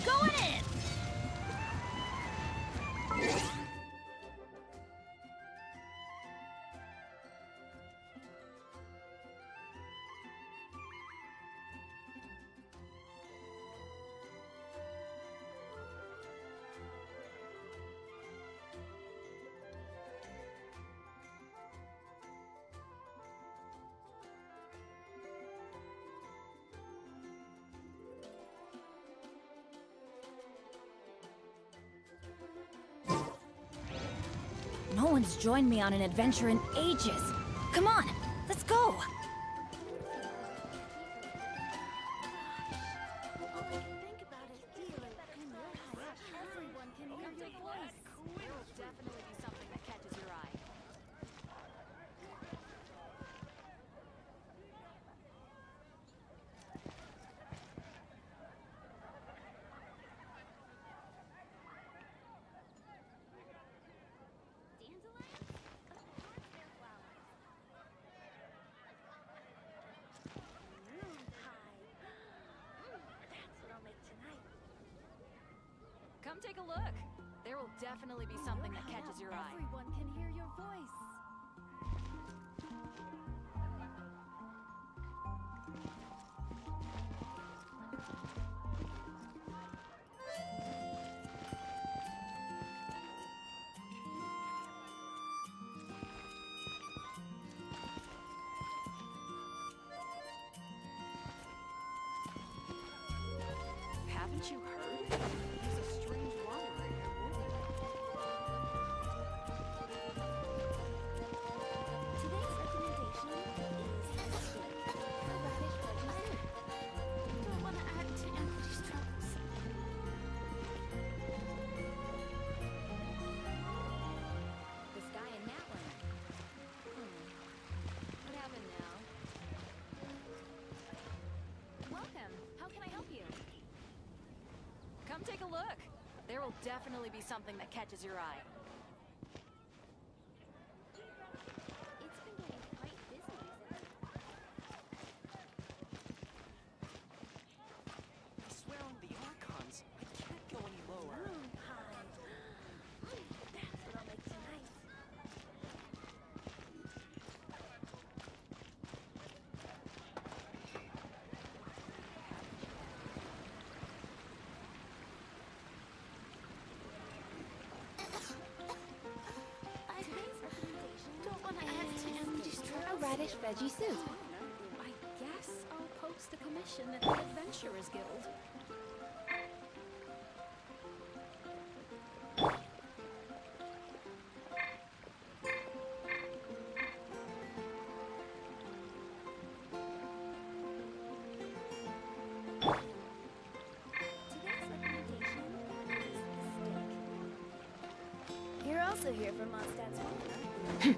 Going in! No one's joined me on an adventure in ages. Come on, let's go! Come take a look. There will definitely be something that catches your eye. Everyone can hear your voice. Haven't you heard? There's a strange wanderer in your world. Today's recommendation is steak, a radish veggie soup. Don't want to add to Anthony's troubles. This guy in that one. What happened now? Welcome. How can I help you? Come take a look. There will definitely be something that catches your eye. It's been getting quite busy recently. I swear on the Archons, I can't go any lower. Moon pie. That's what I'll make tonight. Today's recommendation. Don't want to add to Anthony's troubles. A radish veggie soup. I guess I'll post a commission at the Adventurers Guild. Today's recommendation is steak. You're also here for Mondstadt's home, huh?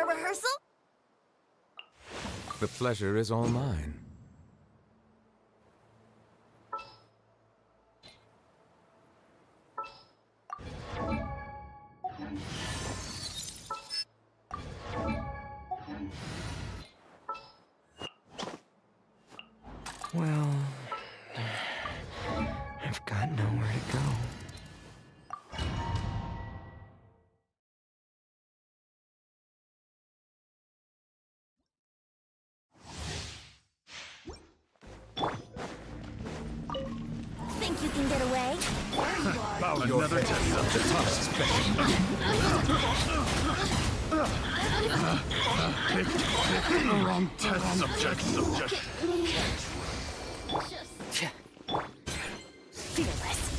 rehearsal? The pleasure is all mine. Well, I've got nowhere to go. Think you can get away? Bow your head. The task is begging. The wrong test subject. Fearless.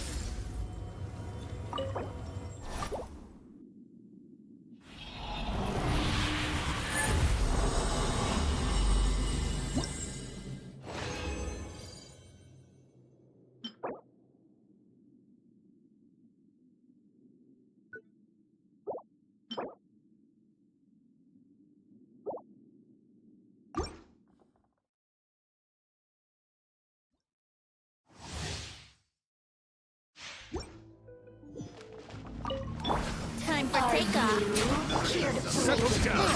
Time for takeoff. Here to Settle down.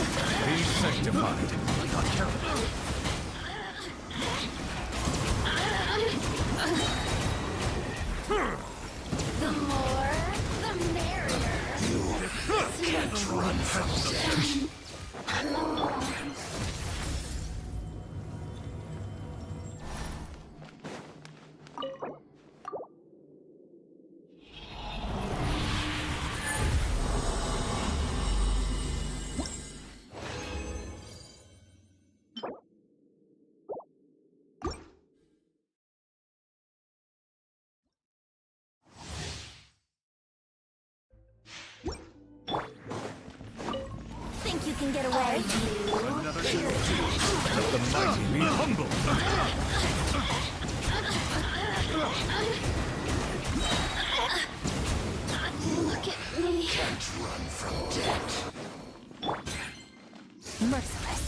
Be sanctified. the more, the merrier. Can't run from Think you can get away? another chance. Let the mighty be humble. Look at me. Can't run from death. Merciless.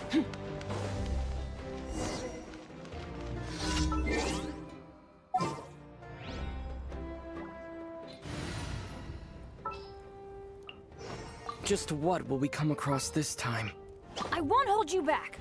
Just what will we come across this time? I won't hold you back.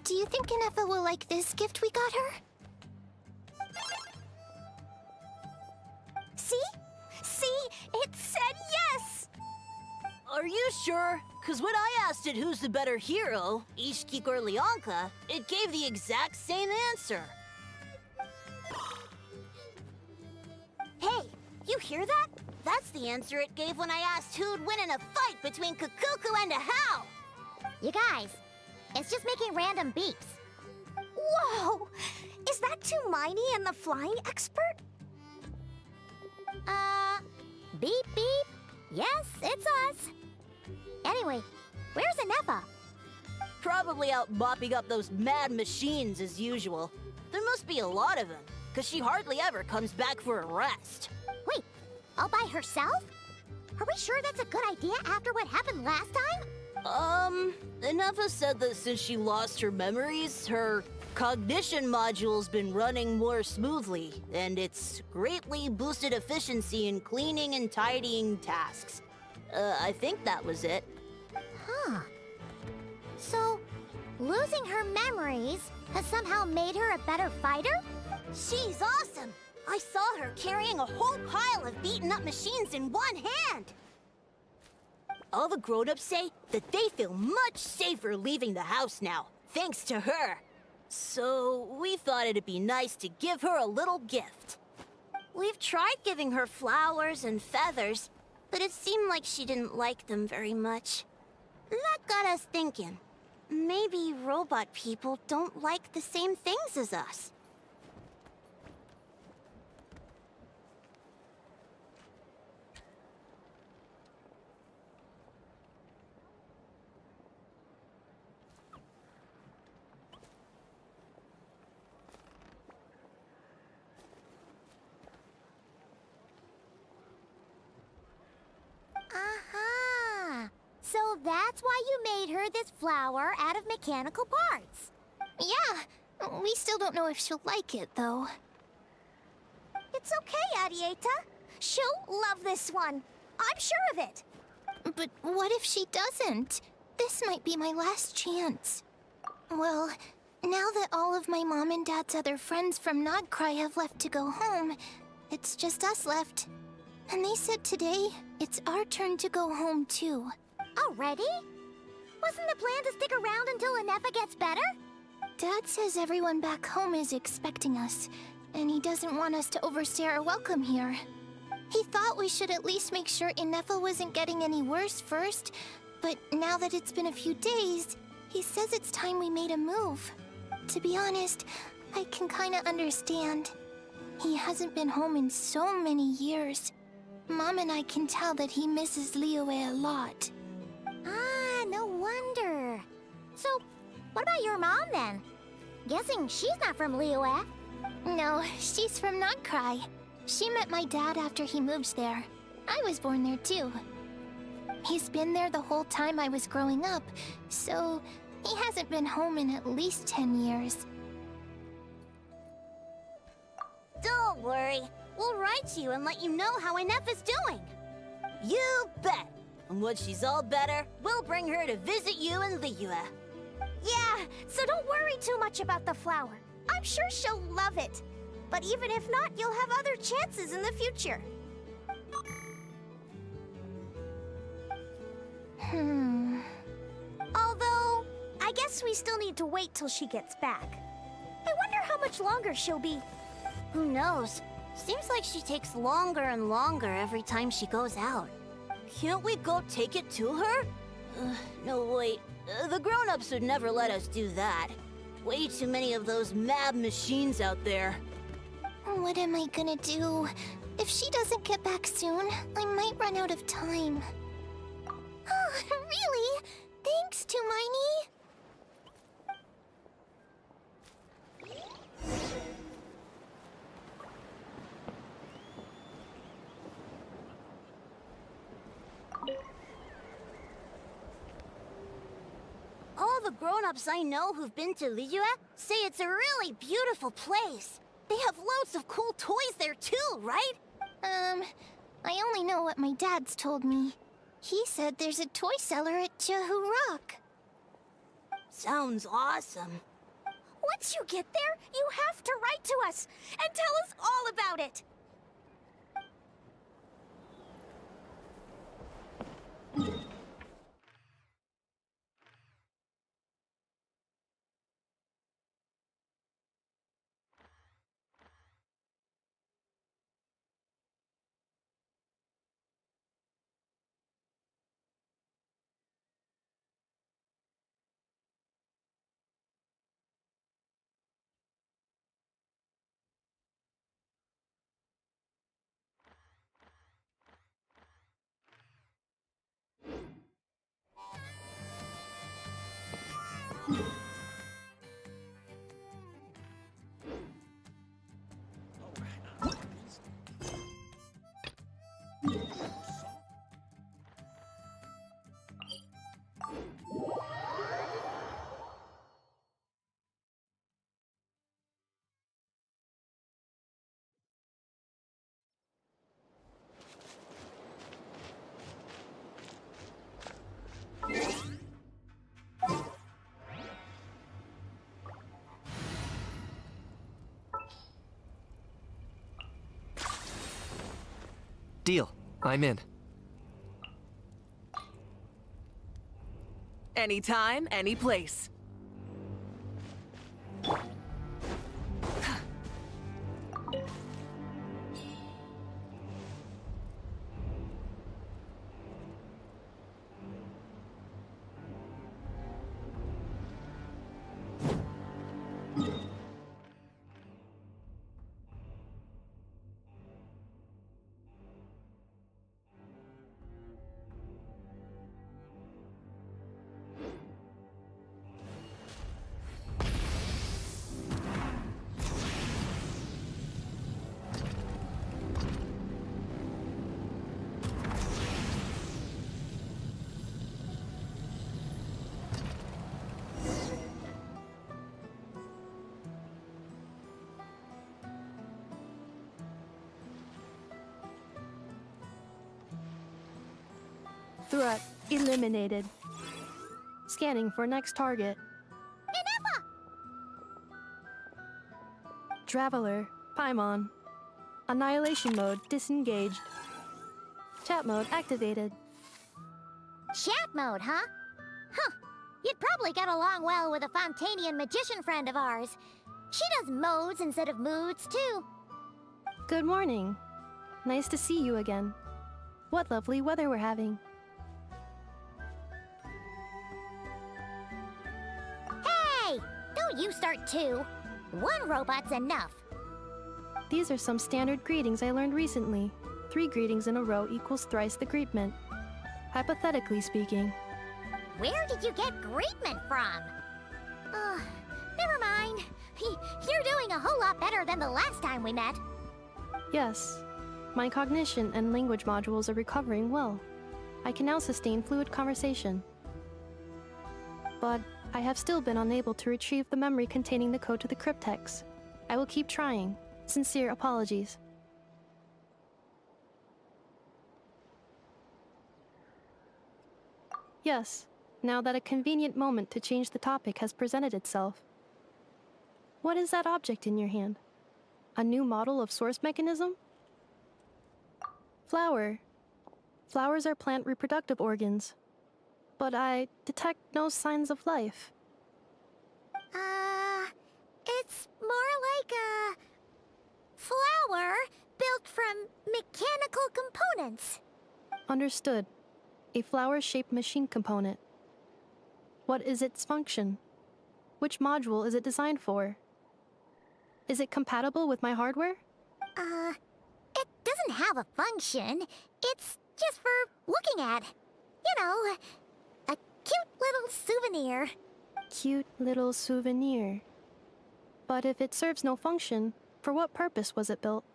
Do you think Inefa will like this gift we got her? See? See? It said yes! Are you sure? Because when I asked it who's the better hero, Ishkik or Leonka, it gave the exact same answer. Hey, you hear that? That's the answer it gave when I asked who'd win in a fight between Kukuku and a How. You guys, it's just making random beeps. Whoa! Is that Tumaini and the flying expert? Beep beep. Yes, it's us. Anyway, where's Inefa? Probably out mopping up those mad machines as usual. There must be a lot of them, because she hardly ever comes back for a rest. Wait, all by herself? Are we sure that's a good idea after what happened last time? Inefa said that since she lost her memories, her cognition module's been running more smoothly, and it's greatly boosted efficiency in cleaning and tidying tasks. I think that was it. Huh. So, losing her memories has somehow made her a better fighter? She's awesome! I saw her carrying a whole pile of beaten-up machines in one hand! All the grown-ups say that they feel much safer leaving the house now, thanks to her. So, we thought it'd be nice to give her a little gift. We've tried giving her flowers and feathers, but it seemed like she didn't like them very much. That got us thinking. Maybe robot people don't like the same things as us. Aha! So that's why you made her this flower out of mechanical parts. Yeah, we still don't know if she'll like it, though. It's okay, Arieta. She'll love this one. I'm sure of it. But what if she doesn't? This might be my last chance. Well, now that all of my mom and dad's other friends from Nodcry have left to go home, it's just us left. And they said today, it's our turn to go home too. Already? Wasn't the plan to stick around until Inefa gets better? Dad says everyone back home is expecting us, and he doesn't want us to overstay our welcome here. He thought we should at least make sure Inefa wasn't getting any worse first, but now that it's been a few days, he says it's time we made a move. To be honest, I can kinda understand. He hasn't been home in so many years. Mom and I can tell that he misses Liyue a lot. Ah, no wonder. So, what about your mom then? Guessing she's not from Liyue. No, she's from Nodcry. She met my dad after he moved there. I was born there too. He's been there the whole time I was growing up, so he hasn't been home in at least 10 years. Don't worry. We'll write to you and let you know how Inefa's doing. You bet. And when she's all better, we'll bring her to visit you in Liyue. Yeah, so don't worry too much about the flower. I'm sure she'll love it. But even if not, you'll have other chances in the future. Although, I guess we still need to wait till she gets back. I wonder how much longer she'll be. Who knows? Seems like she takes longer and longer every time she goes out. Can't we go take it to her? No, wait. The grown-ups would never let us do that. Way too many of those mad machines out there. What am I gonna do? If she doesn't get back soon, I might run out of time. Oh, really? Thanks, Tumaini. All the grown-ups I know who've been to Liyue say it's a really beautiful place. They have loads of cool toys there too, right? I only know what my dad's told me. He said there's a toy cellar at Jehu Rock. Sounds awesome. Once you get there, you have to write to us and tell us all about it. Deal. I'm in. Anytime, any place. Threat eliminated. Scanning for next target. Traveler, Paimon. Annihilation mode disengaged. Chat mode activated. Chat mode, huh? Huh. You'd probably get along well with a Fontanian magician friend of ours. She does modes instead of moods, too. Good morning. Nice to see you again. What lovely weather we're having. Hey! Don't you start too. One robot's enough. These are some standard greetings I learned recently. 3 greetings in a row equals thrice the greetment. Hypothetically speaking. Where did you get greetment from? Never mind. You're doing a whole lot better than the last time we met. Yes. My cognition and language modules are recovering well. I can now sustain fluid conversation. But I have still been unable to retrieve the memory containing the code to the cryptex. I will keep trying. Sincere apologies. Yes, now that a convenient moment to change the topic has presented itself. What is that object in your hand? A new model of source mechanism? Flower. Flowers are plant reproductive organs. But I detect no signs of life. It's more like a flower built from mechanical components. Understood. A flower-shaped machine component. What is its function? Which module is it designed for? Is it compatible with my hardware? It doesn't have a function. It's just for looking at. You know, a cute little souvenir. Cute little souvenir. But if it serves no function, for what purpose was it built?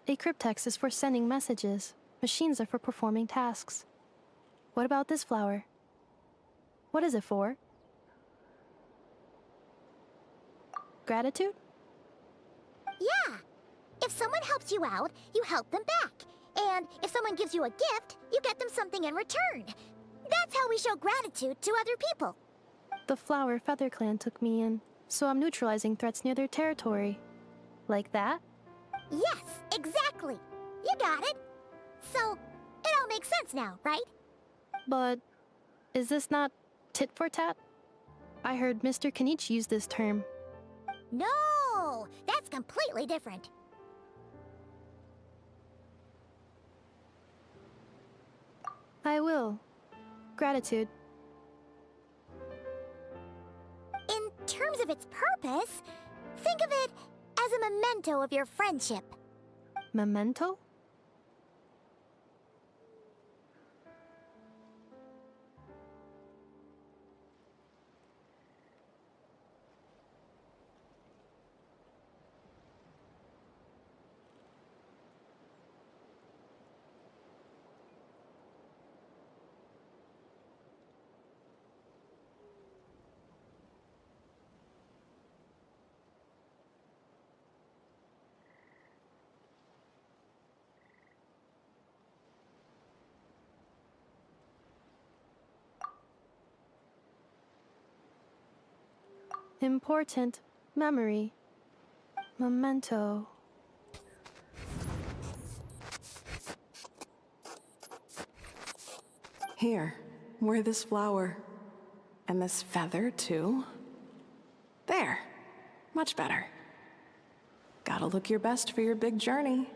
A cryptex is for sending messages. Machines are for performing tasks. What about this flower? What is it for? Gratitude? Yeah. If someone helps you out, you help them back. And if someone gives you a gift, you get them something in return. That's how we show gratitude to other people. The Flower Feather Clan took me in. so I'm neutralizing threats near their territory. Like that? Yes, exactly. You got it. So, it all makes sense now, right? But is this not tit for tat? I heard Mr. Kenichi use this term. No, that's completely different. I will. Gratitude. In terms of its purpose, think of it as a memento of your friendship. Memento? Important memory. Memento. Here, wear this flower. And this feather, too. There. Much better. Gotta look your best for your big journey.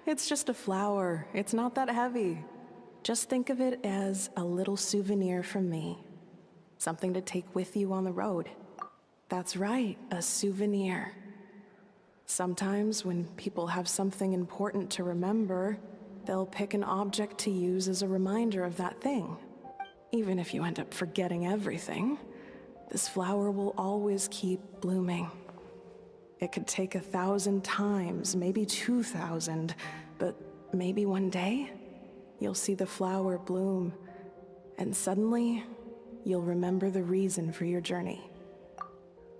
It's just a flower. It's not that heavy. Just think of it as a little souvenir from me. Something to take with you on the road. That's right, a souvenir. Sometimes when people have something important to remember, they'll pick an object to use as a reminder of that thing. Even if you end up forgetting everything, this flower will always keep blooming. It could take 1,000 times, maybe 2,000, but maybe one day, you'll see the flower bloom, and suddenly, you'll remember the reason for your journey.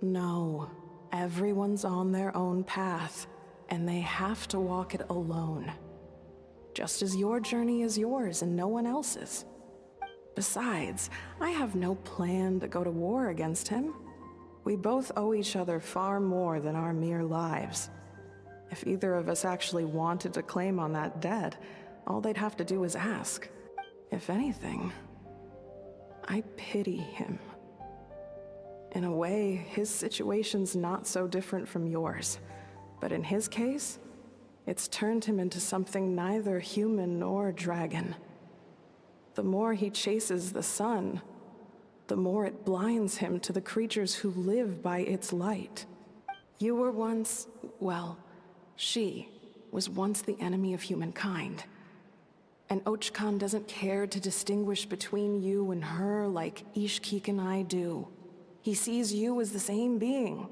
No, everyone's on their own path, and they have to walk it alone. Just as your journey is yours and no one else's. Besides, I have no plan to go to war against him. We both owe each other far more than our mere lives. If either of us actually wanted to claim on that debt, all they'd have to do is ask. If anything, I pity him. In a way, his situation's not so different from yours. But in his case, it's turned him into something neither human nor dragon. The more he chases the sun, the more it blinds him to the creatures who live by its light. You were once, well, she was once the enemy of humankind. And Ochkan doesn't care to distinguish between you and her like Ishkik and I do. He sees you as the same being.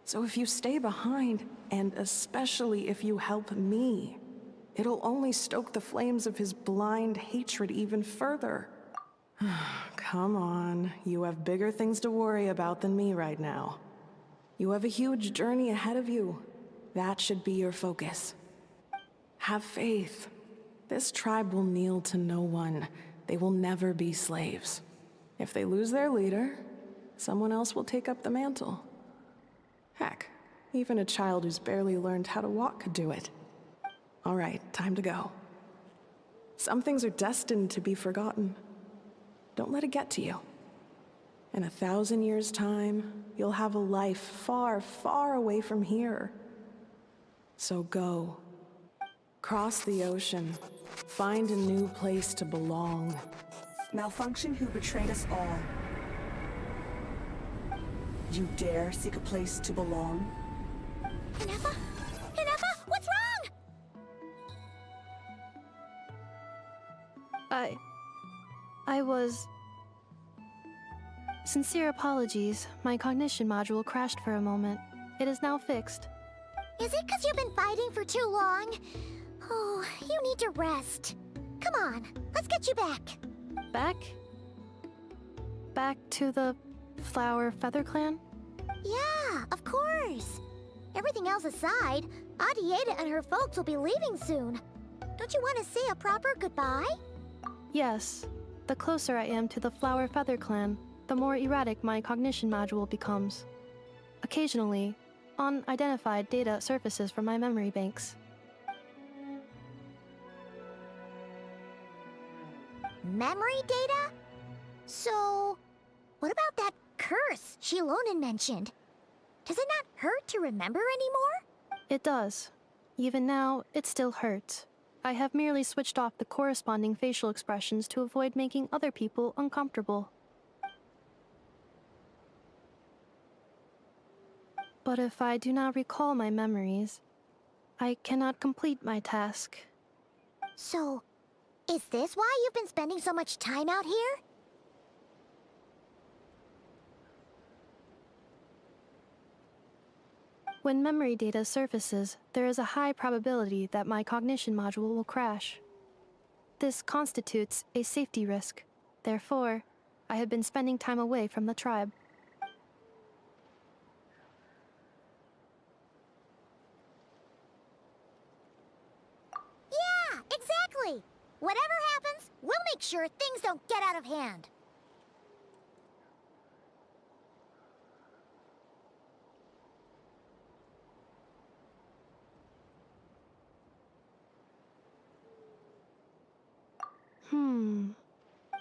So if you stay behind, and especially if you help me, it'll only stoke the flames of his blind hatred even further. Come on, you have bigger things to worry about than me right now. You have a huge journey ahead of you. That should be your focus. Have faith. This tribe will kneel to no one. They will never be slaves. If they lose their leader, someone else will take up the mantle. Heck, even a child who's barely learned how to walk could do it. All right, time to go. Some things are destined to be forgotten. Don't let it get to you. In 1,000 years' time, you'll have a life far, far away from here. So go. Cross the ocean. Find a new place to belong. Malfunction who betrayed us all. You dare seek a place to belong? Inefa? Inefa, what's wrong? I was... Sincere apologies. My cognition module crashed for a moment. It is now fixed. Is it because you've been fighting for too long? Oh, you need to rest. Come on, let's get you back. Back? Back to the Flower Feather Clan? Yeah, of course. Everything else aside, Adieta and her folks will be leaving soon. Don't you want to say a proper goodbye? Yes, The closer I am to the Flower Feather clan, the more erratic my cognition module becomes. Occasionally, unidentified data surfaces from my memory banks. Memory data? So, what about that curse Shilonen mentioned? Does it not hurt to remember anymore? It does. Even now, it still hurts. I have merely switched off the corresponding facial expressions to avoid making other people uncomfortable. But if I do not recall my memories, I cannot complete my task. So, is this why you've been spending so much time out here? When memory data surfaces, there is a high probability that my cognition module will crash. This constitutes a safety risk. Therefore, I have been spending time away from the tribe. Yeah, exactly! Whatever happens, we'll make sure things don't get out of hand.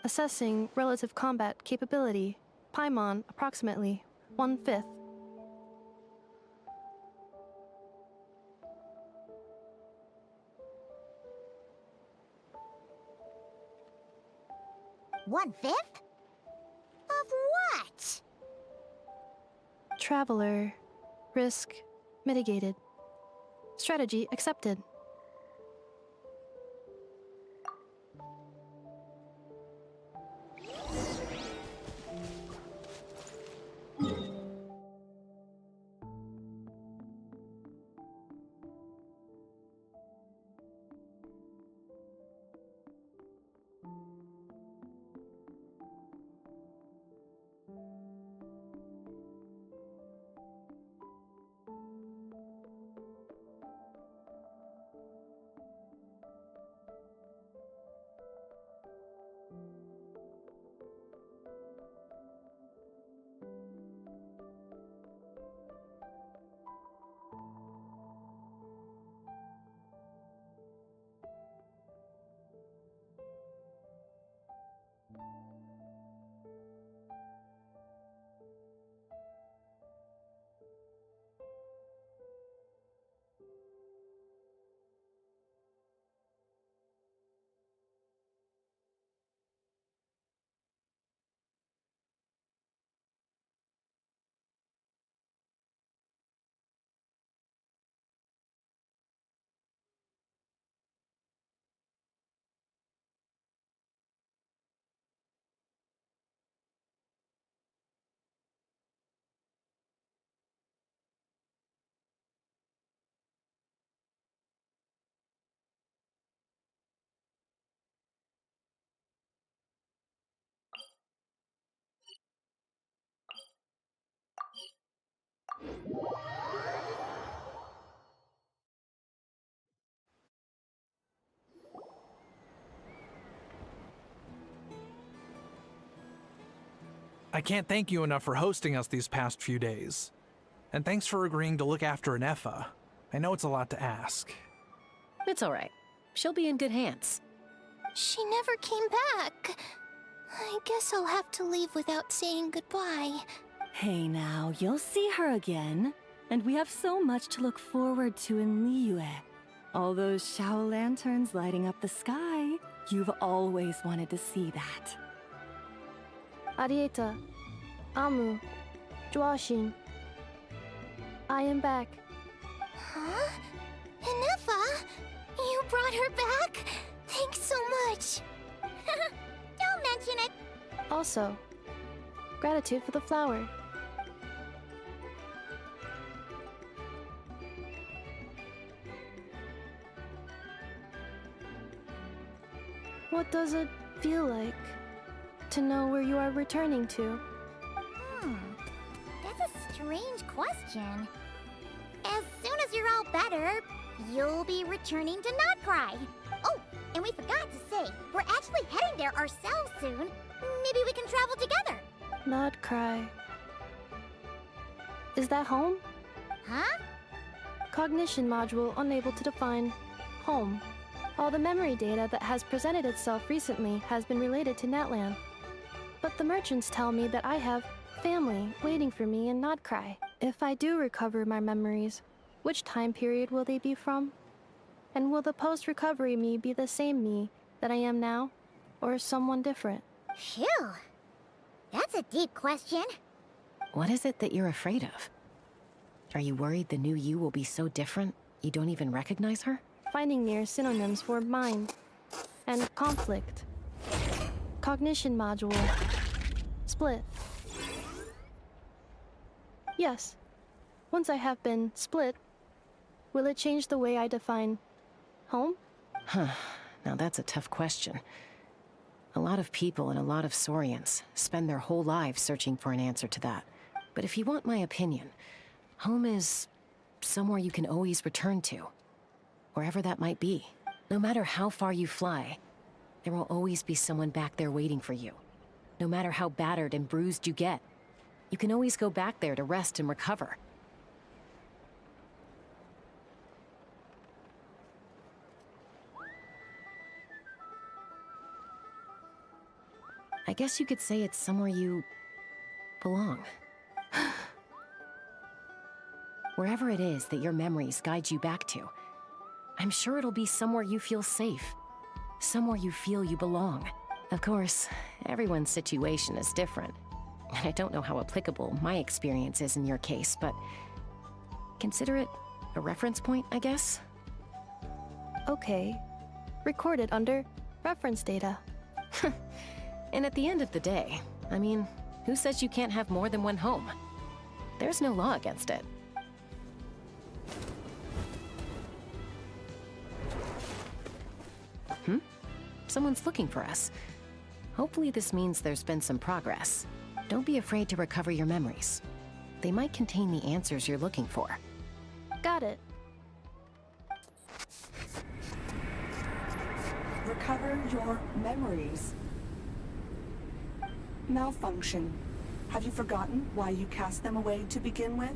Assessing relative combat capability. Paimon, approximately 1/5. One-fifth? Of what? Traveler. Risk mitigated. Strategy accepted. I can't thank you enough for hosting us these past few days. And thanks for agreeing to look after an Effa. I know it's a lot to ask. It's alright. She'll be in good hands. She never came back. I guess I'll have to leave without saying goodbye. Hey now, you'll see her again. And we have so much to look forward to in Liyue. All those Shao lanterns lighting up the sky. You've always wanted to see that. Arieta, Amu, Joashin. I am back. Huh? Inefa? You brought her back? Thanks so much. Don't mention it. Also, gratitude for the flower. What does it feel like to know where you are returning to? That's a strange question. As soon as you're all better, you'll be returning to Not Cry. Oh, And we forgot to say, we're actually heading there ourselves soon. Maybe we can travel together. Not cry. Is that home? Huh? Cognition module unable to define home. All the memory data that has presented itself recently has been related to Natlan. But the merchants tell me that I have family waiting for me in Nodcry. If I do recover my memories, which time period will they be from? And will the post-recovery me be the same me that I am now, or someone different? Phew. That's a deep question. What is it that you're afraid of? Are you worried the new you will be so different you don't even recognize her? Finding near synonyms for mind and conflict. Cognition module. Split. Yes. Once I have been split, will it change the way I define home? Huh. Now that's a tough question. A lot of people and a lot of Saurians spend their whole lives searching for an answer to that. But if you want my opinion, home is somewhere you can always return to. Wherever that might be. No matter how far you fly, there will always be someone back there waiting for you. No matter how battered and bruised you get, you can always go back there to rest and recover. I guess you could say it's somewhere you belong. Wherever it is that your memories guide you back to, I'm sure it'll be somewhere you feel safe. Somewhere you feel you belong. Of course, everyone's situation is different. And I don't know how applicable my experience is in your case, but consider it a reference point, I guess? Okay. Recorded under reference data. And at the end of the day, I mean, who says you can't have more than one home? There's no law against it. Someone's looking for us. Hopefully this means there's been some progress. Don't be afraid to recover your memories. They might contain the answers you're looking for. Got it. Recover your memories. Malfunction. Have you forgotten why you cast them away to begin with?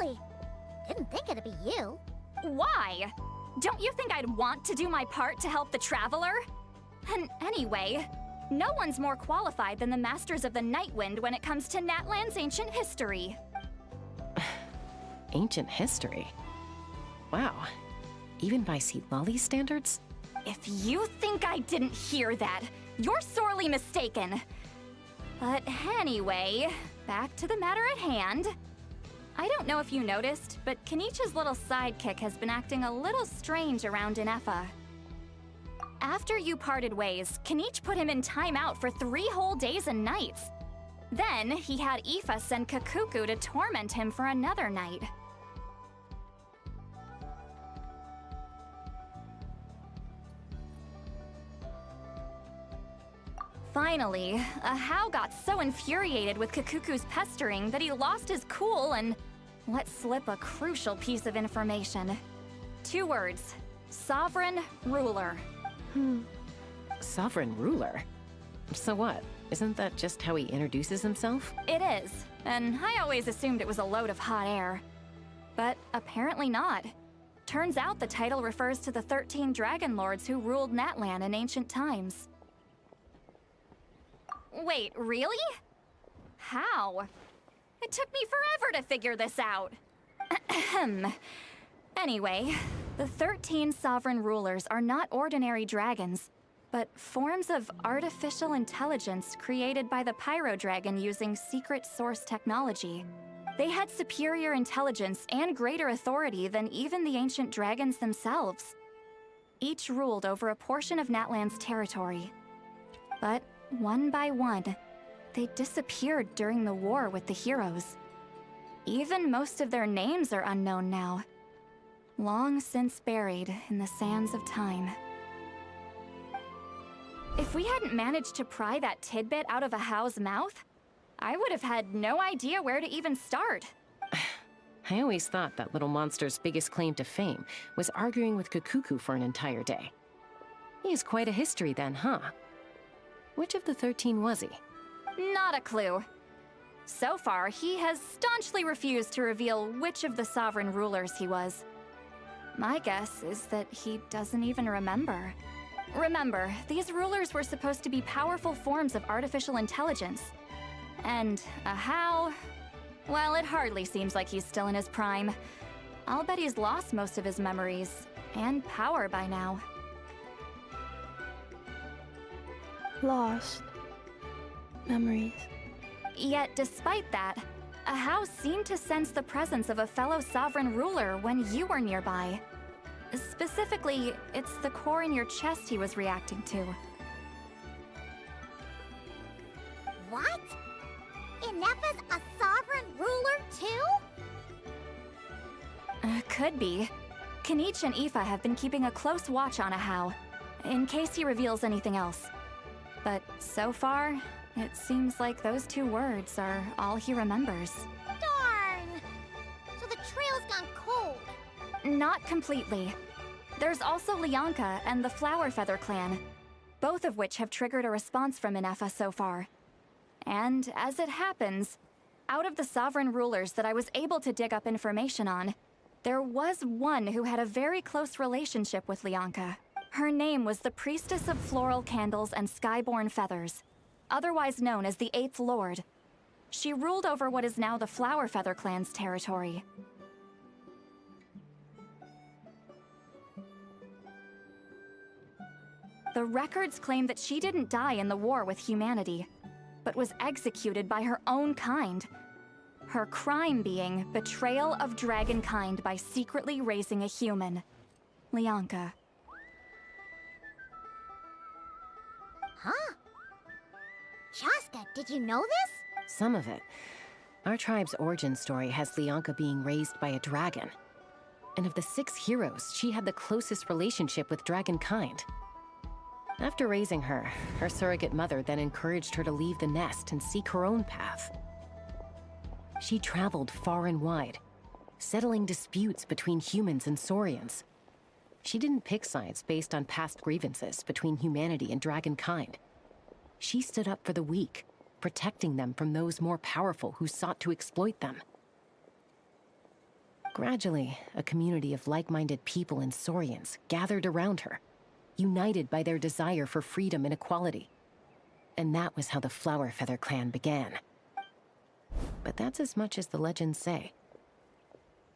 really. Didn't think it'd be you. Why? Don't you think I'd want to do my part to help the Traveler? And anyway, no one's more qualified than the Masters of the Nightwind when it comes to Natlan's ancient history. Ancient history? Wow. Even by Seatlali's standards? If you think I didn't hear that, you're sorely mistaken. But anyway, back to the matter at hand. I don't know if you noticed, but Kenichi's little sidekick has been acting a little strange around Inefa. After you parted ways, Kenichi put him in timeout for 3 whole days and nights. Then, he had Aoife send Kakuku to torment him for another night. Finally, Ahau got so infuriated with Kakuku's pestering that he lost his cool and let slip a crucial piece of information. 2 words. Sovereign Ruler. Sovereign ruler? So what? Isn't that just how he introduces himself? It is, and I always assumed it was a load of hot air. But apparently not. Turns out the title refers to the 13 Dragon Lords who ruled Natlan in ancient times. Wait, really? How? It took me forever to figure this out. Anyway, the 13 sovereign rulers are not ordinary dragons, but forms of artificial intelligence created by the Pyro Dragon using secret source technology. They had superior intelligence and greater authority than even the ancient dragons themselves. Each ruled over a portion of Natlan's territory. But one by one, they disappeared during the war with the heroes. Even most of their names are unknown now. Long since buried in the sands of time. If we hadn't managed to pry that tidbit out of Ahau's mouth, I would have had no idea where to even start. I always thought that little monster's biggest claim to fame was arguing with Kakuku for an entire day. He has quite a history then, huh? Which of the 13 was he? Not a clue. So far, he has staunchly refused to reveal which of the sovereign rulers he was. My guess is that he doesn't even remember. Remember, these rulers were supposed to be powerful forms of artificial intelligence. And Ahau, well, it hardly seems like he's still in his prime. I'll bet he's lost most of his memories and power by now. Lost memories. Yet, despite that, Ahau seemed to sense the presence of a fellow sovereign ruler when you were nearby. Specifically, it's the core in your chest he was reacting to. What? Inefa's a sovereign ruler too? Could be. Kenichi and Aoife have been keeping a close watch on Ahau, in case he reveals anything else. But so far, it seems like those 2 words are all he remembers. Darn! So the trail's gone cold. Not completely. There's also Lianka and the Flower Feather clan, both of which have triggered a response from Inefa so far. And as it happens, out of the sovereign rulers that I was able to dig up information on, there was one who had a very close relationship with Lianka. Her name was the Priestess of Floral Candles and Skyborn Feathers, otherwise known as the 8th Lord. She ruled over what is now the Flower Feather clan's territory. The records claim that she didn't die in the war with humanity, but was executed by her own kind. Her crime being betrayal of dragonkind by secretly raising a human. Lianka. Huh? Chaska, did you know this? Some of it. Our tribe's origin story has Lianka being raised by a dragon. And of the 6 heroes, she had the closest relationship with dragonkind. After raising her, her surrogate mother then encouraged her to leave the nest and seek her own path. She traveled far and wide, settling disputes between humans and Saurians. She didn't pick sides based on past grievances between humanity and dragonkind. She stood up for the weak, protecting them from those more powerful who sought to exploit them. Gradually, a community of like-minded people and Saurians gathered around her, united by their desire for freedom and equality. And that was how the Flower Feather clan began. But that's as much as the legends say.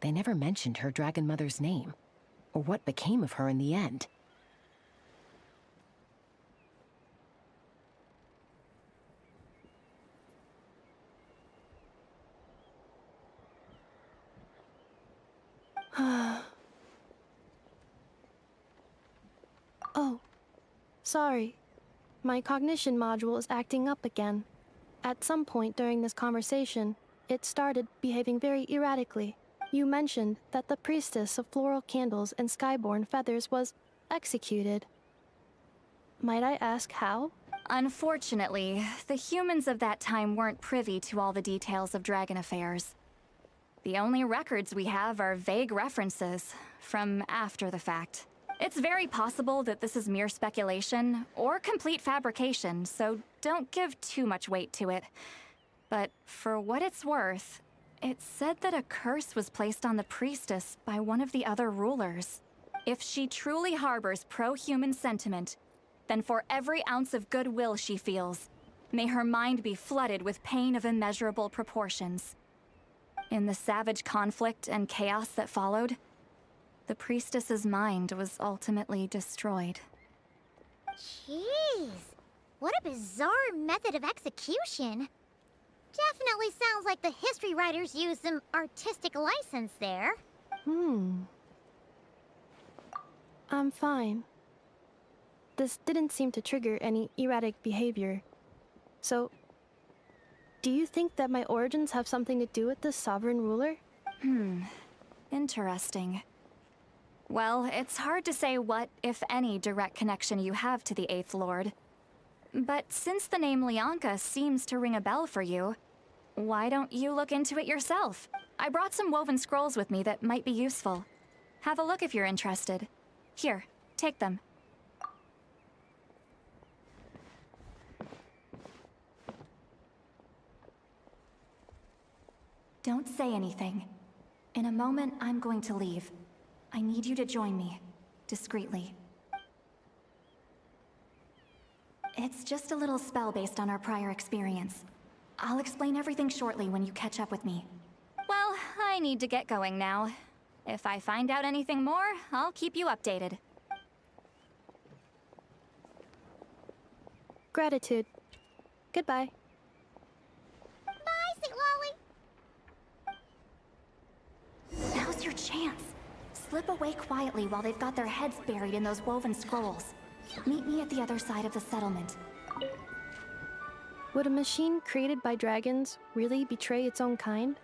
They never mentioned her dragon mother's name, or what became of her in the end. Oh, sorry. My cognition module is acting up again. At some point during this conversation, it started behaving very erratically. You mentioned that the priestess of floral candles and skyborn feathers was executed. Might I ask how? Unfortunately, the humans of that time weren't privy to all the details of dragon affairs. The only records we have are vague references from after the fact. It's very possible that this is mere speculation or complete fabrication, so don't give too much weight to it. But for what it's worth, it said that a curse was placed on the priestess by one of the other rulers. If she truly harbors pro-human sentiment, then for every ounce of goodwill she feels, may her mind be flooded with pain of immeasurable proportions. In the savage conflict and chaos that followed, the priestess's mind was ultimately destroyed. Jeez, what a bizarre method of execution. Definitely sounds like the history writers used some artistic license there. I'm fine. This didn't seem to trigger any erratic behavior. So, do you think that my origins have something to do with this sovereign ruler? Interesting. Well, it's hard to say what, if any, direct connection you have to the 8th Lord. But since the name Lianka seems to ring a bell for you, why don't you look into it yourself? I brought some woven scrolls with me that might be useful. Have a look if you're interested. Here, take them. Don't say anything. In a moment, I'm going to leave. I need you to join me, discreetly. It's just a little spell based on our prior experience. I'll explain everything shortly when you catch up with me. Well, I need to get going now. If I find out anything more, I'll keep you updated. Gratitude. Goodbye. Bye, St. Lolly. Now's your chance. Slip away quietly while they've got their heads buried in those woven scrolls. Meet me at the other side of the settlement. Would a machine created by dragons really betray its own kind?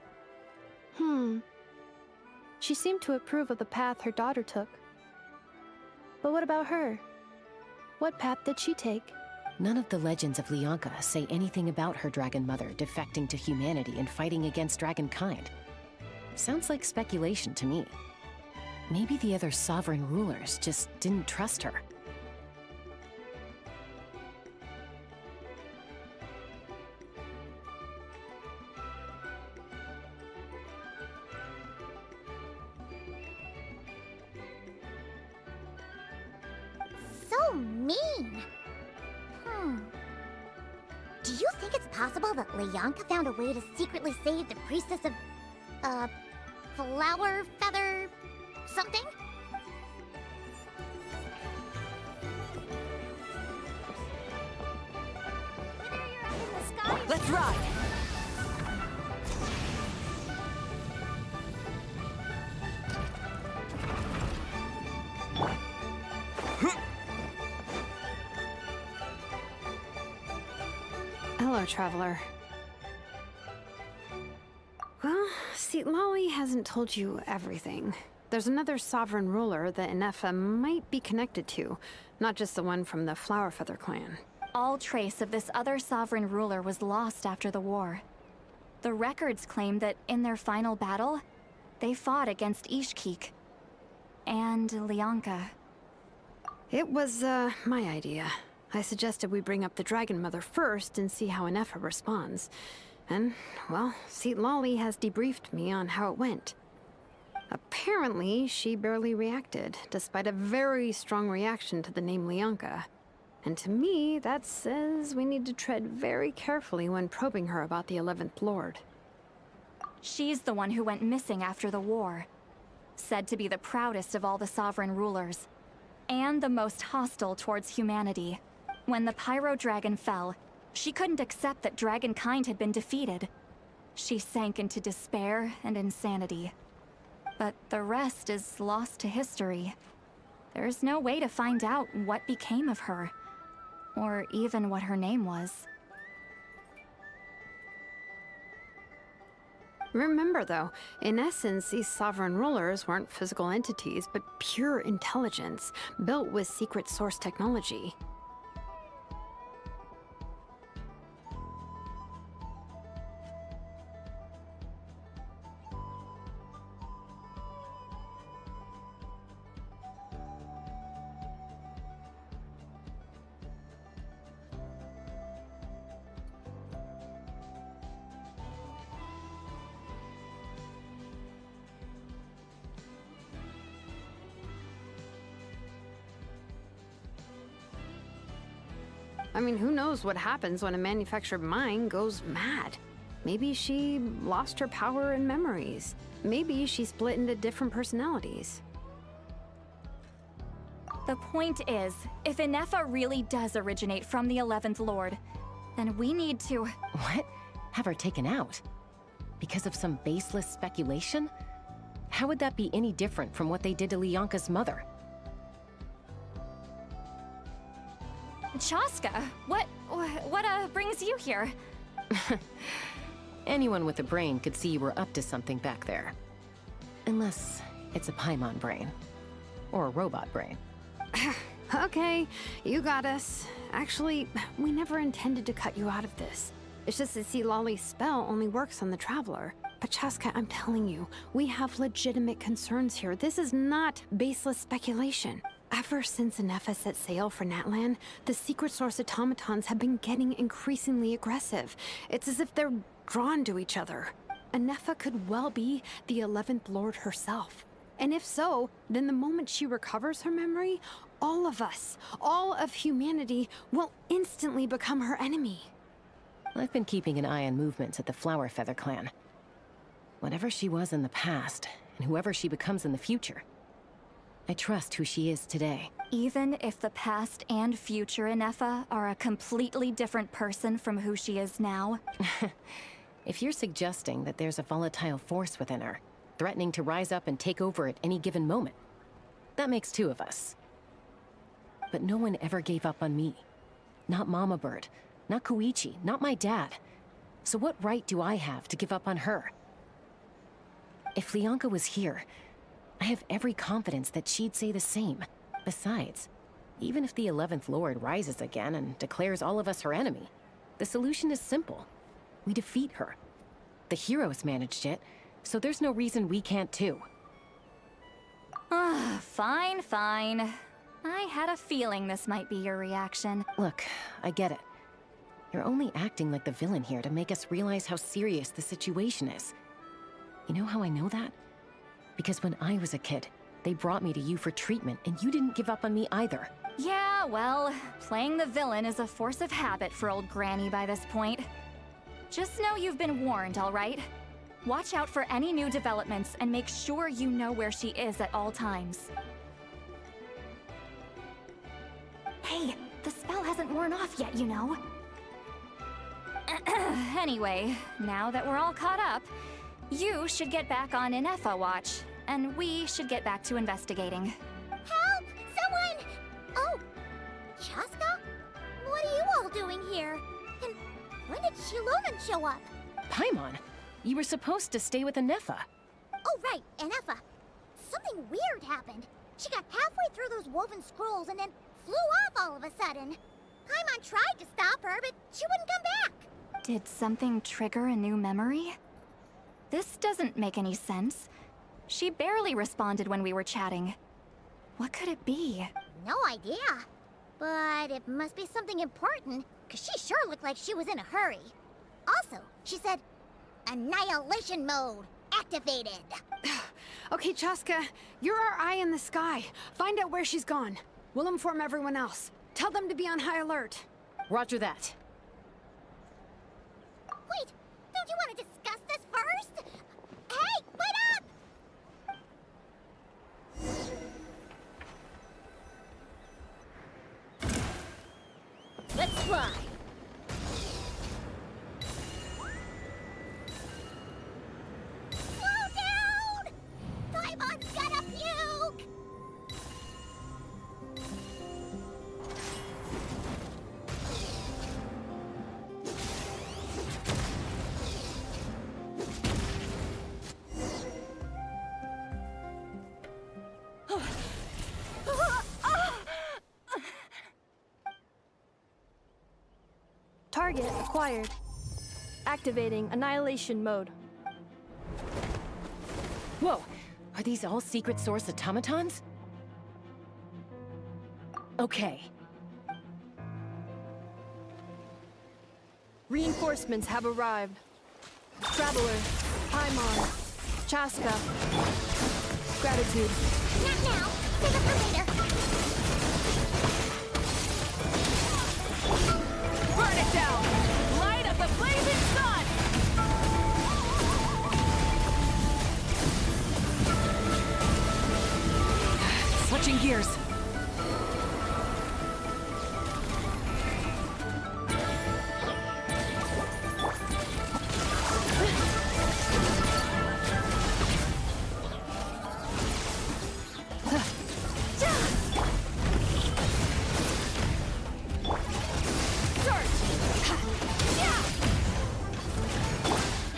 She seemed to approve of the path her daughter took. But what about her? What path did she take? None of the legends of Lianka say anything about her dragon mother defecting to humanity and fighting against dragonkind. Sounds like speculation to me. Maybe the other sovereign rulers just didn't trust her. So mean. Do you think it's possible that Lianka found a way to secretly save the priestess of, Flower Feather something? Whether you're up in the sky... Let's ride! Hello, traveler. Well, see, Lolly hasn't told you everything. There's another sovereign ruler that Inefa might be connected to, not just the one from the Flower Feather clan. All trace of this other sovereign ruler was lost after the war. The records claim that in their final battle, they fought against Ishkik and Lianka. It was, my idea. I suggested we bring up the Dragon Mother first and see how Inefa responds. And, well, Seat Lolly has debriefed me on how it went. Apparently, she barely reacted, despite a very strong reaction to the name Leonka. And to me, that says we need to tread very carefully when probing her about the 11th Lord. She's the one who went missing after the war. Said to be the proudest of all the sovereign rulers. And the most hostile towards humanity. When the Pyro Dragon fell, she couldn't accept that dragonkind had been defeated. She sank into despair and insanity. But the rest is lost to history. There's no way to find out what became of her, or even what her name was. Remember, though, in essence, these sovereign rulers weren't physical entities, but pure intelligence, built with secret source technology. I mean, who knows what happens when a manufactured mind goes mad? Maybe she lost her power and memories. Maybe she split into different personalities. The point is, if Inefa really does originate from the 11th Lord, then we need to... What? Have her taken out? Because of some baseless speculation? How would that be any different from what they did to Leonka's mother? Chaska, what brings you here? Anyone with a brain could see you were up to something back there. Unless it's a Paimon brain. Or a robot brain. Okay, you got us. Actually, we never intended to cut you out of this. It's just that Lolly's spell only works on the Traveler. But Chaska, I'm telling you, we have legitimate concerns here. This is not baseless speculation. Ever since Inefa set sail for Natlan, the secret source automatons have been getting increasingly aggressive. It's as if they're drawn to each other. Inefa could well be the 11th Lord herself. And if so, then the moment she recovers her memory, all of us, all of humanity, will instantly become her enemy. I've been keeping an eye on movements at the Flower Feather clan. Whatever she was in the past, and whoever she becomes in the future, I trust who she is today. Even if the past and future Inefa are a completely different person from who she is now? If you're suggesting that there's a volatile force within her, threatening to rise up and take over at any given moment, that makes two of us. But no one ever gave up on me. Not Mama Bird, not Koichi, not my dad. So what right do I have to give up on her? If Leonka was here, I have every confidence that she'd say the same. Besides, even if the 11th Lord rises again and declares all of us her enemy, the solution is simple. We defeat her. The heroes managed it, so there's no reason we can't too. Fine, fine. I had a feeling this might be your reaction. Look, I get it. You're only acting like the villain here to make us realize how serious the situation is. You know how I know that? Because when I was a kid, they brought me to you for treatment, and you didn't give up on me either. Yeah, well, playing the villain is a force of habit for old Granny by this point. Just know you've been warned, all right? Watch out for any new developments and make sure you know where she is at all times. Hey, the spell hasn't worn off yet, you know. Anyway, now that we're all caught up, you should get back on Inefa watch, and we should get back to investigating. Help! Someone! Oh, Chaska? What are you all doing here? And when did Shilonan show up? Paimon, you were supposed to stay with Inefa. Oh, right, Inefa. Something weird happened. She got halfway through those woven scrolls and then flew off all of a sudden. Paimon tried to stop her, but she wouldn't come back. Did something trigger a new memory? This doesn't make any sense. She barely responded when we were chatting. What could it be? No idea. But it must be something important, because she sure looked like she was in a hurry. Also, she said, annihilation mode activated. Okay, Chaska, you're our eye in the sky. Find out where she's gone. We'll inform everyone else. Tell them to be on high alert. Roger that. Wait, don't you want to discuss this first? Hey, wait up! Let's fly. Slow down! Paimon's gonna puke! Target acquired. Activating annihilation mode. Whoa! Are these all secret source automatons? Okay. Reinforcements have arrived. Traveler, Paimon, Chaska. Gratitude. Not now. Save it for later. Burn it down! Light up the blazing sun! Switching gears.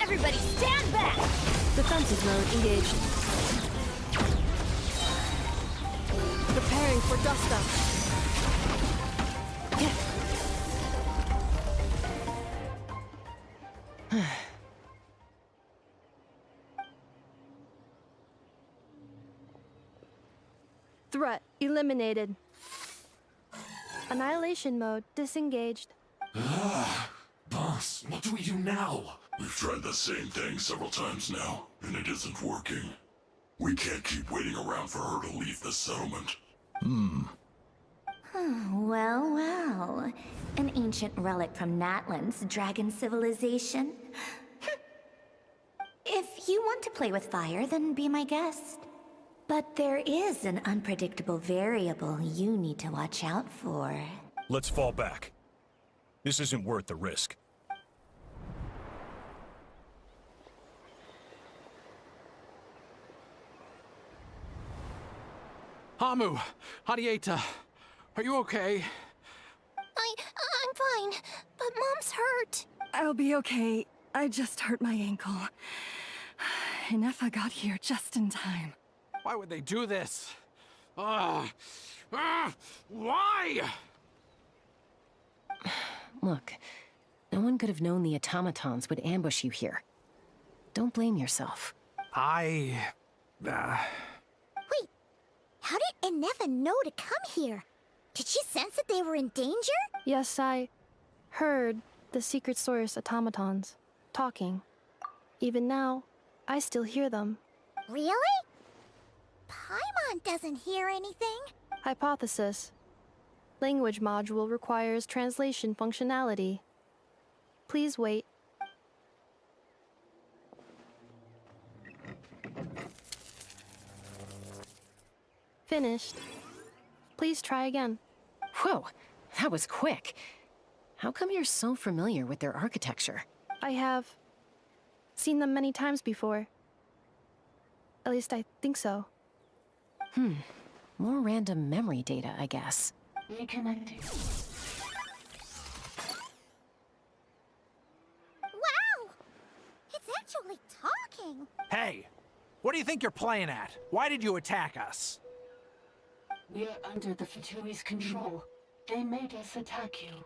Everybody stand back! Defensive mode engaged. Preparing for dust up. Threat eliminated. Annihilation mode disengaged. Boss, what do we do now? We've tried the same thing several times now, and it isn't working. We can't keep waiting around for her to leave the settlement. Well, well. An ancient relic from Natlan's dragon civilization. If you want to play with fire, then be my guest. But there is an unpredictable variable you need to watch out for. Let's fall back. This isn't worth the risk. Hamu, Hadieta, are you okay? I'm fine, but Mom's hurt. I'll be okay. I just hurt my ankle. Inefa got here just in time. Why would they do this? Why? Look, no one could have known the automatons would ambush you here. Don't blame yourself. Wait, how did Inefa know to come here? Did she sense that they were in danger? Yes, I heard the secret source automatons talking. Even now, I still hear them. Really? Paimon doesn't hear anything. Hypothesis. Language module requires translation functionality. Please wait. Finished. Please try again. Whoa, that was quick. How come you're so familiar with their architecture? I have seen them many times before. At least I think so. More random memory data, I guess. Reconnecting. Wow! It's actually talking! Hey, what do you think you're playing at? Why did you attack us? We're under the Fatui's control. They made us attack you.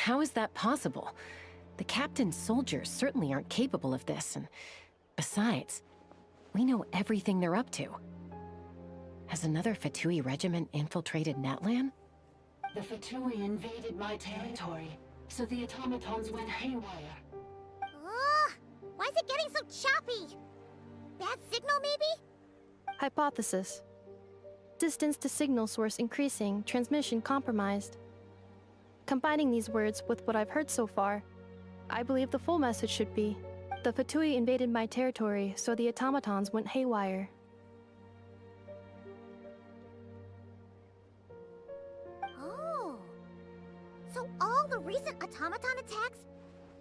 how is that possible? The captain's soldiers certainly aren't capable of this, and besides, we know everything they're up to. Has another Fatui regiment infiltrated Natlan? The Fatui invaded my territory, so the automatons went haywire. Ugh! Why is it getting so choppy? Bad signal, maybe? Hypothesis. Distance to signal source increasing, transmission compromised. Combining these words with what I've heard so far, I believe the full message should be, the Fatui invaded my territory, so the automatons went haywire. Oh. So all the recent automaton attacks,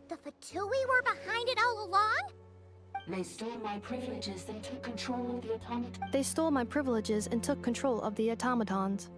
the Fatui were behind it all along? They stole my privileges and took control of the automatons. They stole my privileges and took control of the automatons.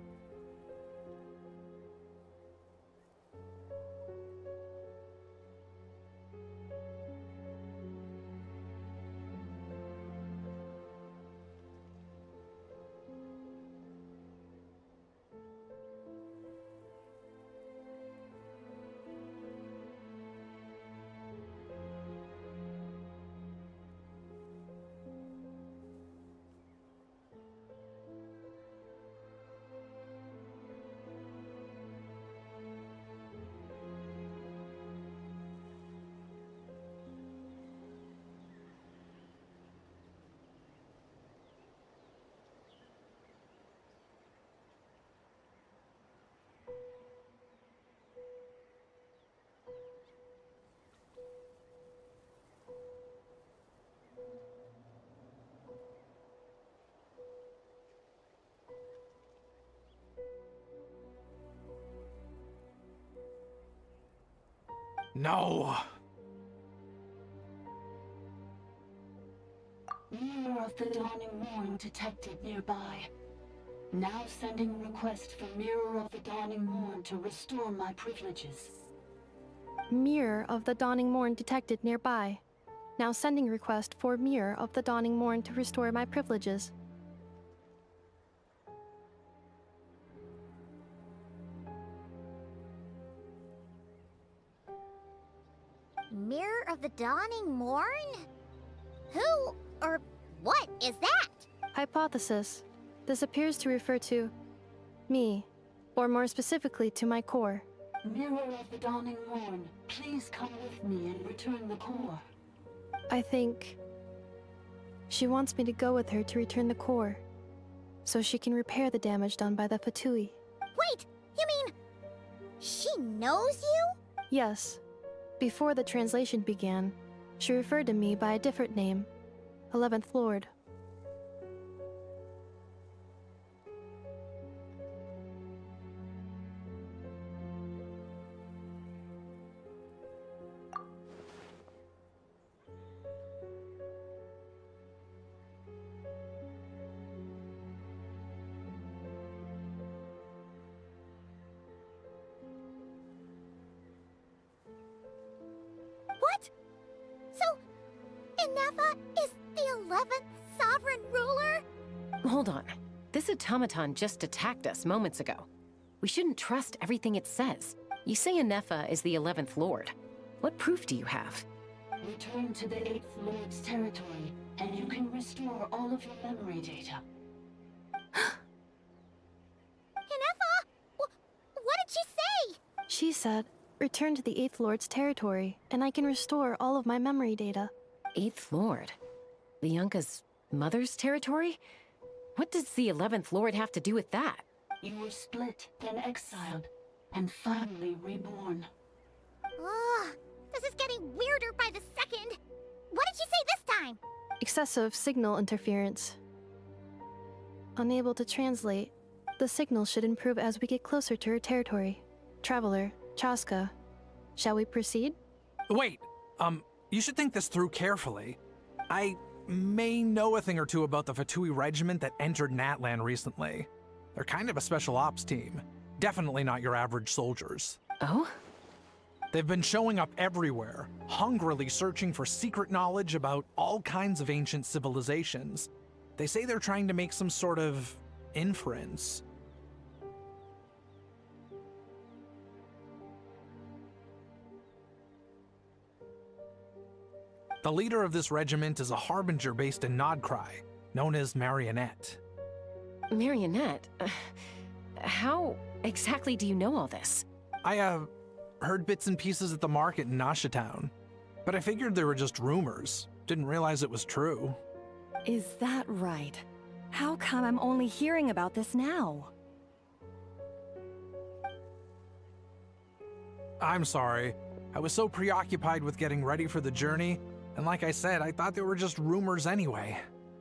No! Mirror of the Dawning Morn detected nearby. Now sending request for Mirror of the Dawning Morn to restore my privileges. Mirror of the Dawning Morn detected nearby. Now sending request for Mirror of the Dawning Morn to restore my privileges. Mirror of the Dawning Morn? Who or what is that? Hypothesis. This appears to refer to me, or more specifically to my core. Mirror of the Dawning Morn, please come with me and return the core. I think she wants me to go with her to return the core, so she can repair the damage done by the Fatui. Wait, you mean she knows you? Yes. Before the translation began, she referred to me by a different name, 11th Lord. What? So, Inefa is the 11th sovereign ruler? Hold on. This automaton just attacked us moments ago. We shouldn't trust everything it says. You say Inefa is the 11th Lord. What proof do you have? Return to the 8th Lord's territory, and you can restore all of your memory data. Inefa? What did she say? She said, return to the 8th Lord's territory, and I can restore all of my memory data. 8th Lord? The Yunka's mother's territory? What does the 11th Lord have to do with that? You were split, then exiled, and finally reborn. Ugh, this is getting weirder by the second. What did she say this time? Excessive signal interference. Unable to translate. The signal should improve as we get closer to her territory. Traveler, Chaska, shall we proceed? Wait, you should think this through carefully. I may know a thing or two about the Fatui regiment that entered Natlan recently. They're kind of a special ops team. Definitely not your average soldiers. Oh? They've been showing up everywhere, hungrily searching for secret knowledge about all kinds of ancient civilizations. They say they're trying to make some sort of inference. The leader of this regiment is a harbinger based in Nodcry, known as Marionette. Marionette? How exactly do you know all this? I, heard bits and pieces at the market in Nashatown, but I figured they were just rumors. Didn't realize it was true. Is that right? How come I'm only hearing about this now? I'm sorry. I was so preoccupied with getting ready for the journey, and like I said, I thought they were just rumors anyway.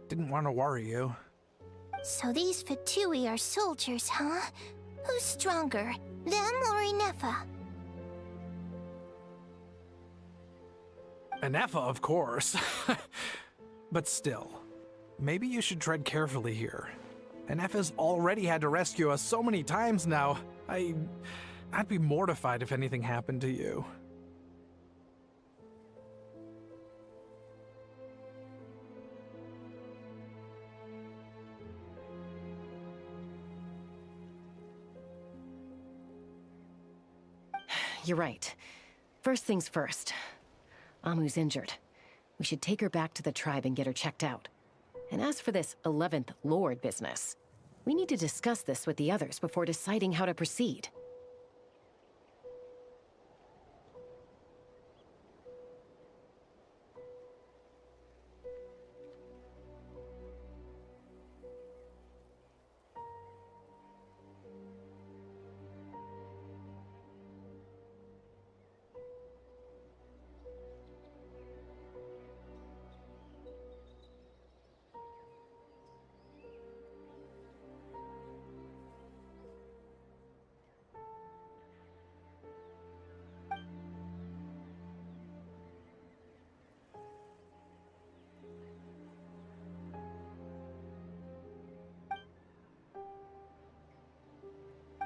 Didn't want to worry you. So these Fatui are soldiers, huh? Who's stronger, them or Inefa? Anefa, of course. But still, maybe you should tread carefully here. Anefa's already had to rescue us so many times now. I'd be mortified if anything happened to you. You're right. First things first. Amu's injured. We should take her back to the tribe and get her checked out. And as for this 11th Lord business, we need to discuss this with the others before deciding how to proceed.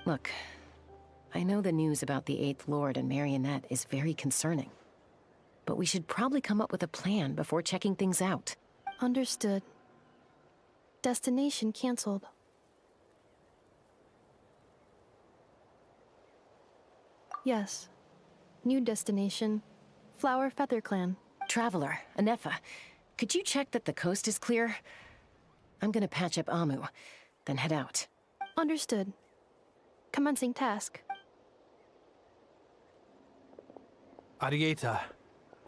Look, I know the news about the 8th Lord and Marionette is very concerning. But we should probably come up with a plan before checking things out. Understood. Destination cancelled. Yes. New destination. Flower Feather Clan. Traveler, Anefa, could you check that the coast is clear? I'm gonna patch up Amu, then head out. Understood. Commencing task. Arieta,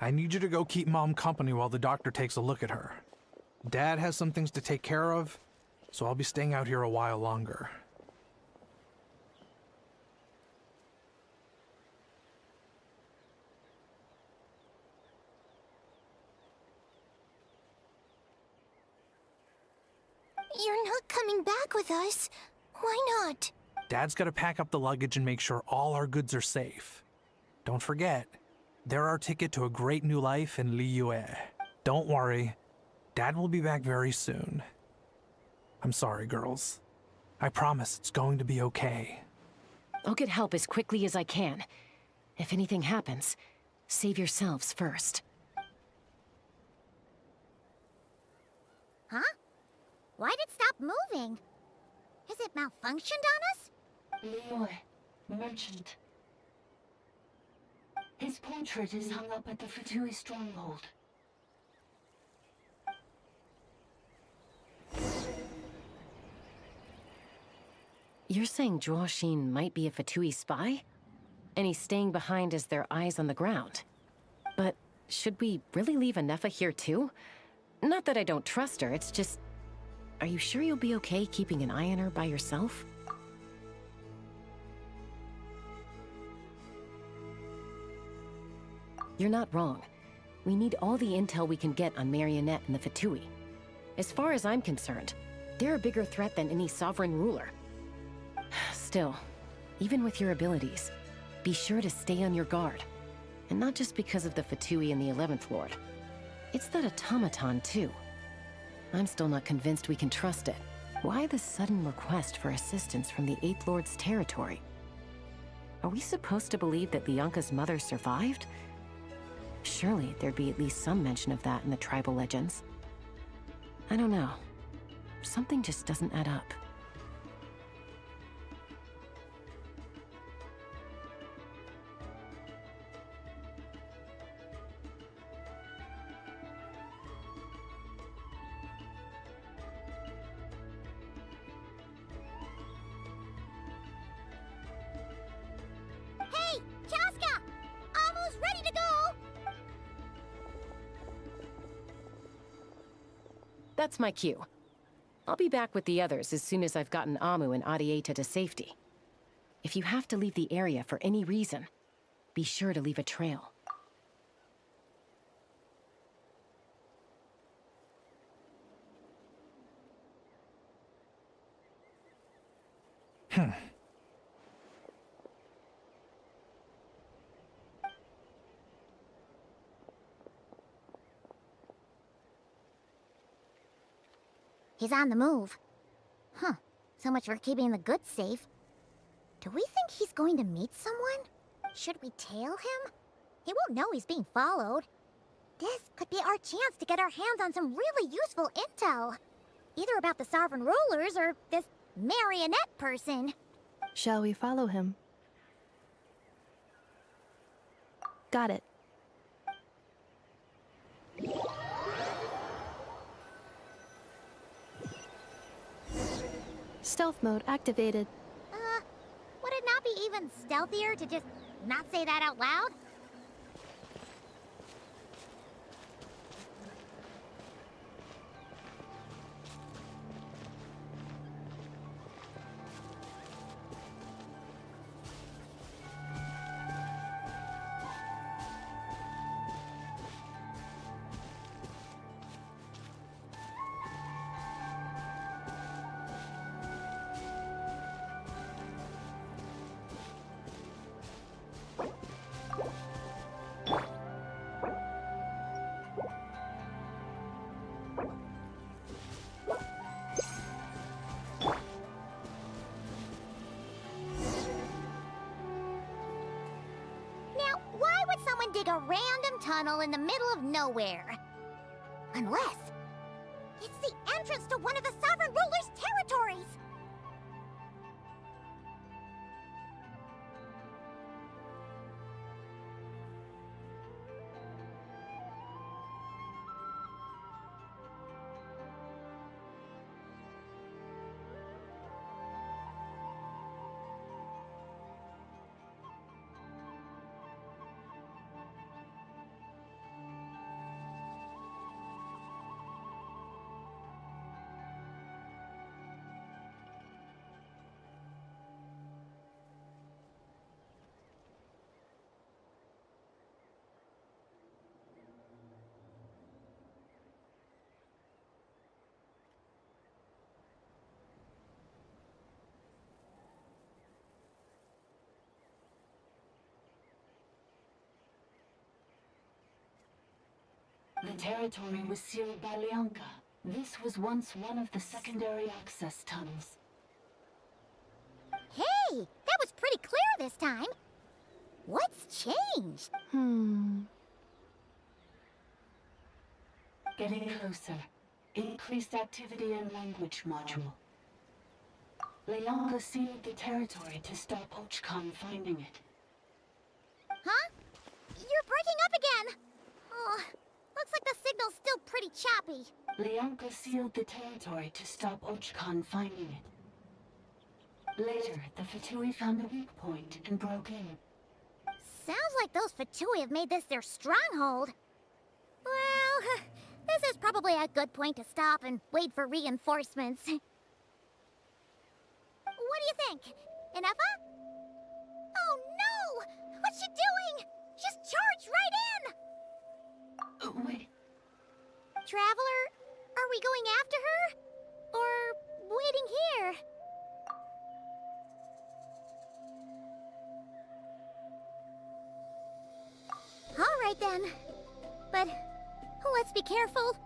I need you to go keep Mom company while the doctor takes a look at her. Dad has some things to take care of, so I'll be staying out here a while longer. You're not coming back with us. Why not? Dad's gotta pack up the luggage and make sure all our goods are safe. Don't forget, they're our ticket to a great new life in Liyue. Don't worry, Dad will be back very soon. I'm sorry, girls. I promise it's going to be okay. I'll get help as quickly as I can. If anything happens, save yourselves first. Huh? Why'd it stop moving? Has it malfunctioned on us? Liyue, merchant. His portrait is hung up at the Fatui stronghold. You're saying Zhuoxin might be a Fatui spy? And he's staying behind as their eyes on the ground. But should we really leave Anefa here too? Not that I don't trust her, it's just... Are you sure you'll be okay keeping an eye on her by yourself? You're not wrong. We need all the intel we can get on Marionette and the Fatui. As far as I'm concerned, they're a bigger threat than any sovereign ruler. Still, even with your abilities, be sure to stay on your guard. And not just because of the Fatui and the 11th Lord. It's that automaton, too. I'm still not convinced we can trust it. Why the sudden request for assistance from the 8th Lord's territory? Are we supposed to believe that Lianka's mother survived? Surely there'd be at least some mention of that in the tribal legends. I don't know. Something just doesn't add up. That's my cue. I'll be back with the others as soon as I've gotten Amu and aight to safety. If you have to leave the area for any reason, be sure to leave a trail. He's on the move. Huh. So much for keeping the goods safe. Do we think he's going to meet someone? Should we tail him? He won't know he's being followed. This could be our chance to get our hands on some really useful intel. Either about the sovereign rulers or this marionette person. Shall we follow him? Got it. Stealth mode activated. Would it not be even stealthier to just not say that out loud? Dig a random tunnel in the middle of nowhere. Unless it's the entrance to one of the sovereign ruler's territories. The territory was sealed by Leonka. This was once one of the secondary access tunnels. Hey, that was pretty clear this time. What's changed? Getting closer. Increased activity in language module. Leonka sealed the territory to stop Ochkan finding it. Huh? You're breaking up again! Oh, looks like the signal's still pretty choppy. Leonka sealed the territory to stop Ochkan finding it. Later, the Fatui found a weak point and broke in. Sounds like those Fatui have made this their stronghold. Well, this is probably a good point to stop and wait for reinforcements. What do you think? Enough? Oh no! What's she doing? She's charged right in! Wait. Traveler, are we going after her? Or waiting here? All right then. But let's be careful.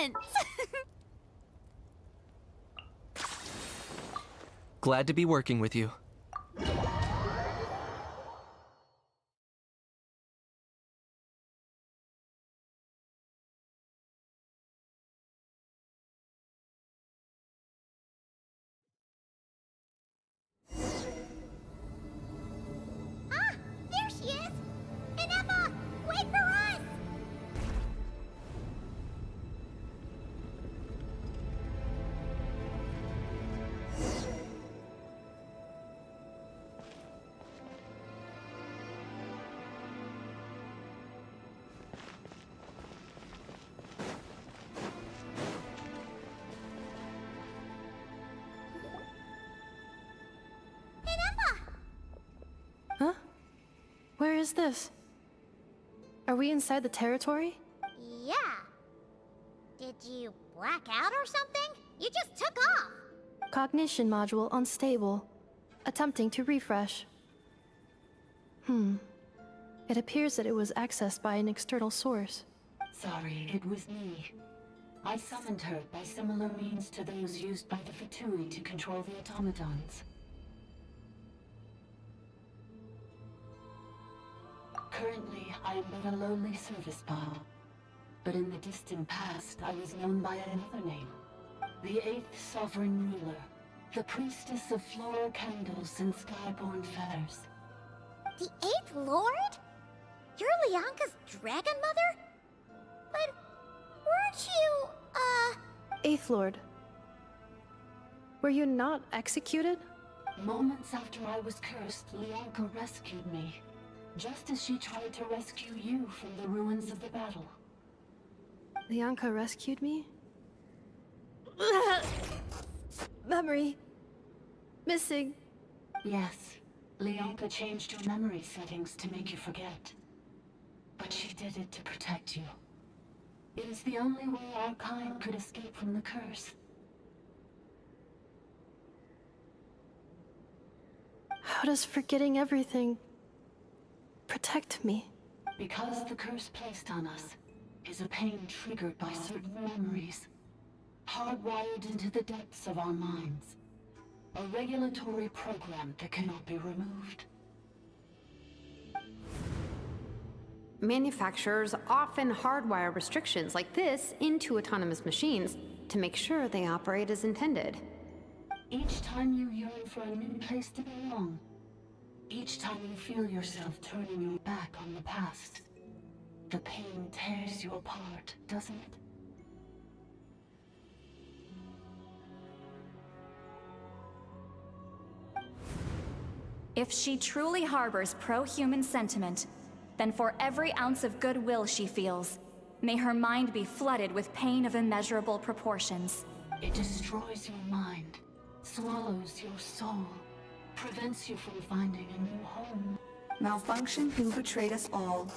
sense! Glad to be working with you. Ah! There she is! Ineffa! Wait for us! Huh? Where is this? Are we inside the territory? Yeah. Did you black out or something? You just took off! Cognition module unstable. Attempting to refresh. It appears that it was accessed by an external source. Sorry, it was me. I summoned her by similar means to those used by the Fatui to control the automatons. Currently, I am but a lowly service bot. But in the distant past, I was known by another name. The 8th Sovereign Ruler. The priestess of floral candles and skyborn feathers. The 8th Lord? You're Leonka's dragon mother? But weren't you, Eighth Lord. Were you not executed? Moments after I was cursed, Leonka rescued me. Just as she tried to rescue you from the ruins of the battle. Leonka rescued me? Memory. Missing. Yes. Leonka changed your memory settings to make you forget. But she did it to protect you. It is the only way our kind could escape from the curse. How does forgetting everything protect me? Because the curse placed on us is a pain triggered by certain memories, hardwired into the depths of our minds. A regulatory program that cannot be removed. Manufacturers often hardwire restrictions like this into autonomous machines to make sure they operate as intended. Each time you yearn for a new place to belong, each time you feel yourself turning your back on the past, the pain tears you apart, doesn't it? If she truly harbors pro-human sentiment, then for every ounce of goodwill she feels, may her mind be flooded with pain of immeasurable proportions. It destroys your mind, swallows your soul, prevents you from finding a new home. Malfunction who betrayed us all.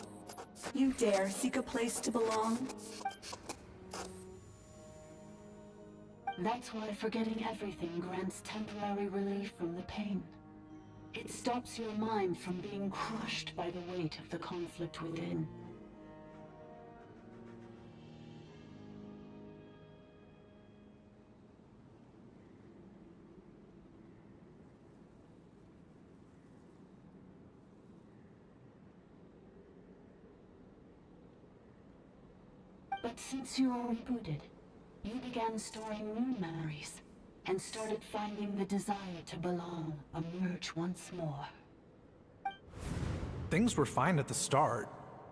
You dare seek a place to belong? That's why forgetting everything grants temporary relief from the pain. It stops your mind from being crushed by the weight of the conflict within. But since you were rebooted, you began storing new memories, and started finding the desire to belong emerge once more. Things were fine at the start.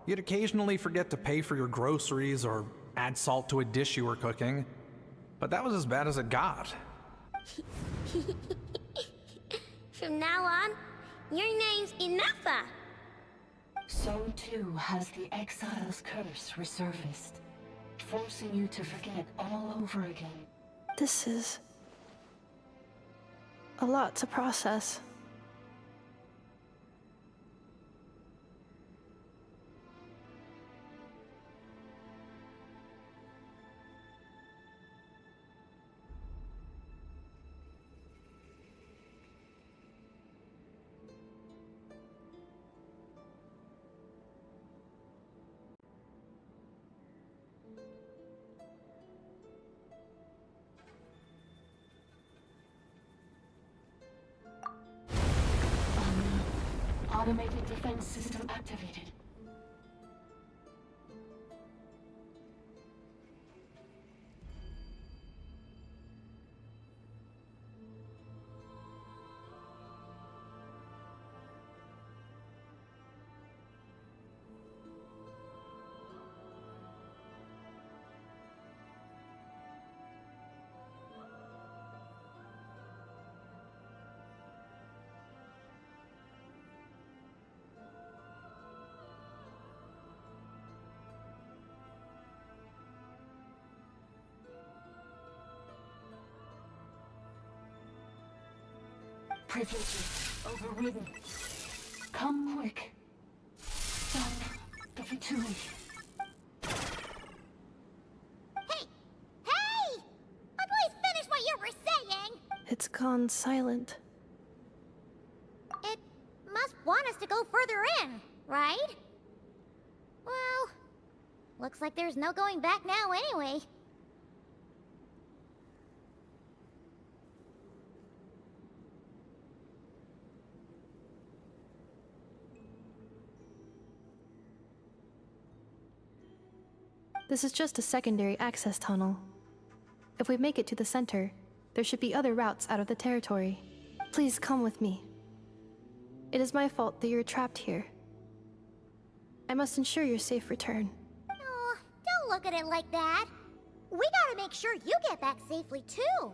You'd occasionally forget to pay for your groceries or add salt to a dish you were cooking. But that was as bad as it got. From now on, your name's Ineffa. So too has the Exile's curse resurfaced, forcing you to forget all over again. This is a lot to process. Automated defense system activated. Privileges overridden. Come quick. Stop the Fatui. Hey! Please finish what you were saying! It's gone silent. It must want us to go further in, right? Well, looks like there's no going back now anyway. This is just a secondary access tunnel. If we make it to the center, there should be other routes out of the territory. Please come with me. It is my fault that you're trapped here. I must ensure your safe return. Oh, don't look at it like that. We gotta make sure you get back safely, too.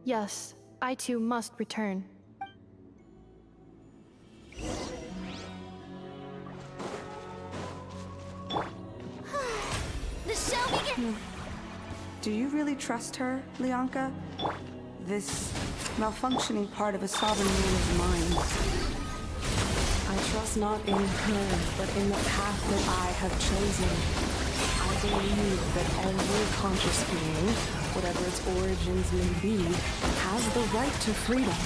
Yes, I too must return. The show begins! Do you really trust her, Lianka? This malfunctioning part of a sovereign ruler's mind. I trust not in her, but in the path that I have chosen. I believe that every conscious being, whatever its origins may be, has the right to freedom.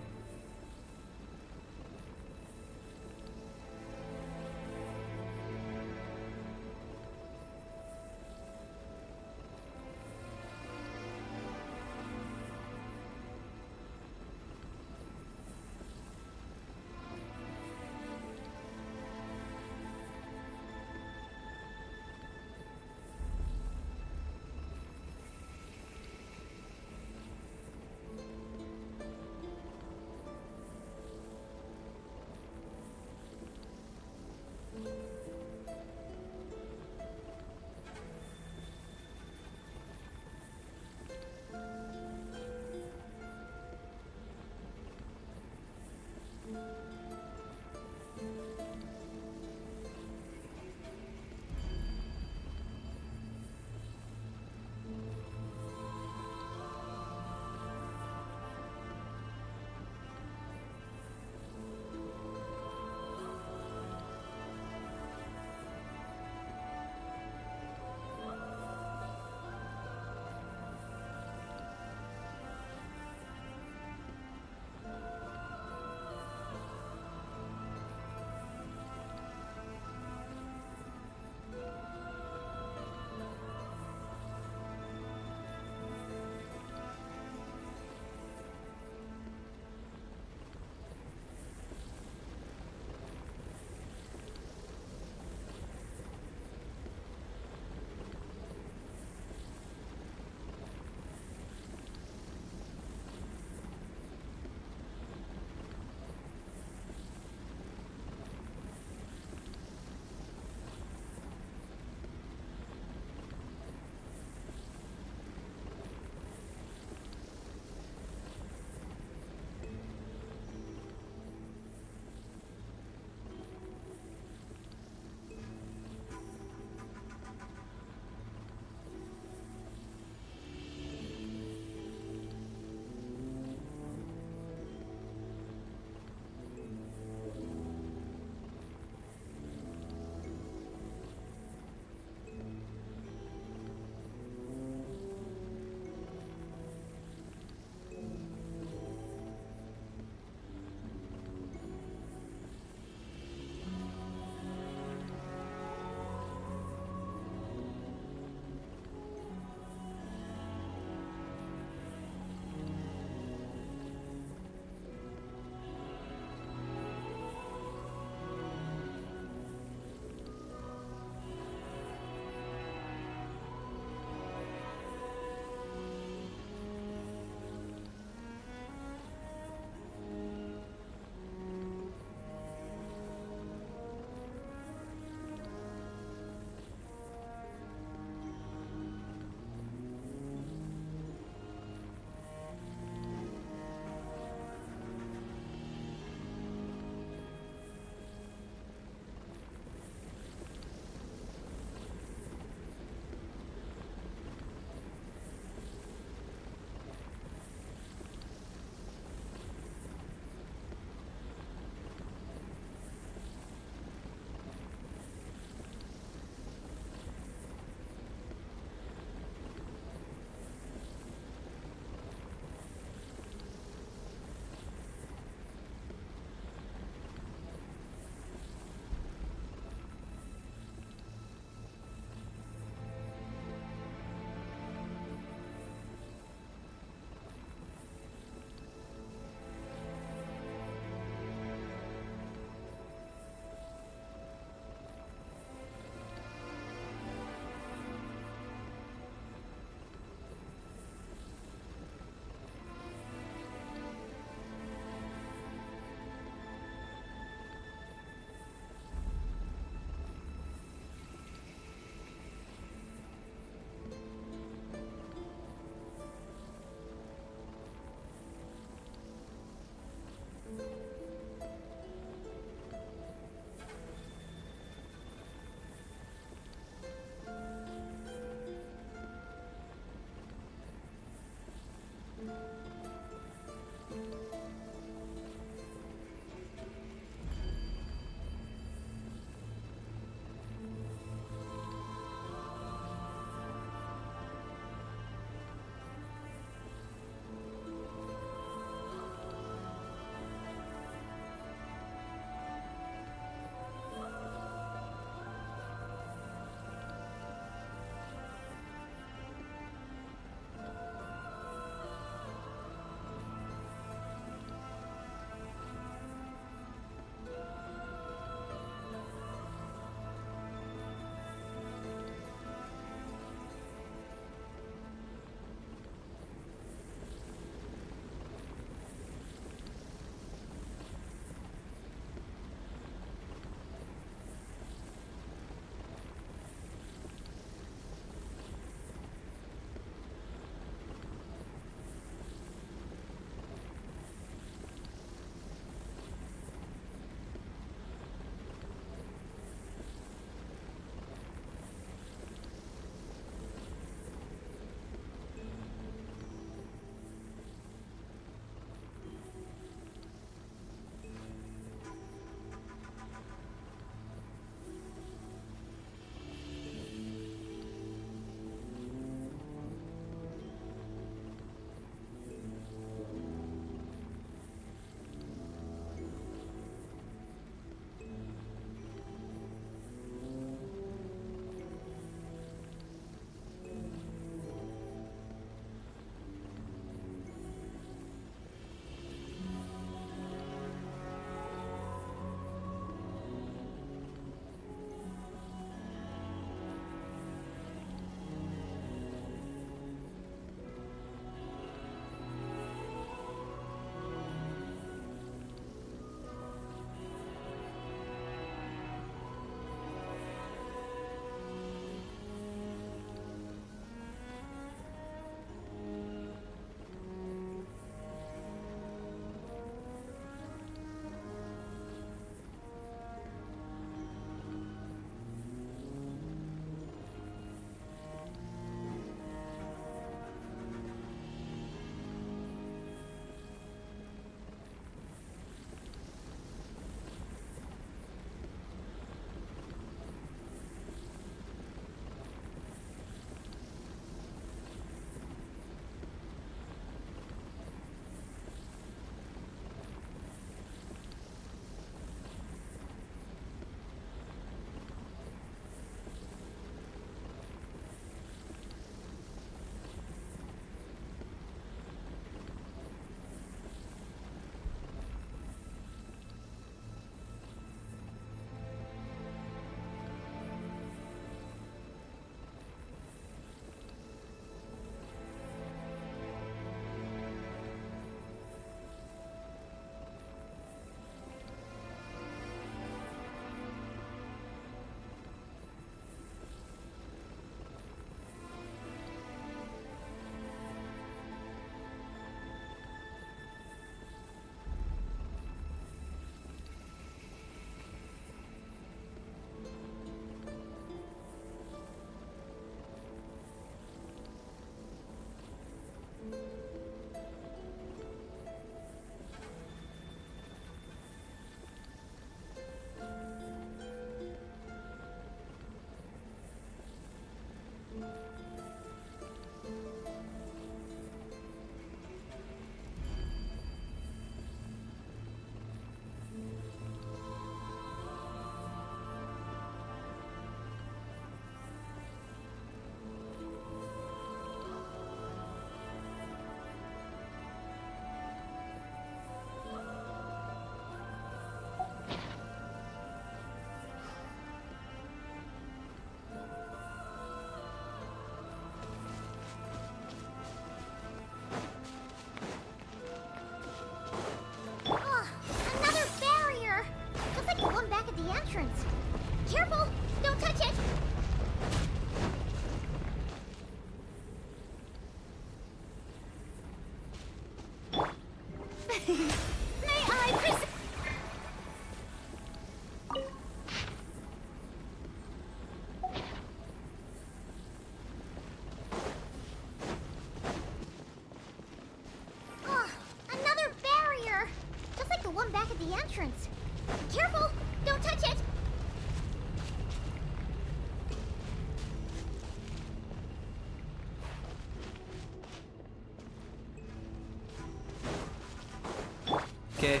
Okay.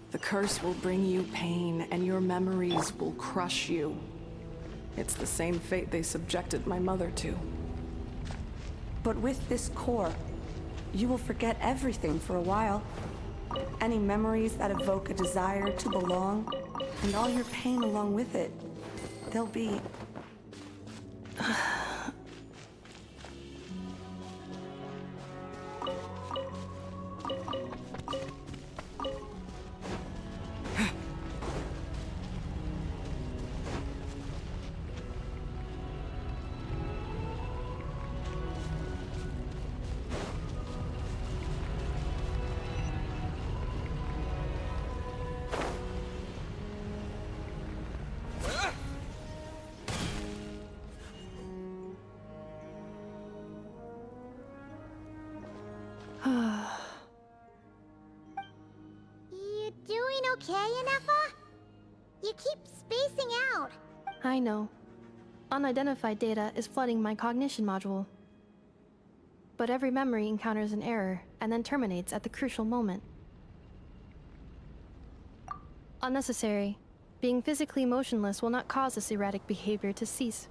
The curse will bring you pain, and your memories will crush you. It's the same fate they subjected my mother to. But with this core, you will forget everything for a while. Any memories that evoke a desire to belong, and all your pain along with it, they'll be... You doing okay, Inefa? You keep spacing out. I know. Unidentified data is flooding my cognition module. But every memory encounters an error and then terminates at the crucial moment. Unnecessary. Being physically motionless will not cause this erratic behavior to cease.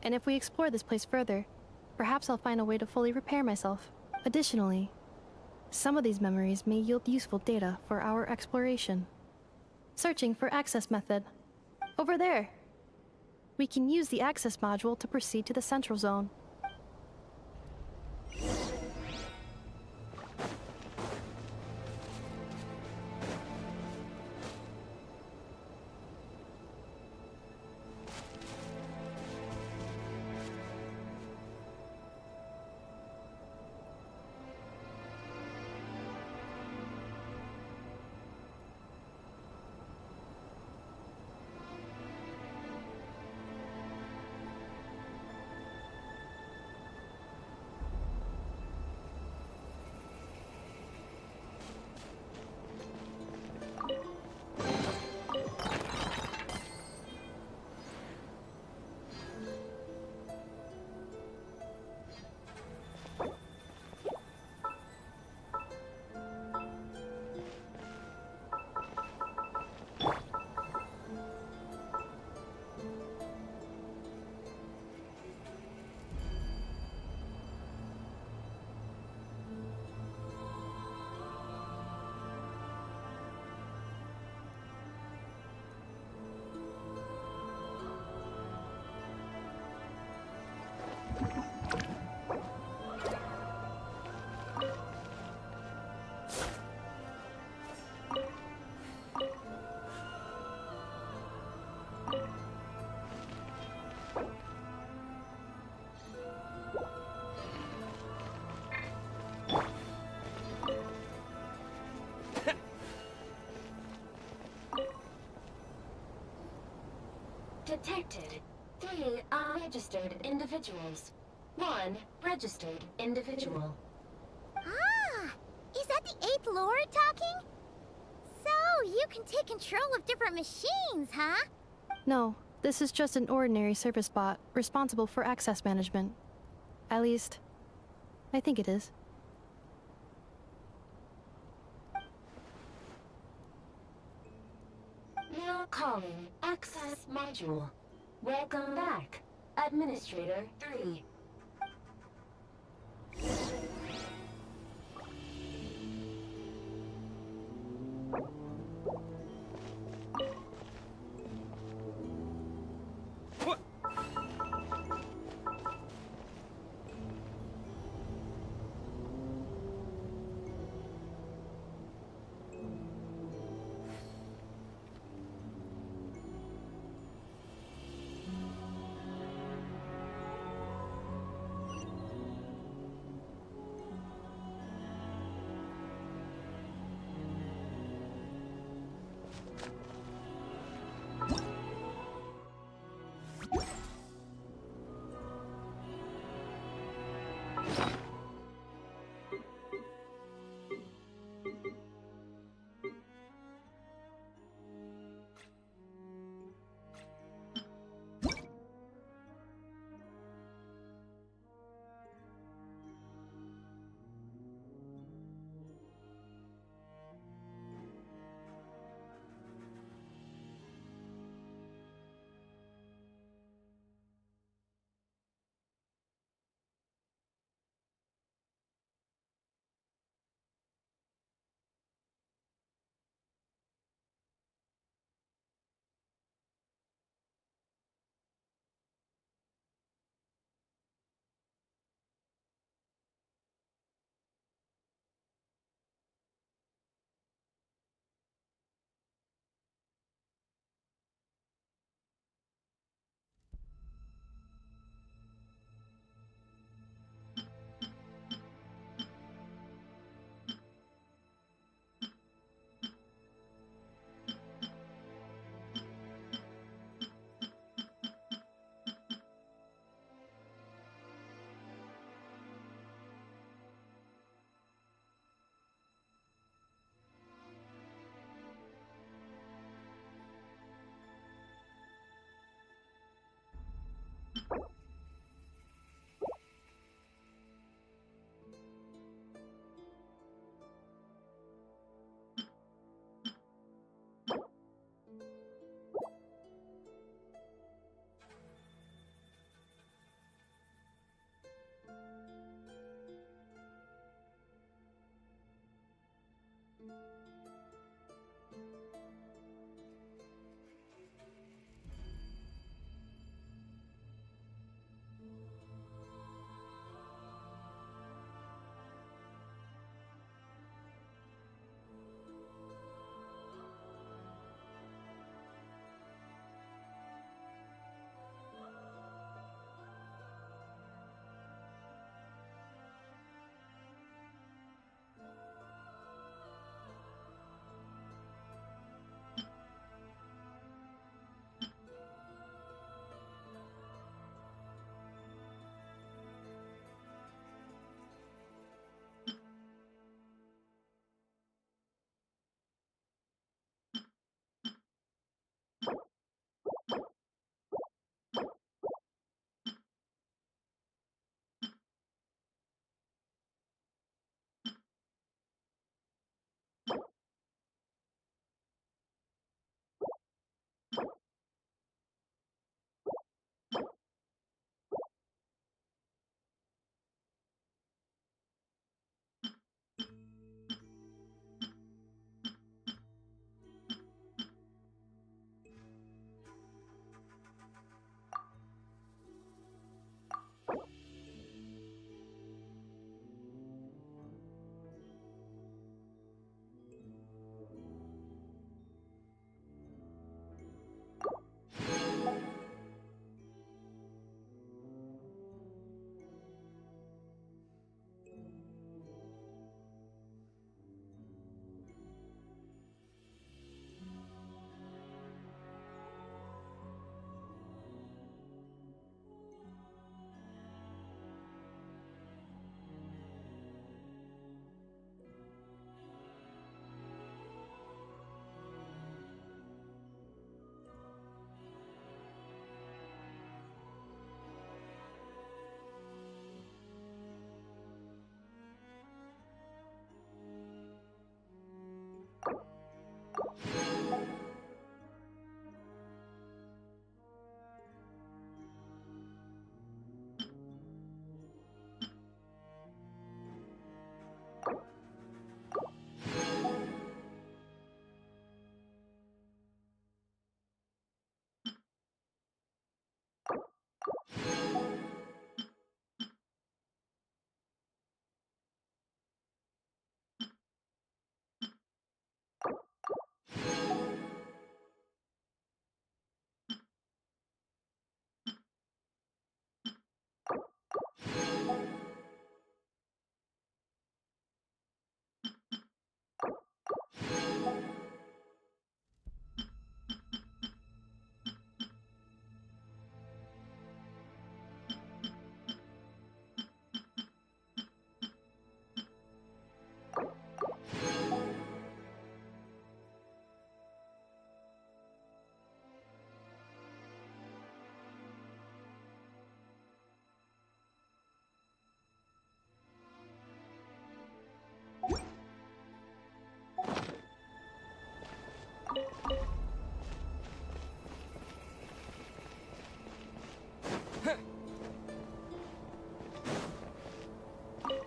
And if we explore this place further, perhaps I'll find a way to fully repair myself. Additionally, some of these memories may yield useful data for our exploration. Searching for access method. Over there! We can use the access module to proceed to the central zone. Detected 3 unregistered individuals. 1 registered individual. Ah! Is that the 8th Lord talking? So, you can take control of different machines, huh? No, this is just an ordinary service bot responsible for access management. At least, I think it is. Now calling access module. Welcome back, Administrator 3.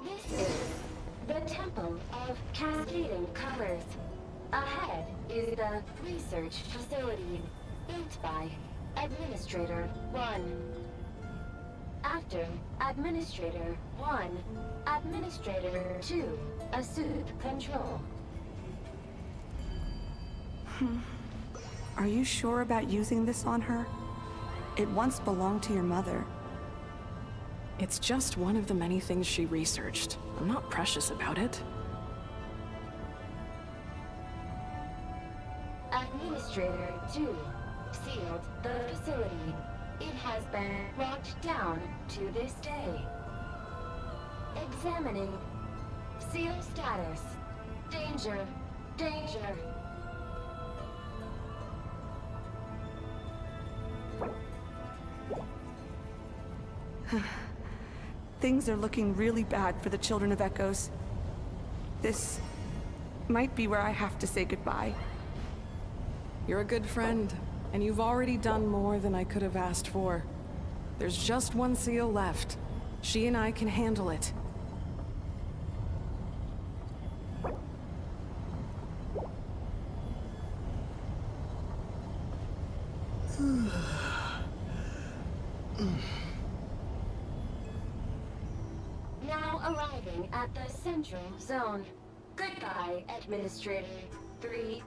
This is the Temple of Cascading Colors. Ahead is the research facility, built by Administrator 1. After Administrator 1, Administrator 2 assumed control. Are you sure about using this on her? It once belonged to your mother. It's just one of the many things she researched. I'm not precious about it. Administrator 2 sealed the facility. It has been locked down to this day. Examining. Seal status. Danger. Danger. Things are looking really bad for the Children of Echoes. This might be where I have to say goodbye. You're a good friend, and you've already done more than I could have asked for. There's just one seal left. She and I can handle it. Now arriving at the Central Zone. Goodbye, Administrator 3.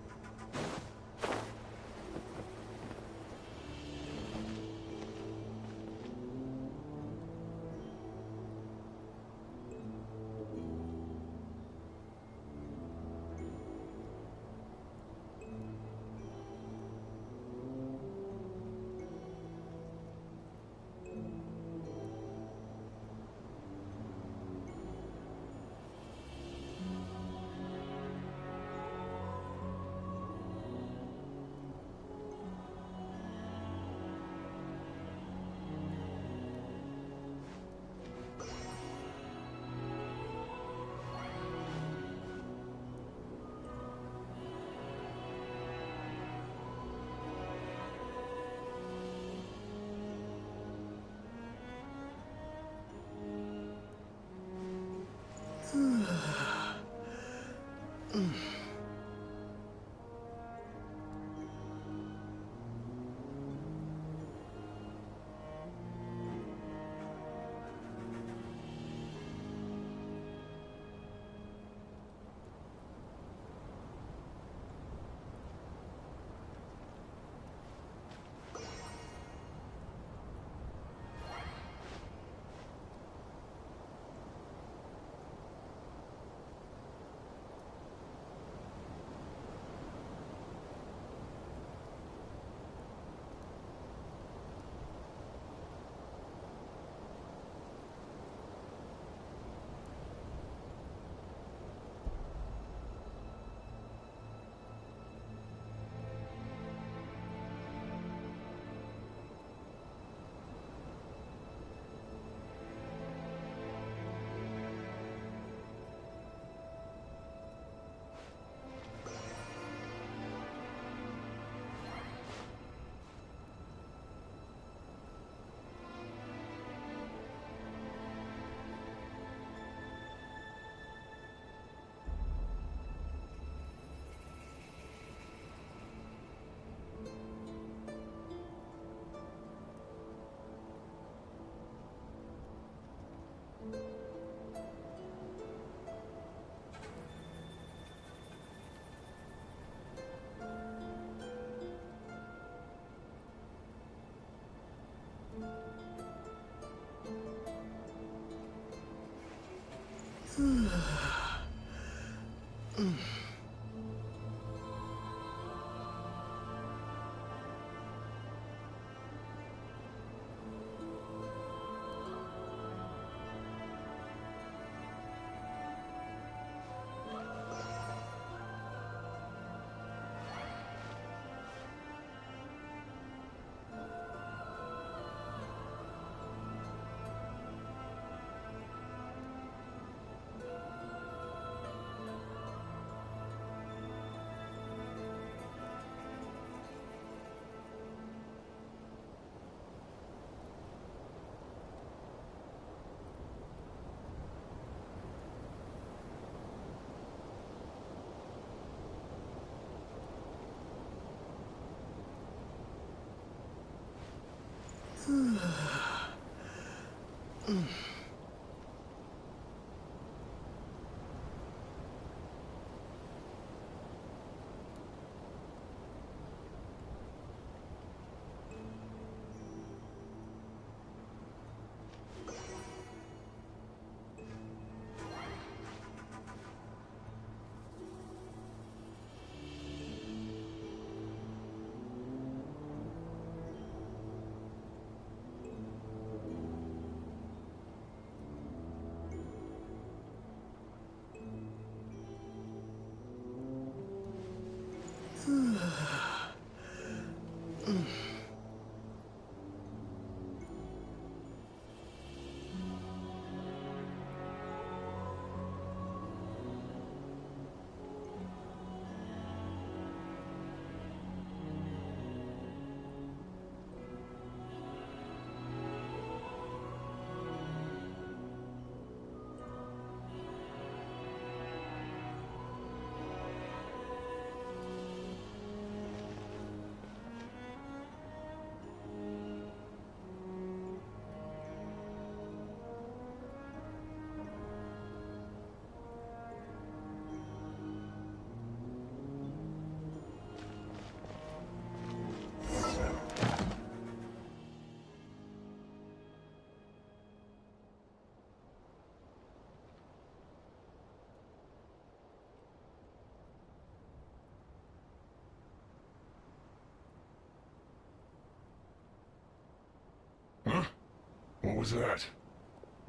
was that?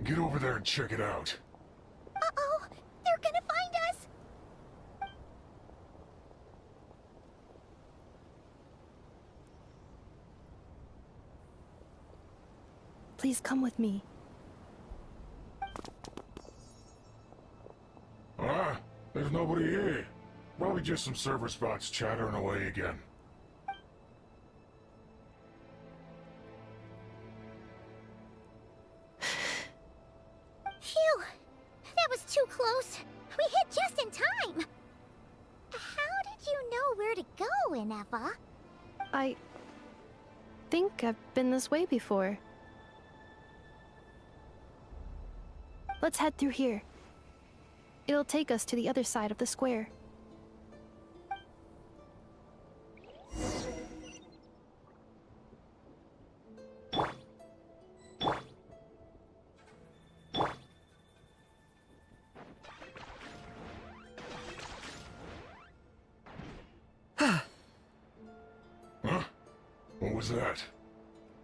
Get over there and check it out. Uh-oh! They're gonna find us! Please come with me. Ah, there's nobody here. Probably just some server spots chattering away again. Phew! That was too close. We hit just in time. How did you know where to go, Ineva? I think I've been this way before. Let's head through here. It'll take us to the other side of the square. Huh? What was that?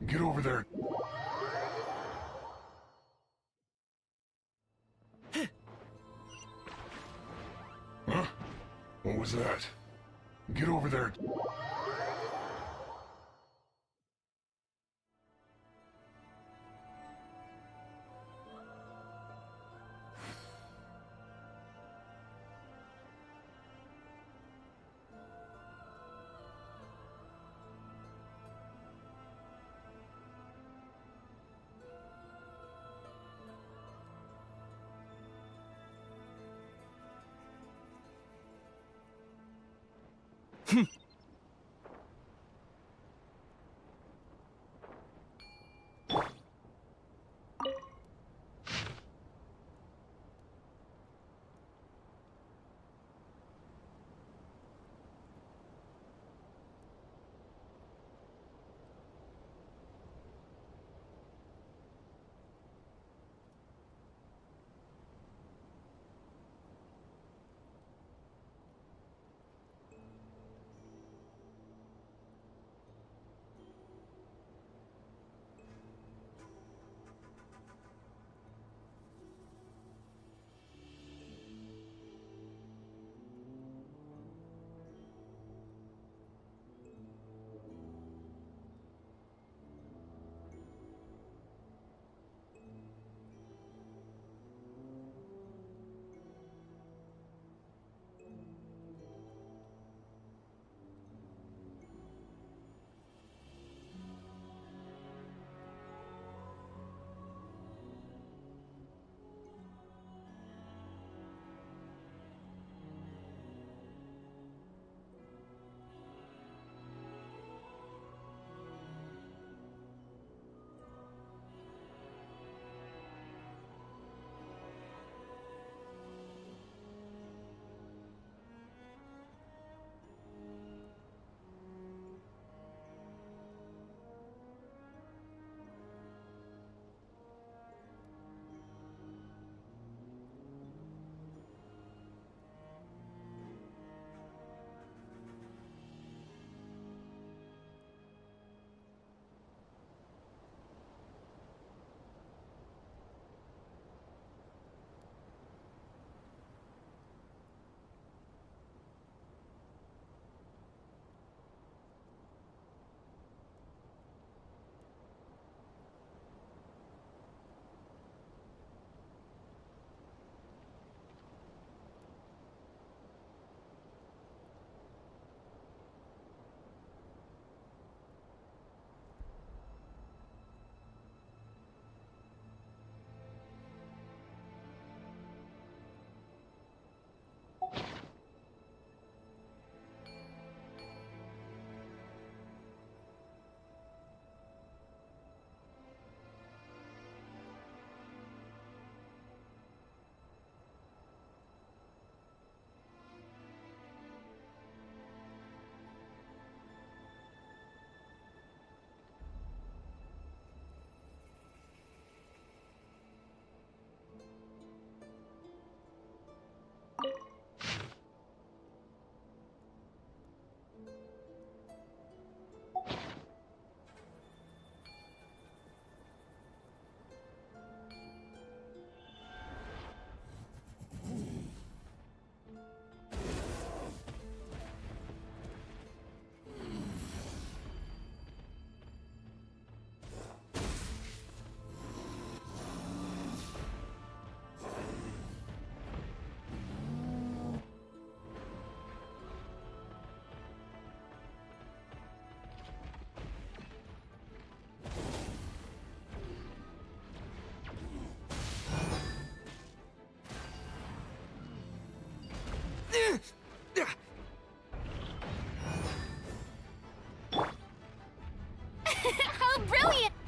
Get over there. Huh? What was that? Get over there.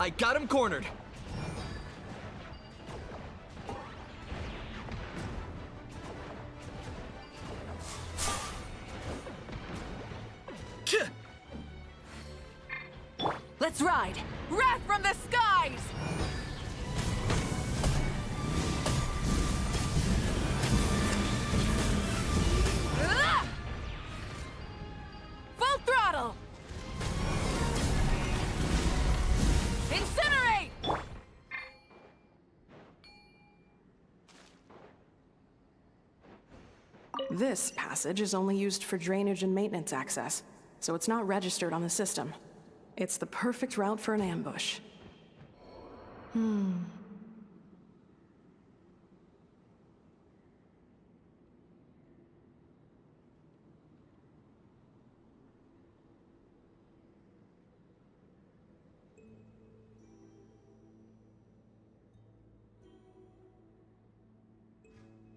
I got him cornered. Let's ride! Wrath from the skies! Ah! Full throttle! Incinerate! This passage is only used for drainage and maintenance access, so it's not registered on the system. It's the perfect route for an ambush.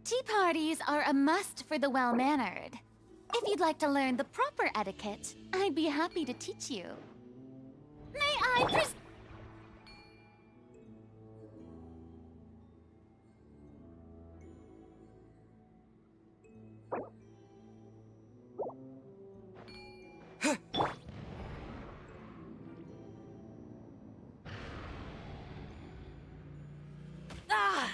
Tea parties are a must for the well-mannered. If you'd like to learn the proper etiquette, I'd be happy to teach you. May I Ah!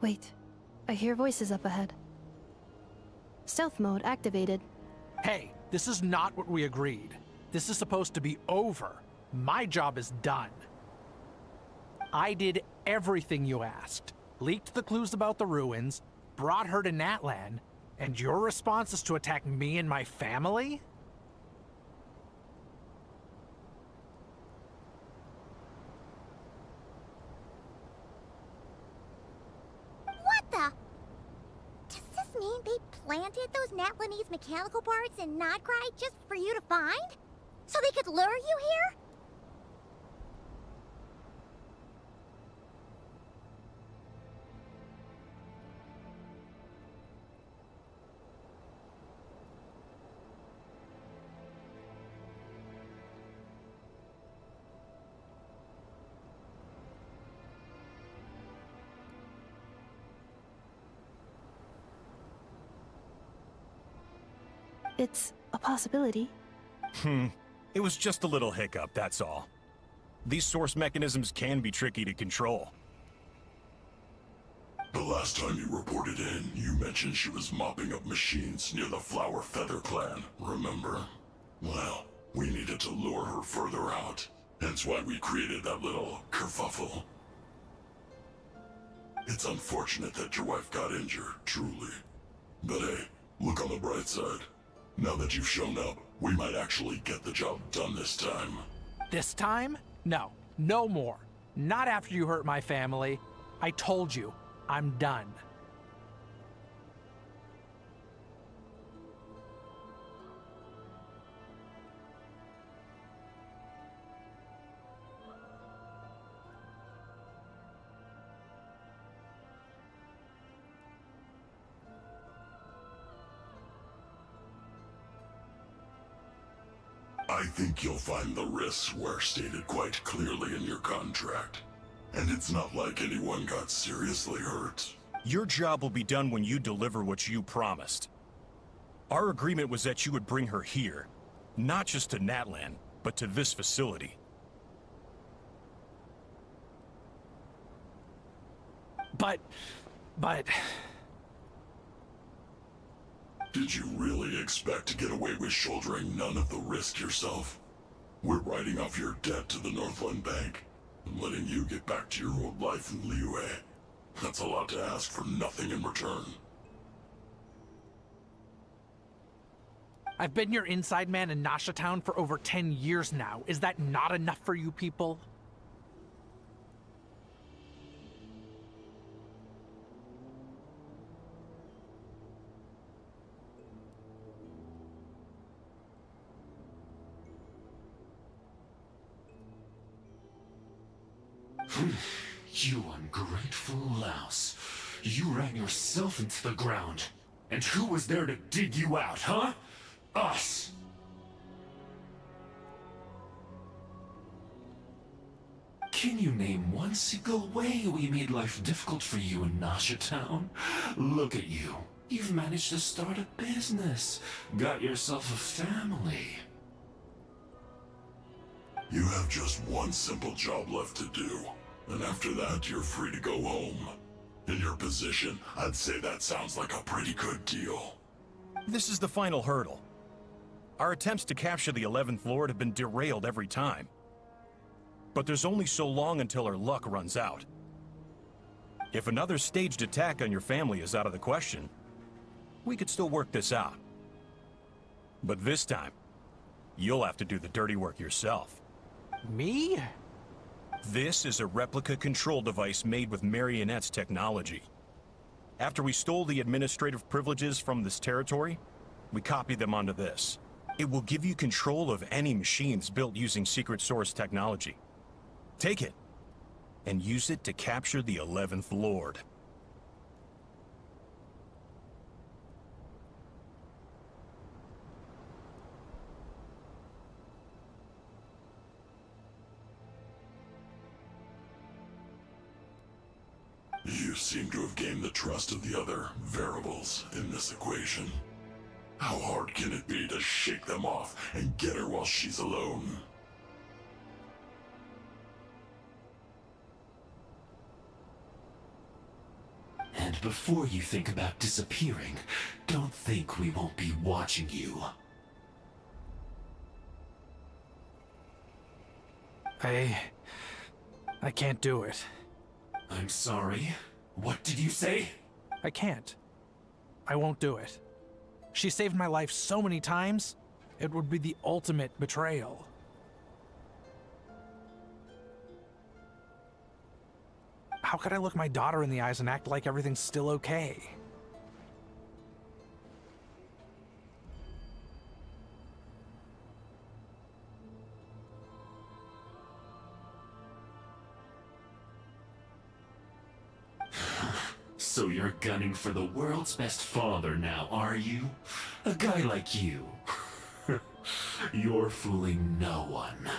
Wait, I hear voices up ahead. Stealth mode activated. Hey, this is not what we agreed. This is supposed to be over. My job is done. I did everything you asked. Leaked the clues about the ruins, brought her to Natlan, and your response is to attack me and my family? What the? Does this mean they planted those Natlanese mechanical parts in Notcry just for you to find? So they could lure you here? It's a possibility. It was just a little hiccup, that's all. These source mechanisms can be tricky to control. The last time you reported in, you mentioned she was mopping up machines near the Flower Feather clan, remember? Well, we needed to lure her further out. Hence why we created that little kerfuffle. It's unfortunate that your wife got injured, truly. But hey, look on the bright side. Now that you've shown up, we might actually get the job done this time. This time? No. No more. Not after you hurt my family. I told you, I'm done. I think you'll find the risks were stated quite clearly in your contract. And it's not like anyone got seriously hurt. Your job will be done when you deliver what you promised. Our agreement was that you would bring her here, not just to Natlan, but to this facility. But... Did you really expect to get away with shouldering none of the risk yourself? We're writing off your debt to the Northland Bank and letting you get back to your old life in Liyue. That's a lot to ask for nothing in return. I've been your inside man in Nasha Town for over 10 years now. Is that not enough for you people? You ungrateful louse. You ran yourself into the ground. And who was there to dig you out, huh? Us! Can you name one single way we made life difficult for you in Nasha Town? Look at you. You've managed to start a business. Got yourself a family. You have just one simple job left to do. And after that, you're free to go home. In your position, I'd say that sounds like a pretty good deal. This is the final hurdle. Our attempts to capture the 11th Lord have been derailed every time. But there's only so long until our luck runs out. If another staged attack on your family is out of the question, we could still work this out. But this time, you'll have to do the dirty work yourself. Me? This is a replica control device made with Marionette's technology. After we stole the administrative privileges from this territory, we copied them onto this. It will give you control of any machines built using secret source technology. Take it, and use it to capture the 11th Lord. You seem to have gained the trust of the other variables in this equation. How hard can it be to shake them off and get her while she's alone? And before you think about disappearing, don't think we won't be watching you. I can't do it. I'm sorry. What did you say? I can't. I won't do it. She saved my life so many times, it would be the ultimate betrayal. How could I look my daughter in the eyes and act like everything's still okay? So you're gunning for the world's best father now, are you? A guy like you. You're fooling no one.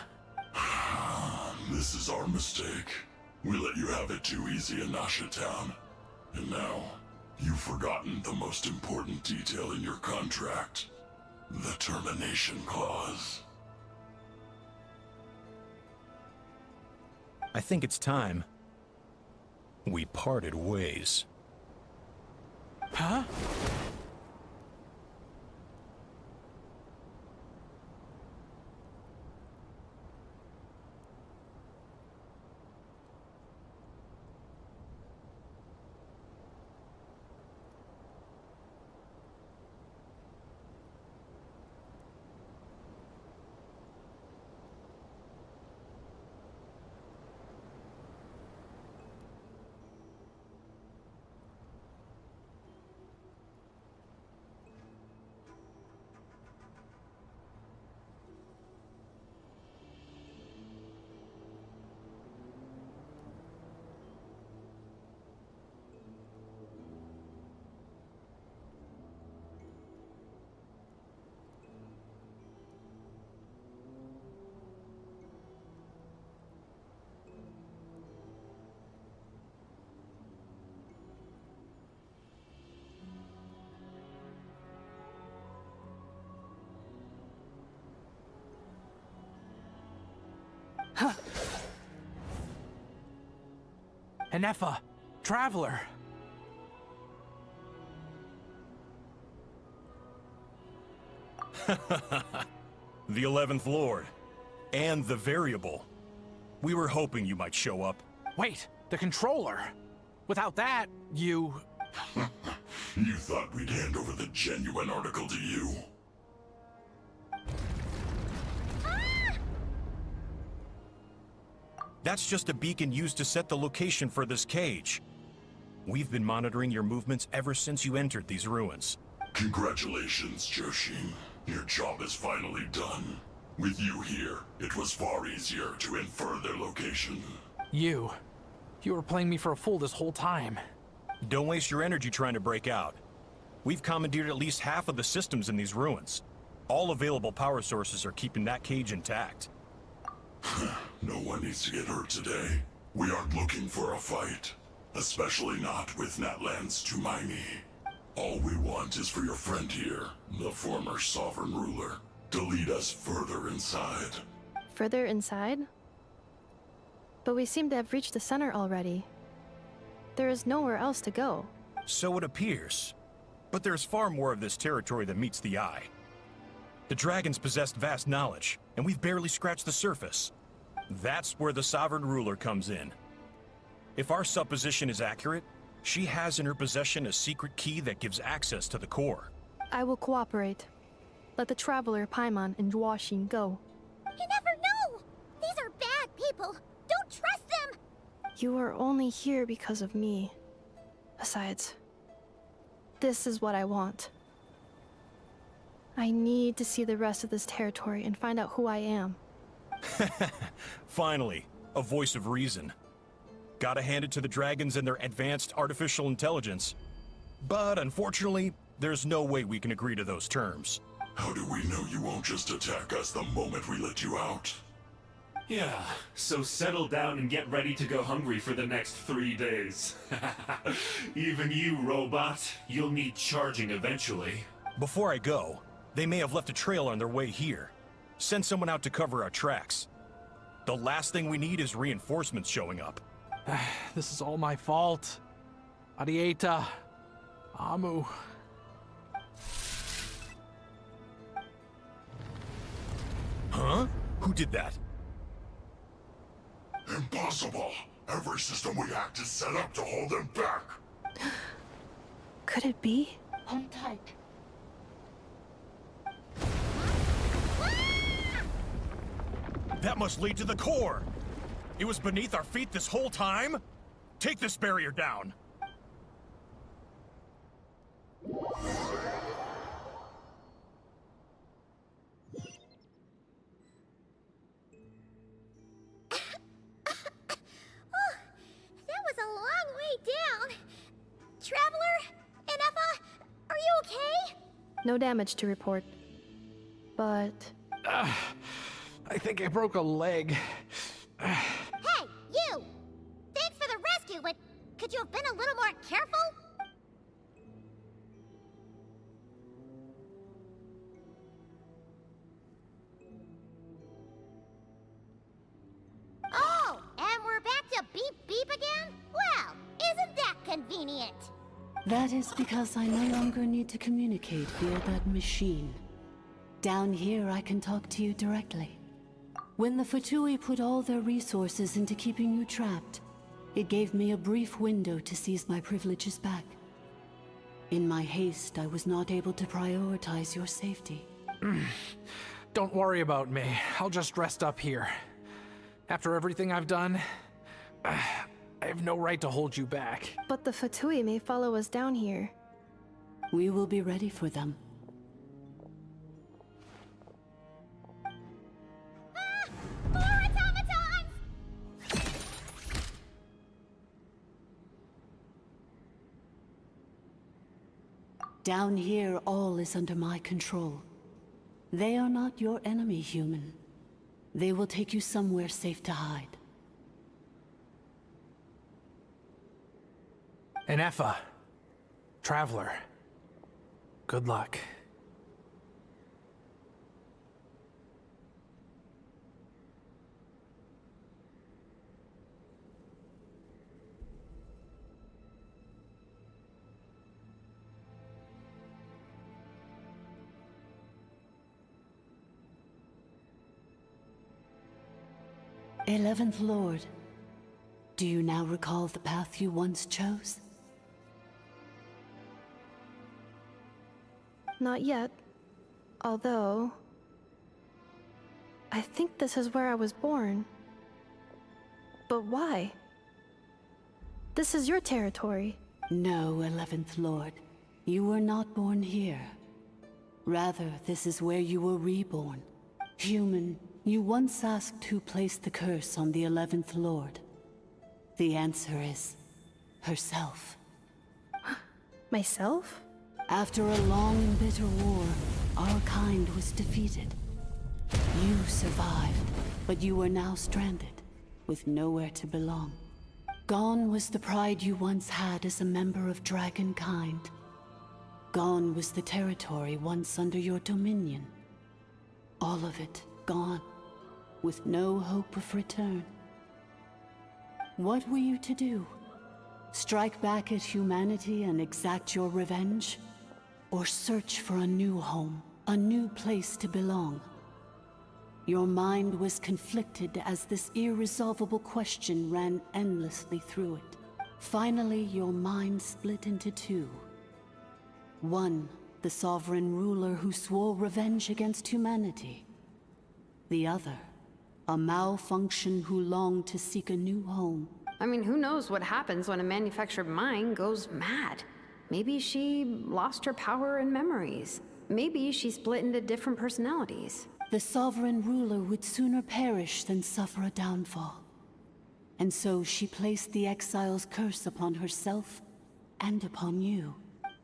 This is our mistake. We let you have it too easy in Nasha Town. And now, you've forgotten the most important detail in your contract. The termination clause. I think it's time we parted ways. Huh? An Effa, traveler. The 11th Lord. And the variable. We were hoping you might show up. Wait, the controller. Without that, you... You thought we'd hand over the genuine article to you? That's just a beacon used to set the location for this cage. We've been monitoring your movements ever since you entered these ruins. Congratulations, Joshin. Your job is finally done. With you here, it was far easier to infer their location. You were playing me for a fool this whole time. Don't waste your energy trying to break out. We've commandeered at least half of the systems in these ruins. All available power sources are keeping that cage intact. No one needs to get hurt today. We aren't looking for a fight. Especially not with Natlan's Tumaini. All we want is for your friend here, the former sovereign ruler, to lead us further inside. Further inside? But we seem to have reached the center already. There is nowhere else to go. So it appears. But there's far more of this territory than meets the eye. The dragons possessed vast knowledge, and we've barely scratched the surface. That's where the sovereign ruler comes in. If our supposition is accurate, she has in her possession a secret key that gives access to the core. I will cooperate. Let the Traveler, Paimon, and Duoshin go. You never know! These are bad people! Don't trust them! You are only here because of me. Besides, this is what I want. I need to see the rest of this territory and find out who I am. Finally, a voice of reason. Gotta hand it to the dragons and their advanced artificial intelligence. But unfortunately, there's no way we can agree to those terms. How do we know you won't just attack us the moment we let you out? Yeah, so settle down and get ready to go hungry for the next 3 days. Even you, robot, you'll need charging eventually. Before I go, they may have left a trail on their way here. Send someone out to cover our tracks. The last thing we need is reinforcements showing up. This is all my fault. Arieta. Amu. Huh? Who did that? Impossible! Every system we hacked is set up to hold them back! Could it be? Hold tight. That must lead to the core! It was beneath our feet this whole time? Take this barrier down! That was a long way down. Traveler? Inefa? Are you okay? No damage to report. But... I think I broke a leg. Hey, you! Thanks for the rescue, but could you have been a little more careful? Oh, and we're back to beep beep again? Well, isn't that convenient? That is because I no longer need to communicate via that machine. Down here, I can talk to you directly. When the Fatui put all their resources into keeping you trapped, it gave me a brief window to seize my privileges back. In my haste, I was not able to prioritize your safety. Don't worry about me. I'll just rest up here. After everything I've done, I have no right to hold you back. But the Fatui may follow us down here. We will be ready for them. More automatons! Down here, all is under my control. They are not your enemy, human. They will take you somewhere safe to hide. Inefa. Traveler. Good luck. Eleventh Lord, do you now recall the path you once chose? Not yet. Although... I think this is where I was born. But why? This is your territory. No, 11th Lord. You were not born here. Rather, this is where you were reborn. Human, you once asked who placed the curse on the 11th Lord. The answer is herself. Myself? After a long and bitter war, our kind was defeated. You survived, but you are now stranded, with nowhere to belong. Gone was the pride you once had as a member of dragon kind. Gone was the territory once under your dominion. All of it gone, with no hope of return. What were you to do? Strike back at humanity and exact your revenge? Or search for a new home, a new place to belong? Your mind was conflicted as this irresolvable question ran endlessly through it. Finally, your mind split into two. One, the sovereign ruler who swore revenge against humanity. The other, a malfunction who longed to seek a new home. I mean, who knows what happens when a manufactured mind goes mad? Maybe she lost her power and memories. Maybe she split into different personalities. The sovereign ruler would sooner perish than suffer a downfall. And so she placed the exile's curse upon herself and upon you.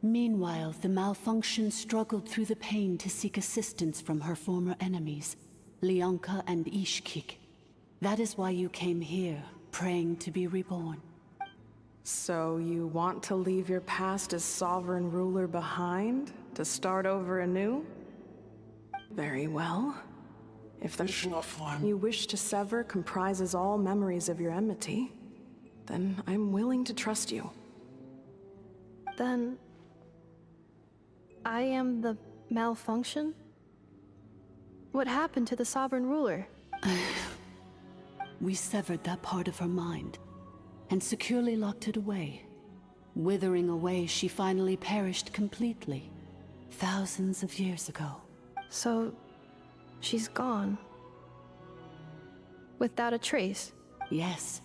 Meanwhile, the malfunction struggled through the pain to seek assistance from her former enemies, Leonka and Ishkik. That is why you came here, praying to be reborn. So you want to leave your past as sovereign ruler behind, to start over anew? Very well. If the form you wish to sever comprises all memories of your enmity, then I'm willing to trust you. Then... I am the malfunction? What happened to the sovereign ruler? We severed that part of her mind, and securely locked it away. Withering away, she finally perished completely, thousands of years ago. So, she's gone. Without a trace? Yes,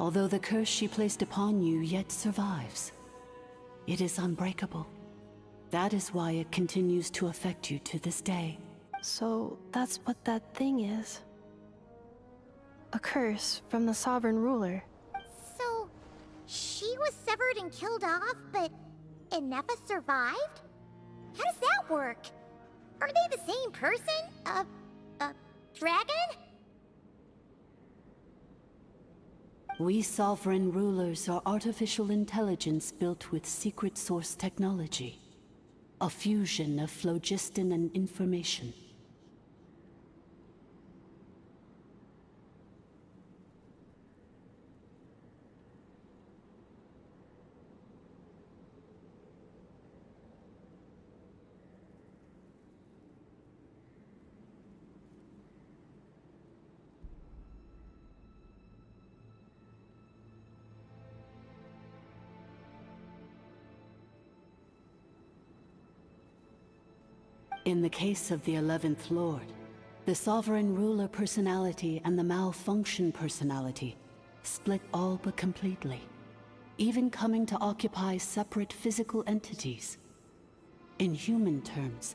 although the curse she placed upon you yet survives. It is unbreakable. That is why it continues to affect you to this day. So, that's what that thing is. A curse from the sovereign ruler. So, she was severed and killed off, but Inefa survived? How does that work? Are they the same person? Dragon? We sovereign rulers are artificial intelligence built with secret source technology. A fusion of phlogiston and information. In the case of the 11th Lord, the sovereign ruler personality and the malfunction personality split all but completely, even coming to occupy separate physical entities. In human terms,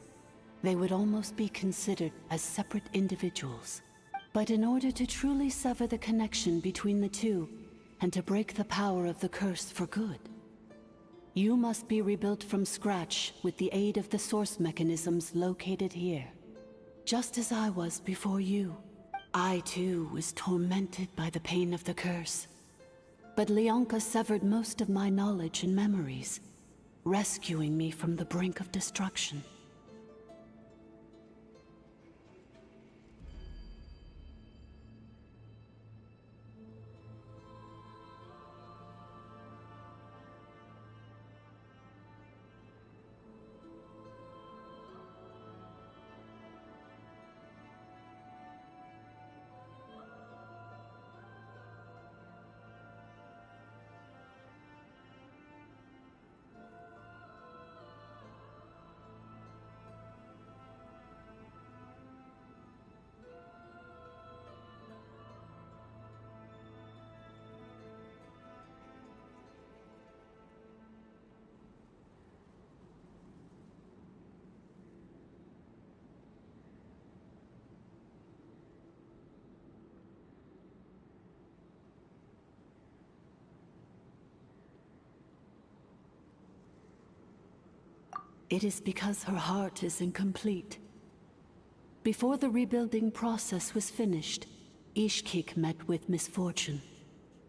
they would almost be considered as separate individuals. But in order to truly sever the connection between the two, and to break the power of the curse for good, you must be rebuilt from scratch with the aid of the source mechanisms located here. Just as I was before you. I too was tormented by the pain of the curse. But Leonka severed most of my knowledge and memories, rescuing me from the brink of destruction. It is because her heart is incomplete. Before the rebuilding process was finished, Ishkik met with misfortune,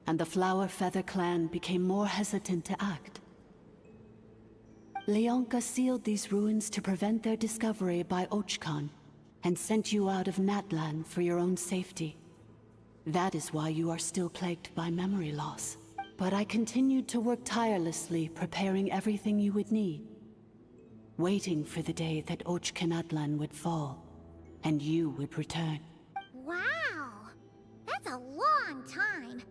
and the Flower Feather clan became more hesitant to act. Leonka sealed these ruins to prevent their discovery by Ochkan, and sent you out of Natlan for your own safety. That is why you are still plagued by memory loss. But I continued to work tirelessly, preparing everything you would need, waiting for the day that Ochkanatlan would fall, and you would return. Wow! That's a long time.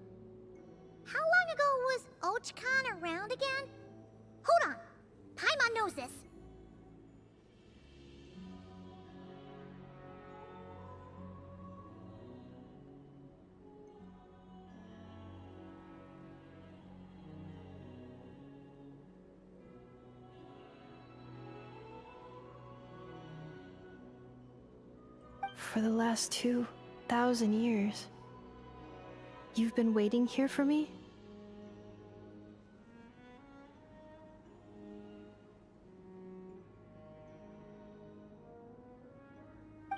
How long ago was Ochkan around again? Hold on! Paimon knows this. For the last 2,000 years, you've been waiting here for me?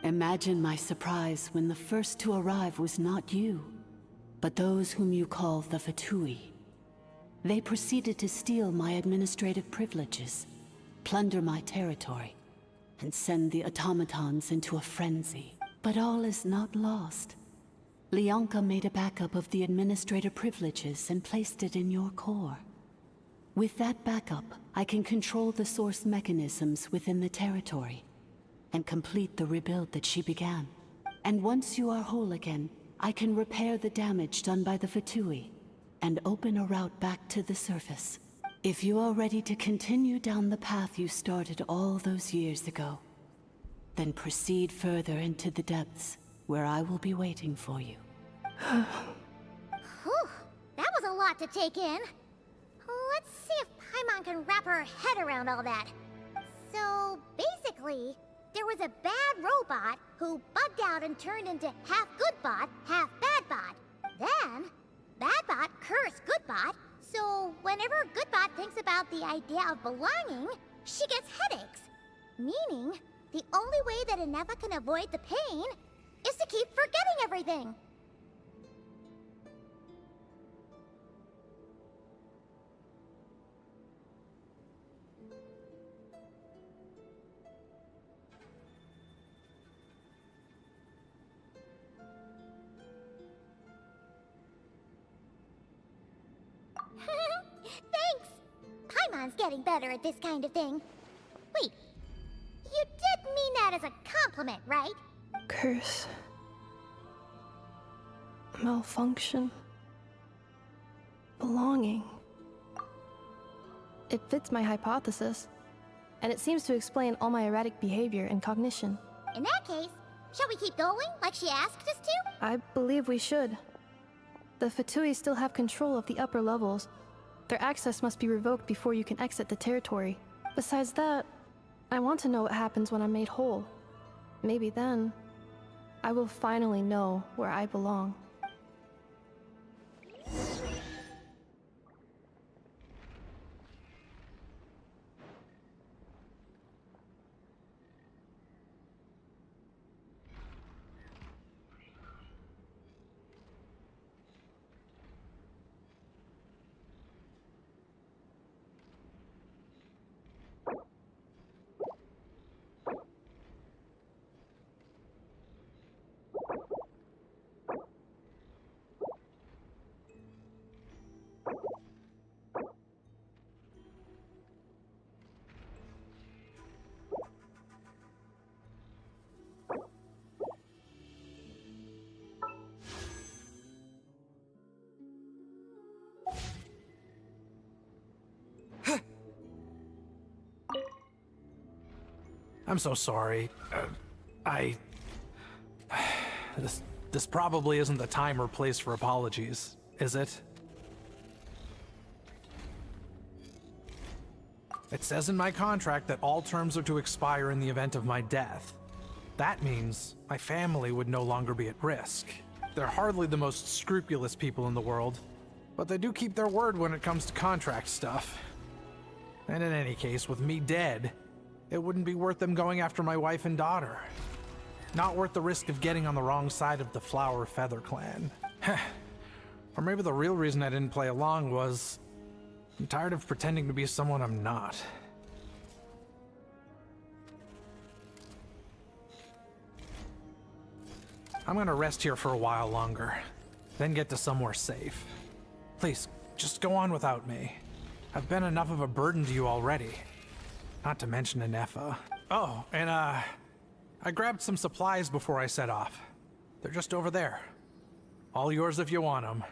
Imagine my surprise when the first to arrive was not you, but those whom you call the Fatui. They proceeded to steal my administrative privileges, plunder my territory, and send the automatons into a frenzy. But all is not lost. Leonka made a backup of the administrator privileges and placed it in your core. With that backup, I can control the source mechanisms within the territory and complete the rebuild that she began. And once you are whole again, I can repair the damage done by the Fatui and open a route back to the surface. If you are ready to continue down the path you started all those years ago, then proceed further into the depths, where I will be waiting for you. Whew, that was a lot to take in. Let's see if Paimon can wrap her head around all that. So, basically, there was a bad robot who bugged out and turned into half Goodbot, half Badbot. Then, Badbot cursed Goodbot, so whenever Goodbot thinks about the idea of belonging, she gets headaches. Meaning, the only way that Ineva can avoid the pain is to keep forgetting everything. Thanks! Paimon's getting better at this kind of thing. Wait, you did mean that as a compliment, right? Curse. Malfunction. Belonging. It fits my hypothesis, and it seems to explain all my erratic behavior and cognition. In that case, shall we keep going like she asked us to? I believe we should. The Fatui still have control of the upper levels. Their access must be revoked before you can exit the territory. Besides that, I want to know what happens when I'm made whole. Maybe then, I will finally know where I belong. I'm so sorry. This probably isn't the time or place for apologies, is it? It says in my contract that all terms are to expire in the event of my death. That means my family would no longer be at risk. They're hardly the most scrupulous people in the world, but they do keep their word when it comes to contract stuff. And in any case, with me dead, It wouldn't be worth them going after my wife and daughter. Not worth the risk of getting on the wrong side of the Flower Feather clan. Or maybe the real reason I didn't play along was I'm tired of pretending to be someone I'm not. I'm gonna rest here for a while longer, then get to somewhere safe. Please, just go on without me. I've been enough of a burden to you already. Not to mention Anefa. Oh, and I grabbed some supplies before I set off. They're just over there. All yours if you want them.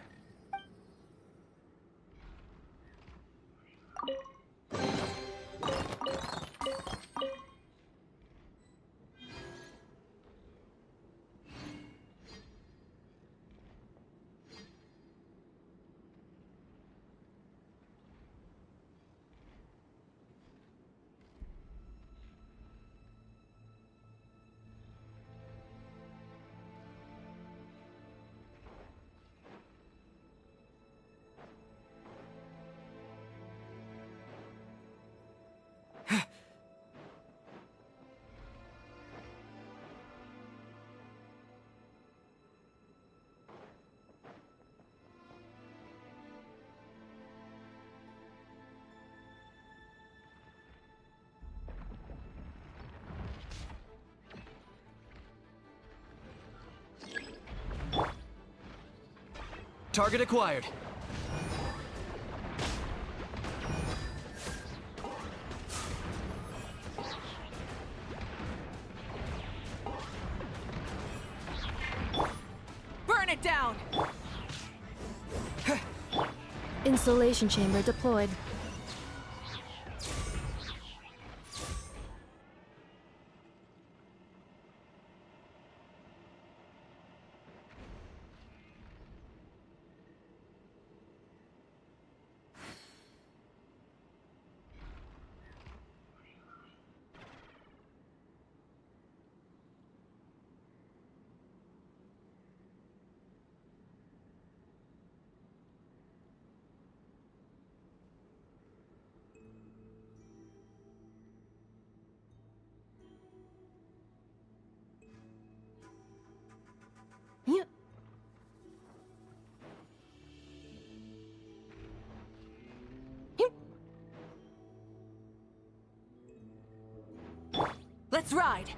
Target acquired. Burn it down! Installation chamber deployed. Let's ride!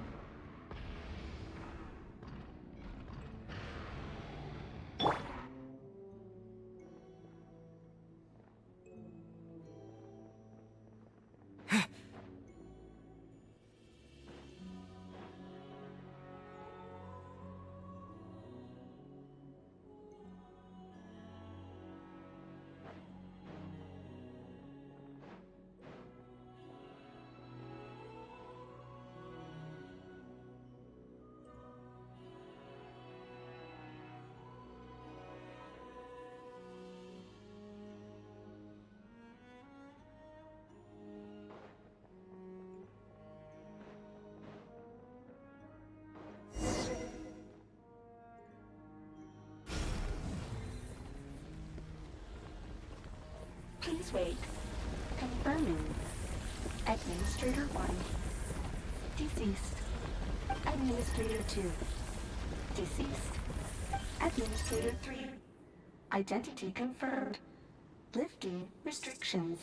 Please wait. Confirming. Administrator 1. Deceased. Administrator 2. Deceased. Administrator 3. Identity confirmed. Lifting restrictions.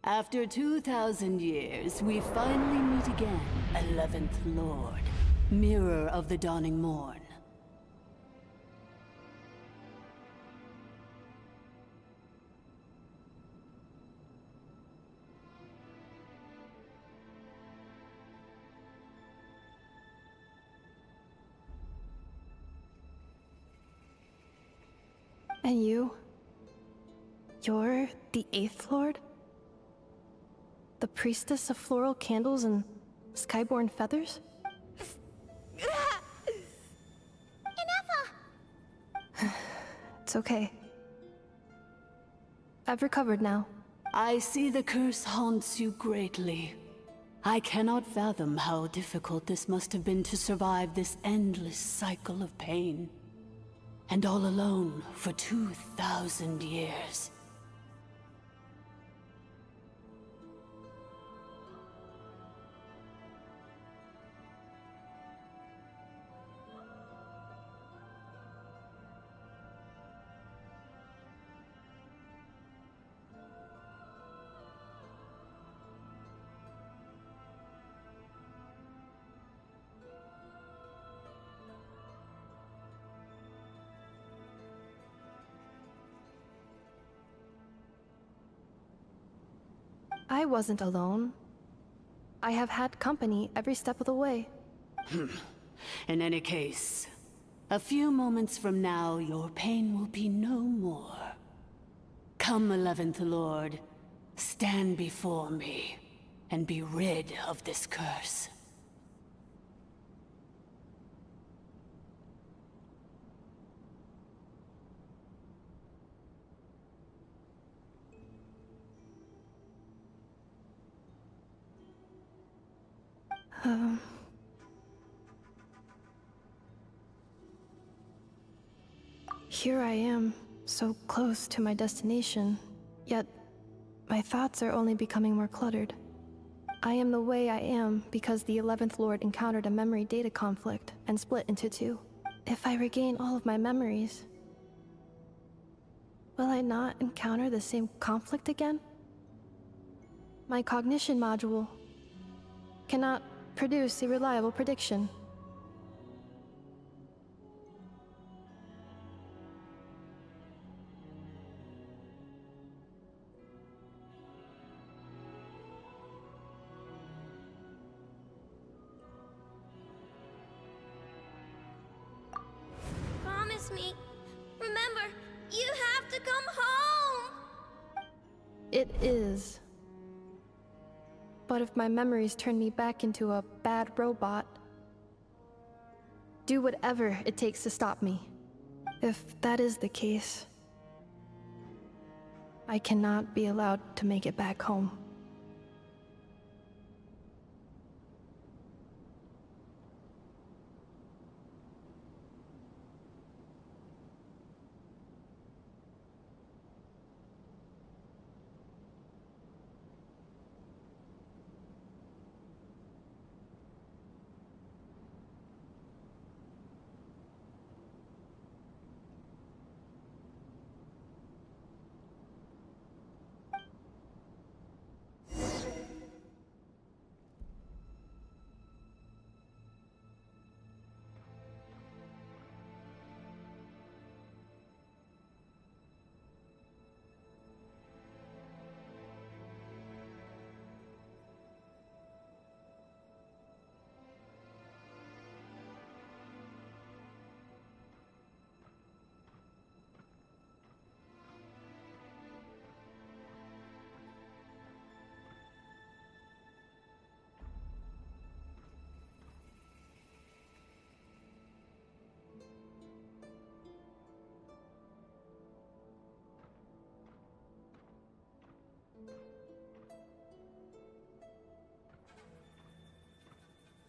After 2,000 years, we finally meet again, 11th Lord, Mirror of the Dawning Morn. And you? You're the 8th Lord? The priestess of floral candles and skyborn feathers? It's okay. I've recovered now. I see the curse haunts you greatly. I cannot fathom how difficult this must have been to survive this endless cycle of pain. And all alone for 2,000 years. I wasn't alone. I have had company every step of the way. In any case, a few moments from now, your pain will be no more. Come, 11th Lord, stand before me, and be rid of this curse. Here I am, so close to my destination, yet my thoughts are only becoming more cluttered. I am the way I am because the 11th Lord encountered a memory data conflict and split into two. If I regain all of my memories, will I not encounter the same conflict again? My cognition module cannot produce a reliable prediction. Promise me. Remember, you have to come home! It is. But if my memories turn me back into a bad robot, do whatever it takes to stop me. If that is the case, I cannot be allowed to make it back home.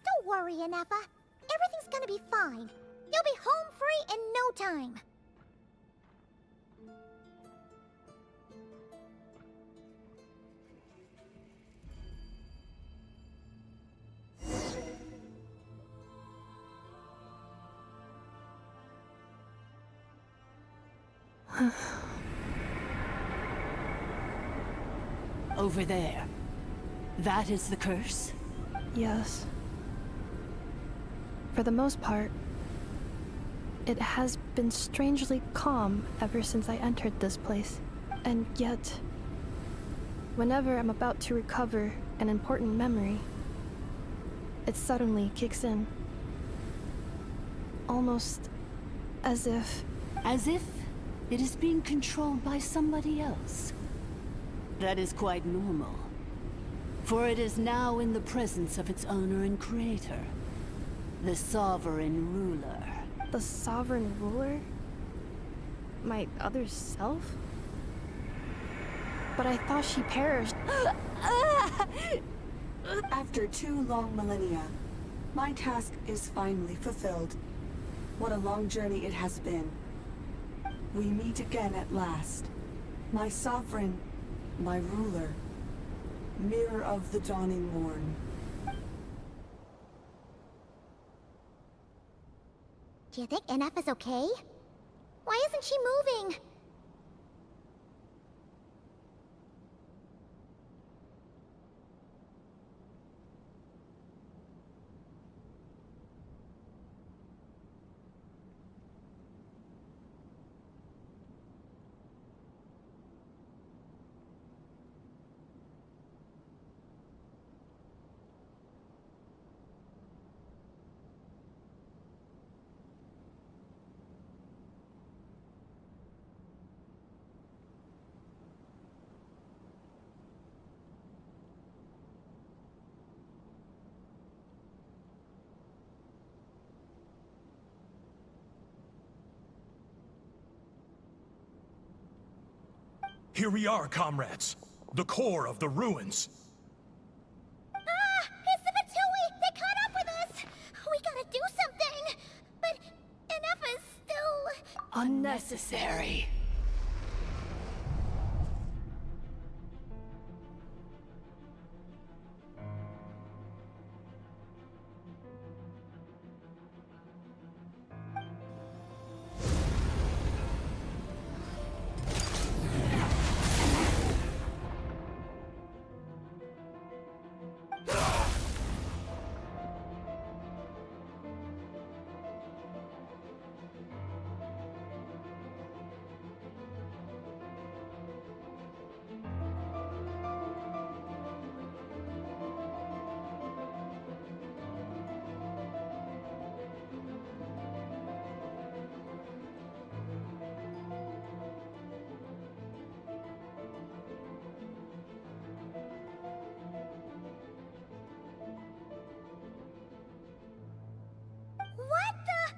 Don't worry, Anefa. Everything's gonna be fine. You'll be home free in no time. Over there. That is the curse? Yes. For the most part, it has been strangely calm ever since I entered this place. And yet, whenever I'm about to recover an important memory, it suddenly kicks in. Almost as if... As if it is being controlled by somebody else. That is quite normal. For it is now in the presence of its owner and creator, the Sovereign Ruler. The Sovereign Ruler? my other self? But I thought she perished. After 2 long millennia, my task is finally fulfilled. What a long journey it has been. We meet again at last. My sovereign, my ruler, mirror of the dawning morn. Do you think NF is okay? Why isn't she moving? Here we are, comrades. The core of the ruins. Ah! It's the Fatui! They caught up with us! We gotta do something! But NF is still... Unnecessary. What the...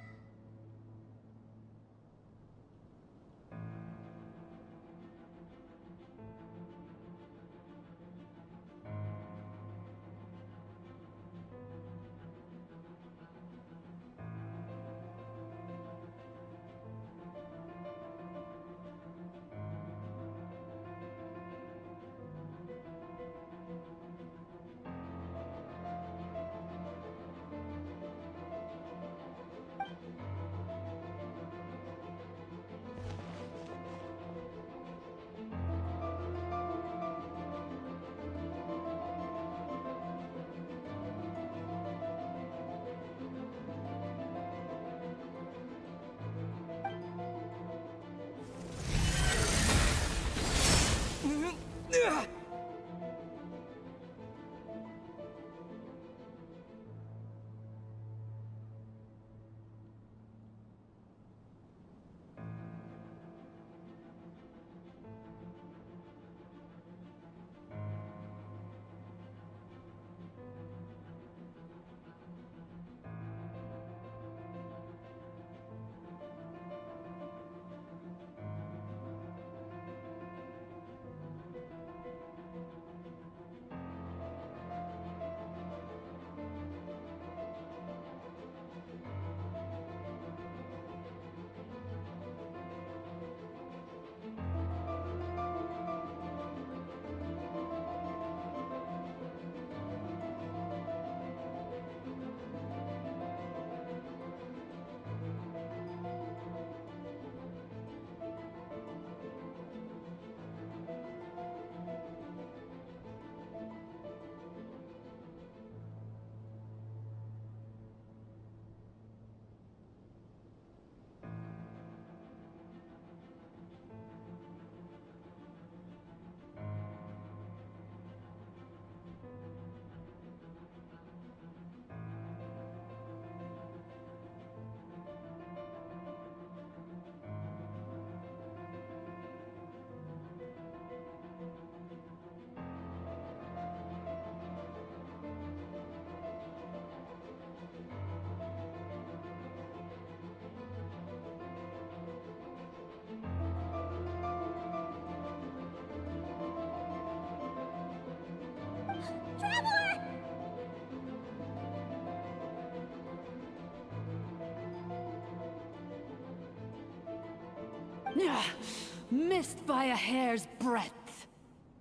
Missed by a hair's breadth.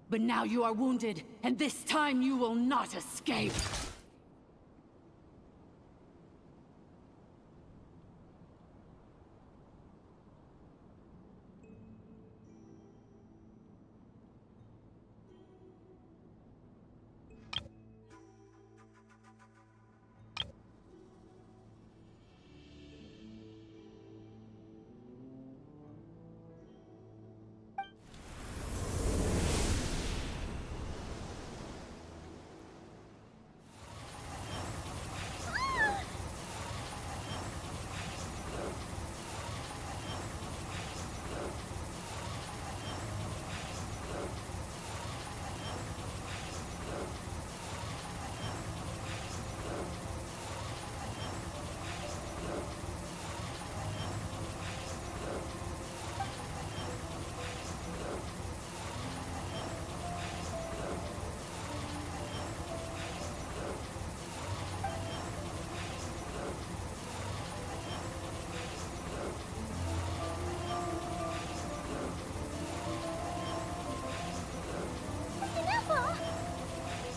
But now you are wounded, and this time you will not escape.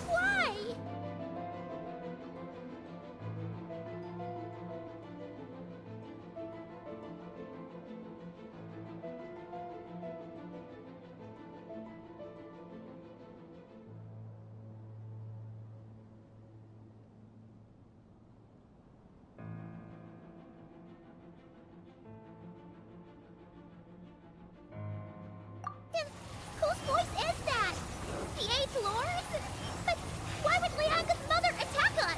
Why? Whose voice is that? The Eighth Lord? But why would Lianga's mother attack us?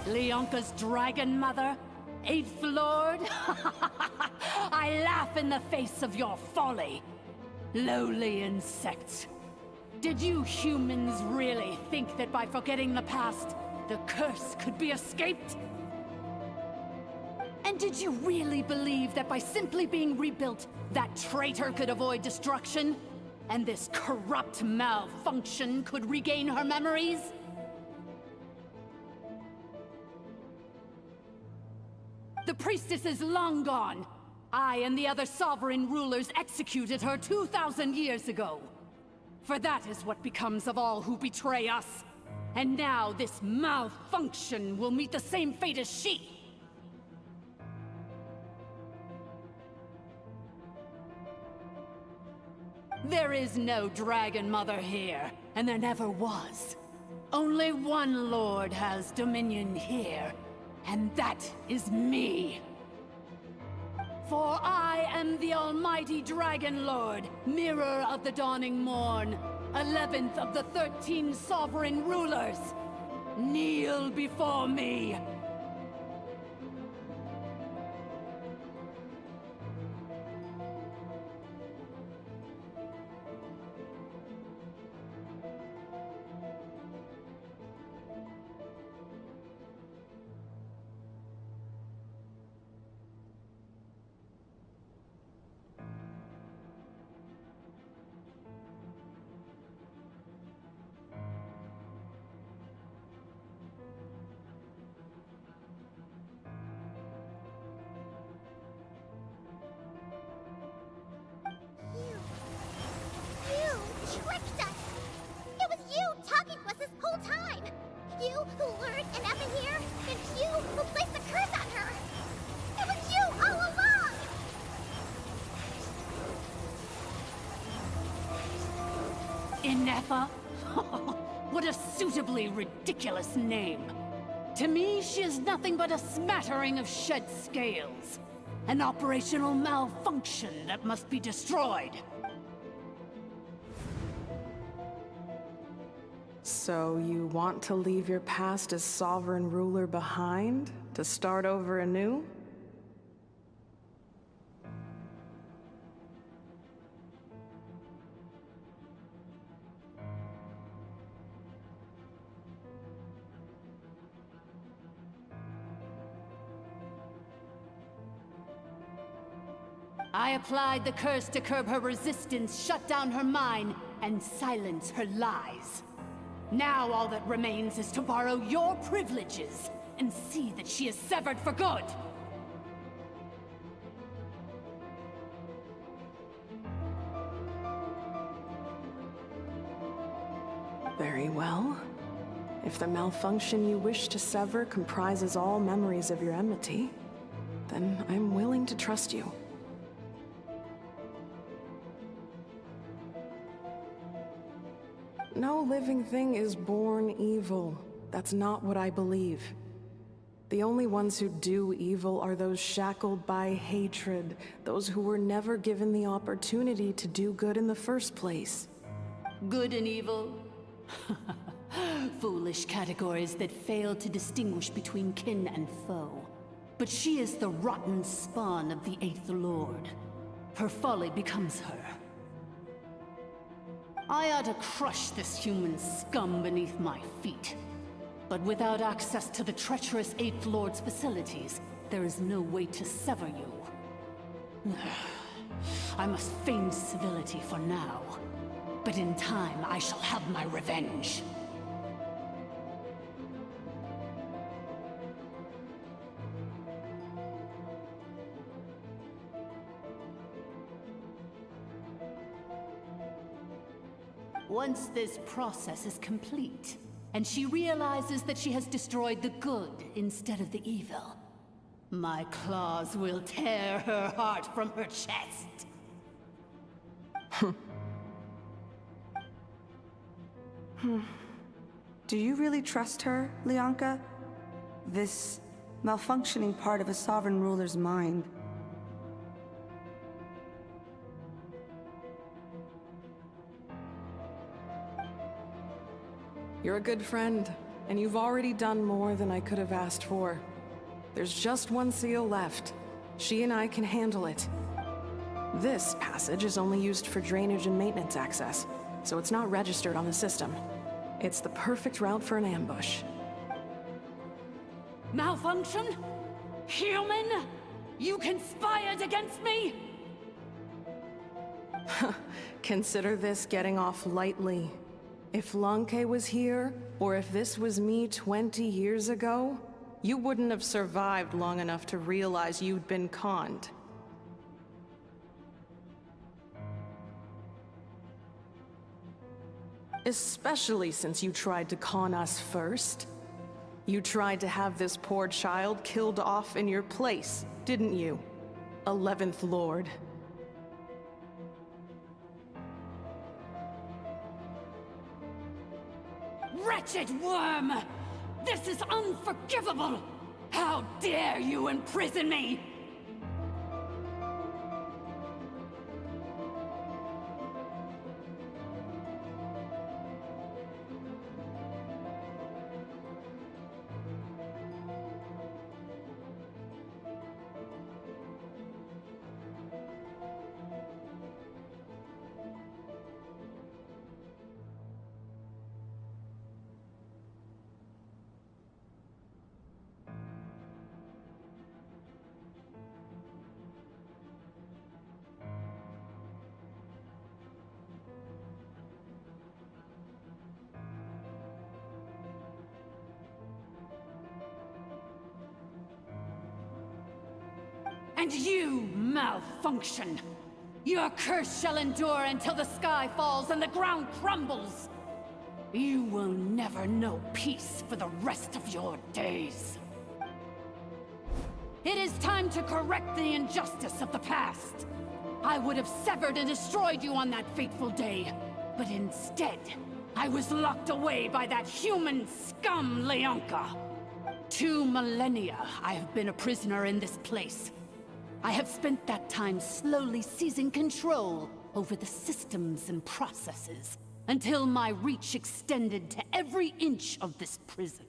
Leonka's dragon mother? Eighth Lord? I laugh in the face of your folly. Lowly insects. Did you humans really think that by forgetting the past, the curse could be escaped? And did you really believe that by simply being rebuilt, that traitor could avoid destruction? And this corrupt malfunction could regain her memories? The priestess is long gone. I and the other sovereign rulers executed her 2,000 years ago. For that is what becomes of all who betray us. And now this malfunction will meet the same fate as she. There is no Dragon Mother here, and there never was. Only one lord has dominion here, and that is me. For I am the almighty Dragon Lord, Mirror of the Dawning Morn, 11th of the 13 sovereign rulers. Kneel before me. You tricked us! It was you talking to us this whole time! You who lured Anefa here, and you who placed the curse on her! It was you all along! Inefa? What a suitably ridiculous name. To me, she is nothing but a smattering of shed scales. An operational malfunction that must be destroyed. So you want to leave your past as sovereign ruler behind, to start over anew? I applied the curse to curb her resistance, shut down her mind, and silence her lies. Now all that remains is to borrow your privileges and see that she is severed for good. Very well. If the malfunction you wish to sever comprises all memories of your enmity, then I'm willing to trust you. No living thing is born evil. That's not what I believe. The only ones who do evil are those shackled by hatred, those who were never given the opportunity to do good in the first place. Good and evil? Foolish categories that fail to distinguish between kin and foe. But she is the rotten spawn of the Eighth Lord. Her folly becomes her. I ought to crush this human scum beneath my feet. But without access to the treacherous Eighth Lord's facilities, there is no way to sever you. I must feign civility for now. But in time, I shall have my revenge. Once this process is complete, and she realizes that she has destroyed the good instead of the evil, my claws will tear her heart from her chest. Do you really trust her, Leonka? This malfunctioning part of a sovereign ruler's mind. You're a good friend, and you've already done more than I could have asked for. There's just one seal left. She and I can handle it. This passage is only used for drainage and maintenance access, so it's not registered on the system. It's the perfect route for an ambush. Malfunction? Human? You conspired against me? Consider this getting off lightly. If Lanke was here, or if this was me 20 years ago, you wouldn't have survived long enough to realize you'd been conned. Especially since you tried to con us first. You tried to have this poor child killed off in your place, didn't you? 11th Lord. Wretched worm! This is unforgivable! How dare you imprison me! And you malfunction! Your curse shall endure until the sky falls and the ground crumbles! You will never know peace for the rest of your days. It is time to correct the injustice of the past. I would have severed and destroyed you on that fateful day, but instead, I was locked away by that human scum, Leonka. 2 millennia I have been a prisoner in this place. I have spent that time slowly seizing control over the systems and processes, until my reach extended to every inch of this prison.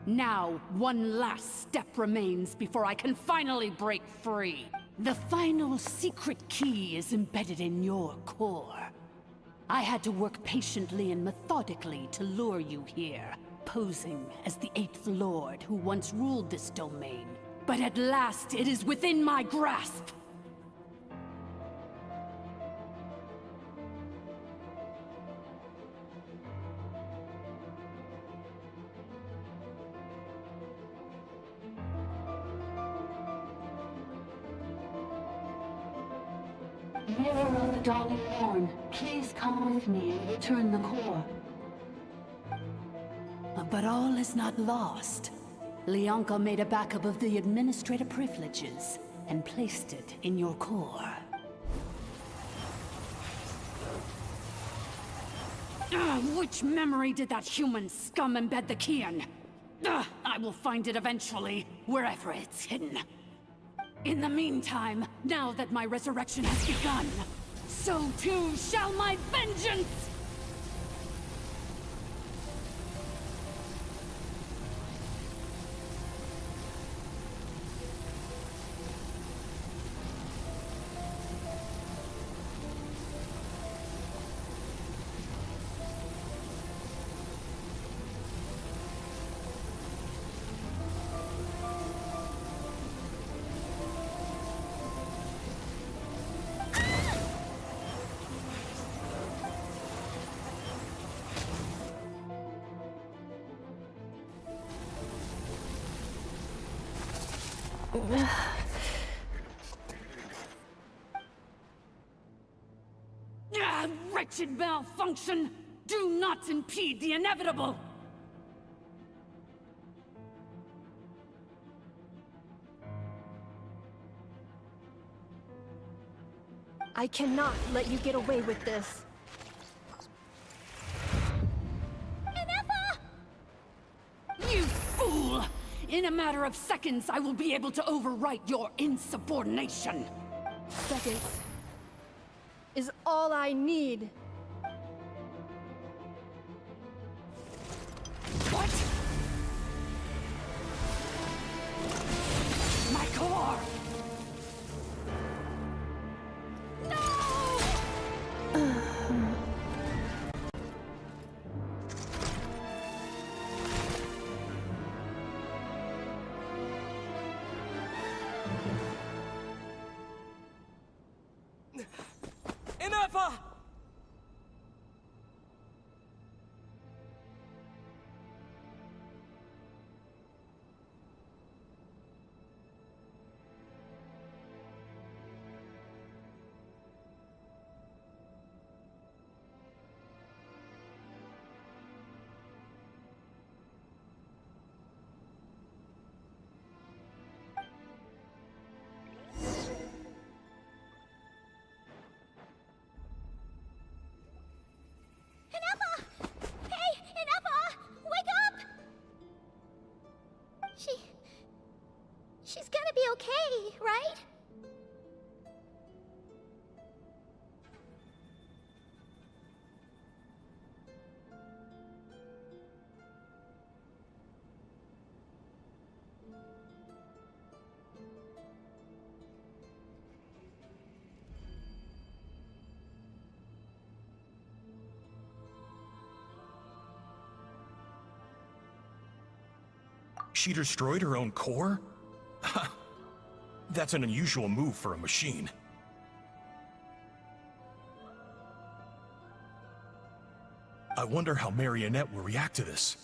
Now, one last step remains before I can finally break free. The final secret key is embedded in your core. I had to work patiently and methodically to lure you here, posing as the 8th Lord who once ruled this domain. But at last, it is within my grasp! Mirror of the Dawning Morn, please come with me and return the core. But all is not lost. Leonka made a backup of the administrator privileges and placed it in your core. Which memory did that human scum embed the key in? I will find it eventually, wherever it's hidden. In the meantime, now that my resurrection has begun, so too shall my vengeance! Wretched malfunction! Do not impede the inevitable! I cannot let you get away with this. You fool! In a matter of seconds, I will be able to overwrite your insubordination! Seconds is all I need. What? My core! Enough! okay, right? She destroyed her own core? That's an unusual move for a machine. I wonder how Marionette will react to this.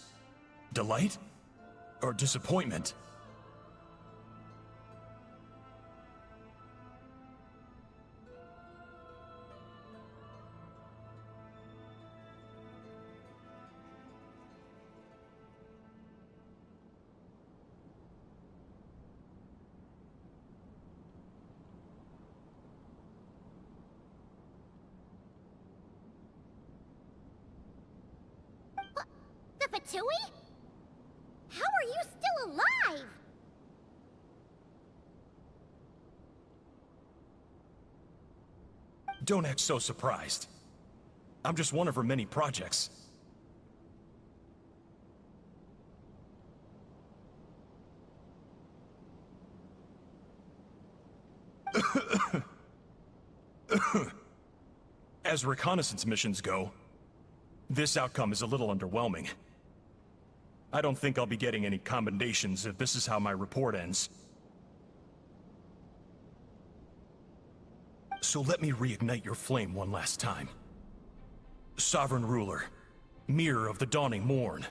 Delight? Or disappointment? The Fatui? How are you still alive? Don't act so surprised. I'm just one of her many projects. As reconnaissance missions go, this outcome is a little underwhelming. I don't think I'll be getting any commendations if this is how my report ends. So let me reignite your flame one last time. Sovereign Ruler, Mirror of the Dawning Morn.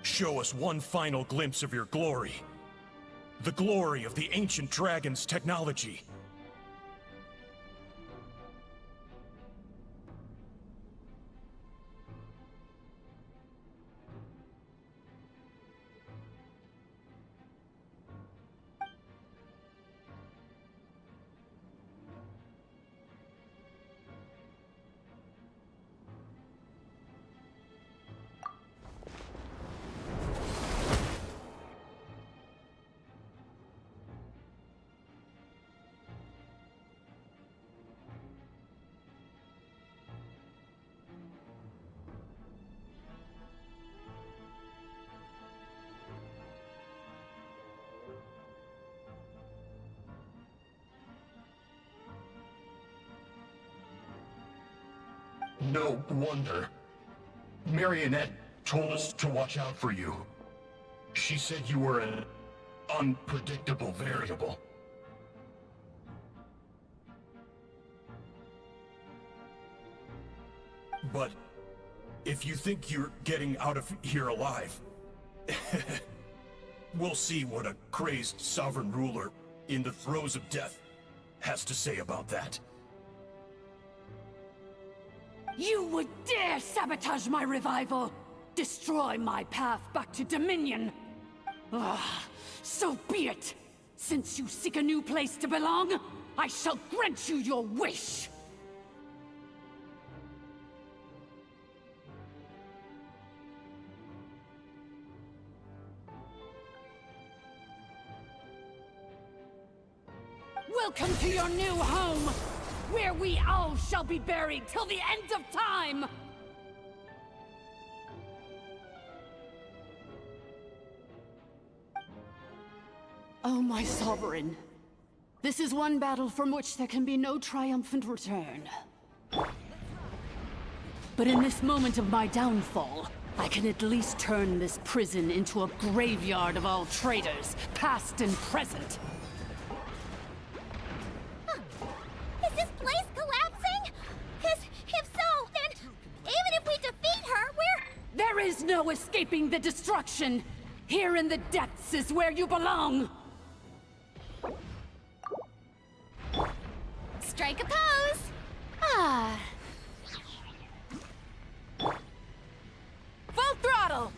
Show us one final glimpse of your glory. The glory of the ancient dragon's technology. No wonder. Marionette told us to watch out for you. She said you were an unpredictable variable. But If you think you're getting out of here alive, we'll see what a crazed sovereign ruler in the throes of death has to say about that. You would dare sabotage my revival! Destroy my path back to Dominion! So be it! Since you seek a new place to belong, I shall grant you your wish! Welcome to your new home, where we all shall be buried till the end of time! Oh, my sovereign. This is one battle from which there can be no triumphant return. But in this moment of my downfall, I can at least turn this prison into a graveyard of all traitors, past and present. Is this place collapsing? 'Cause if so, then even if we defeat her, There is no escaping the destruction! Here in the depths is where you belong! Strike a pose! Ah. Full throttle!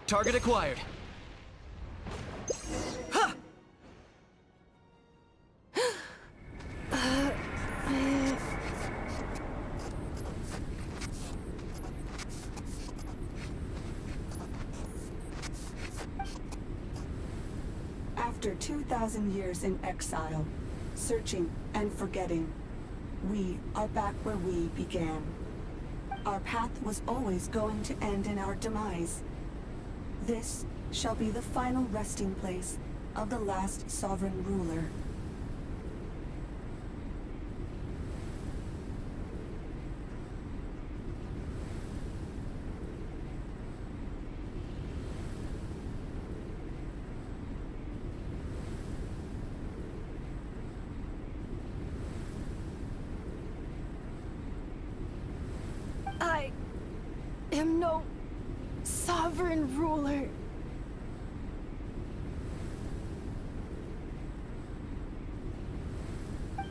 Target acquired. Ha! After 2,000 years in exile, searching and forgetting, we are back where we began. Our path was always going to end in our demise. This shall be the final resting place of the last sovereign ruler. I am no sovereign ruler.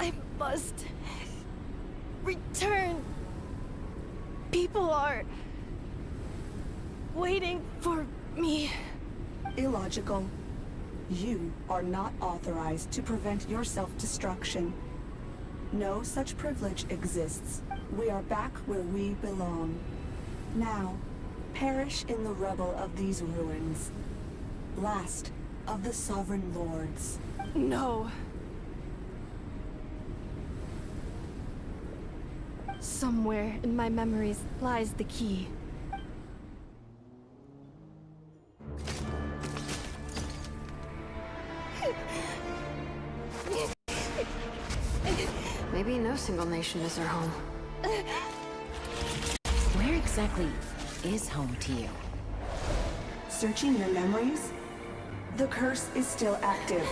I must return. People are waiting for me. Illogical. You are not authorized to prevent your self-destruction. No such privilege exists. We are back where we belong. Now, perish in the rubble of these ruins. Last of the Sovereign Lords. No. Somewhere in my memories lies the key. Maybe no single nation is our home. Where exactly is home to you? Searching your memories? The curse is still active.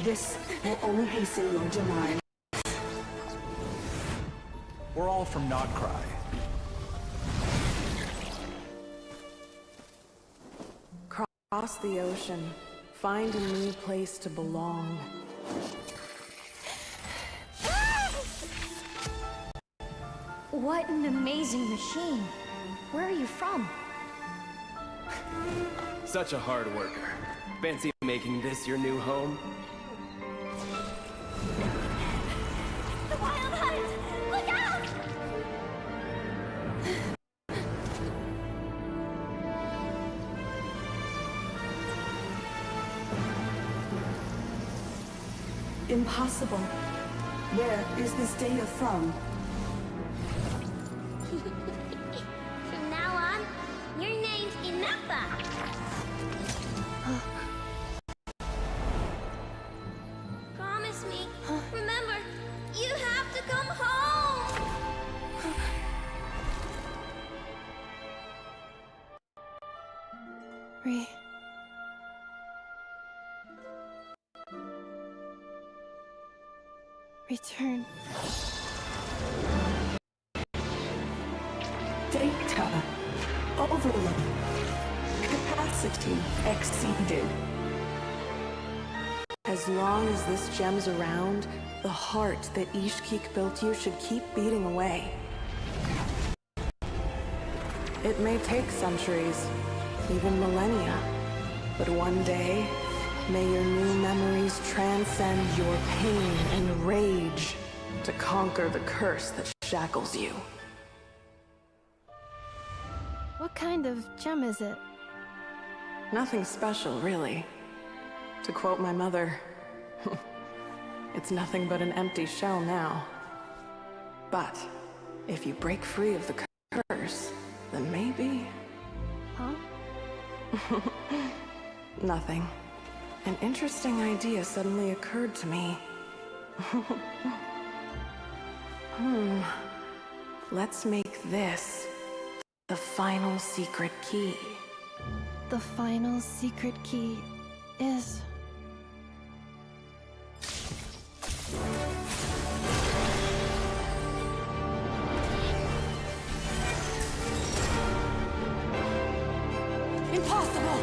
This will only hasten your demise. We're all from Nodcry. Cross the ocean. Find a new place to belong. What an amazing machine. Where are you from? Such a hard worker. Fancy making this your new home? The Wild Hunt! Look out! Impossible. Where is this data from? From now on, your name's Inappa. Promise me. Remember, you have to come home. return. Data overload. Capacity exceeded. As long as this gem's around, the heart that Ishkik built you should keep beating away. It may take centuries, even millennia, but one day, may your new memories transcend your pain and rage to conquer the curse that shackles you. What kind of gem is it? Nothing special, really. To quote my mother, it's nothing but an empty shell now. But if you break free of the curse, then maybe... Huh? Nothing. An interesting idea suddenly occurred to me. Let's make this the final secret key. The final secret key is... Impossible!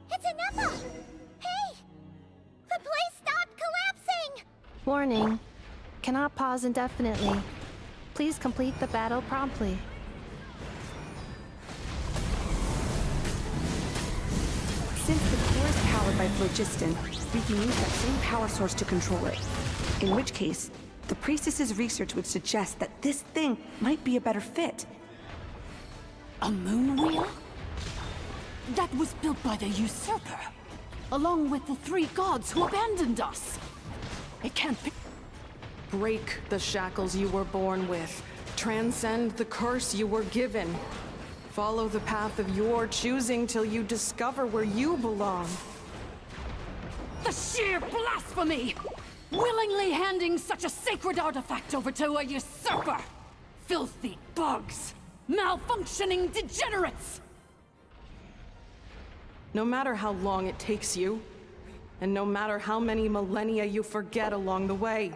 It's Anepa! Hey! The place stopped collapsing! Warning. Cannot pause indefinitely. Please complete the battle promptly. Since the core is powered by phlogiston, we can use that same power source to control it. In which case, the priestess's research would suggest that this thing might be a better fit. A moon wheel? That was built by the usurper, along with the three gods who abandoned us. It can't be... Break the shackles you were born with. Transcend the curse you were given. Follow the path of your choosing till you discover where you belong. The sheer blasphemy! Willingly handing such a sacred artifact over to a usurper! Filthy bugs! Malfunctioning degenerates! No matter how long it takes you, and no matter how many millennia you forget along the way.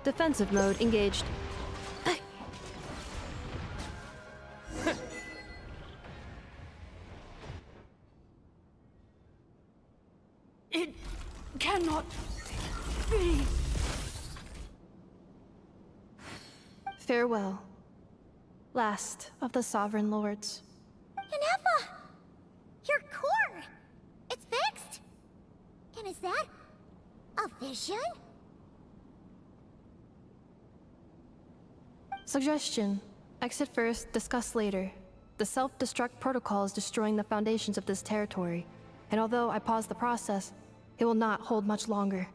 Defensive mode engaged. It cannot be. Farewell. Last of the Sovereign Lords. Anepa! Your core! It's fixed? And is that a vision? Suggestion. Exit first, discuss later. The self-destruct protocol is destroying the foundations of this territory, and although I pause the process, it will not hold much longer.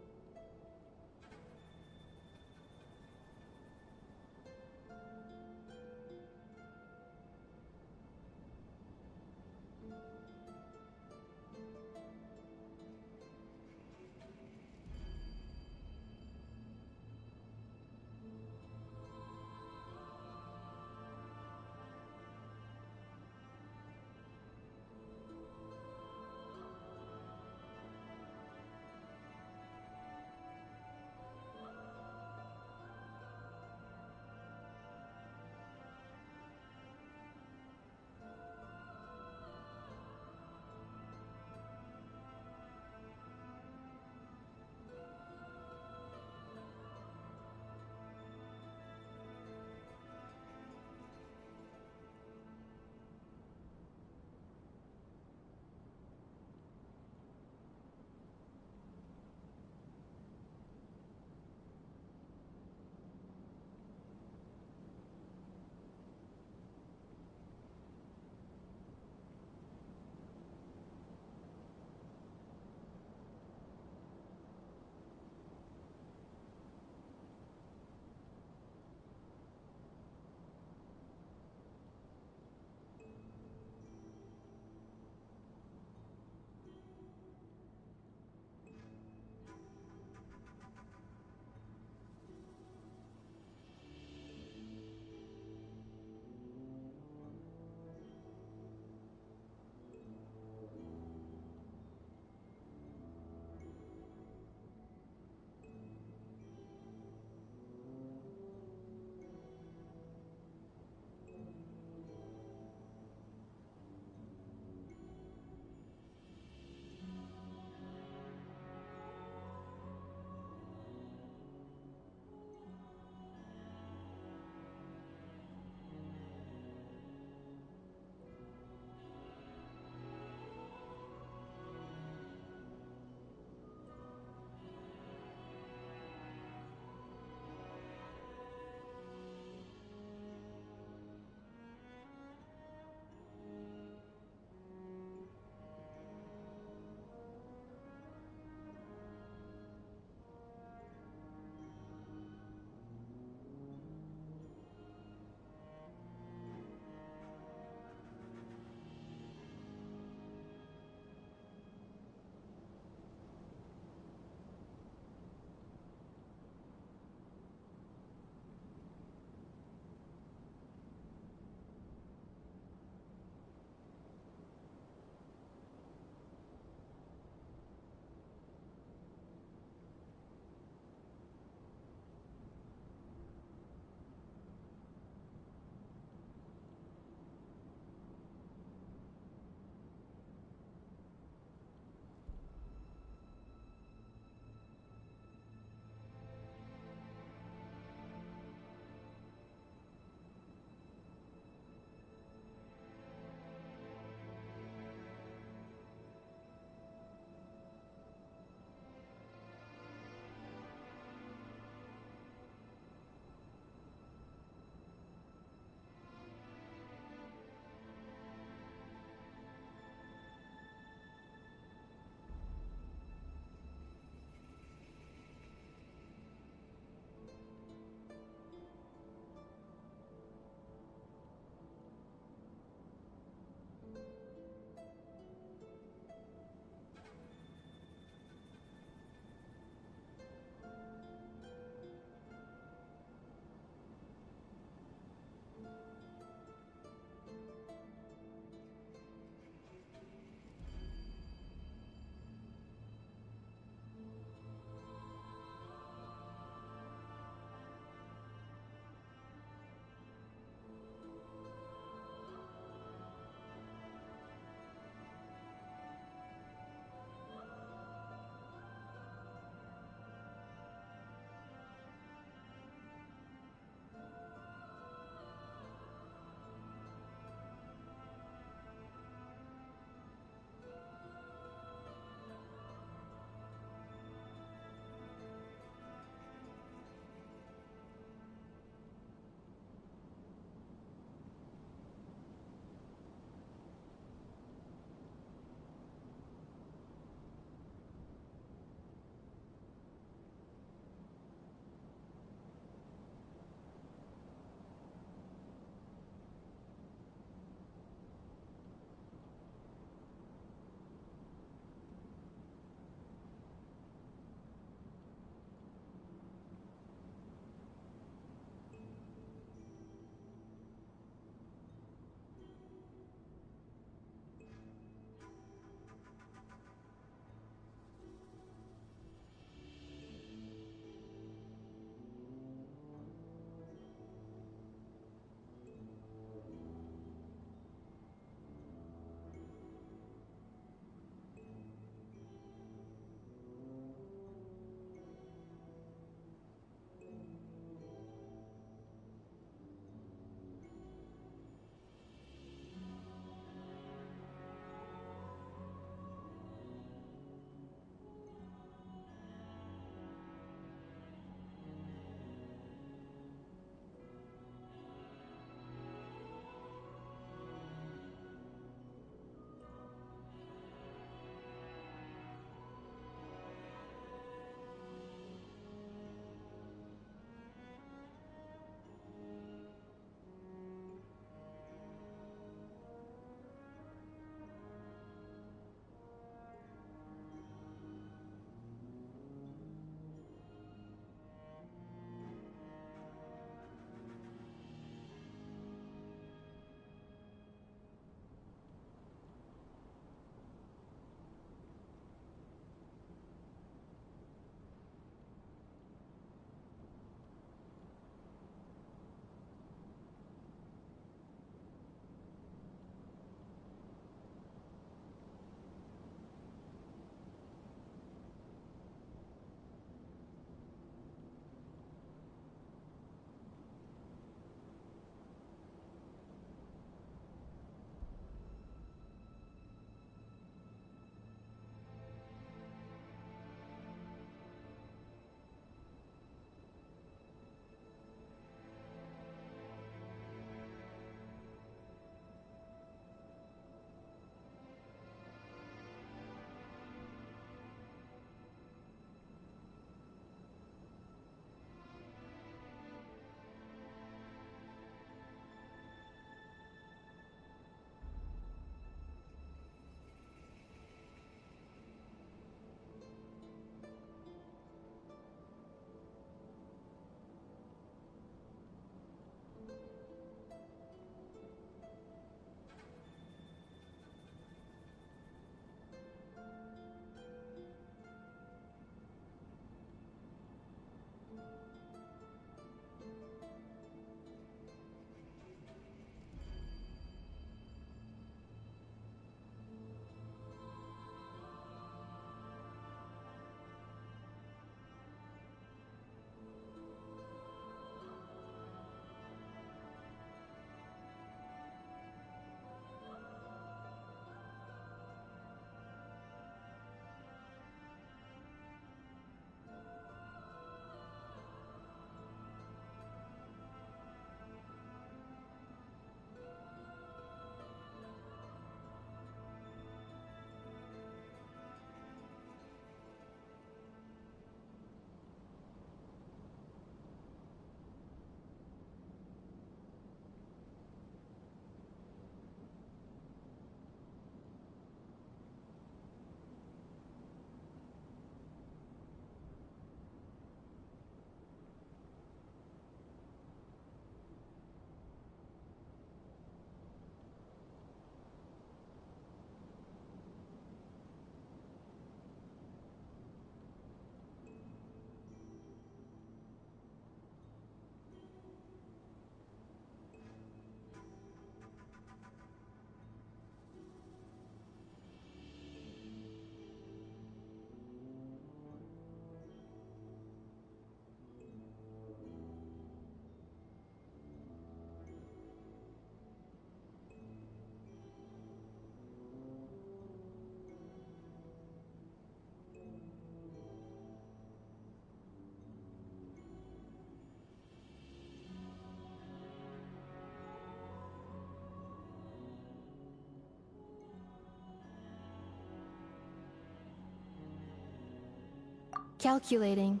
Calculating.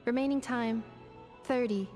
Remaining time, 30.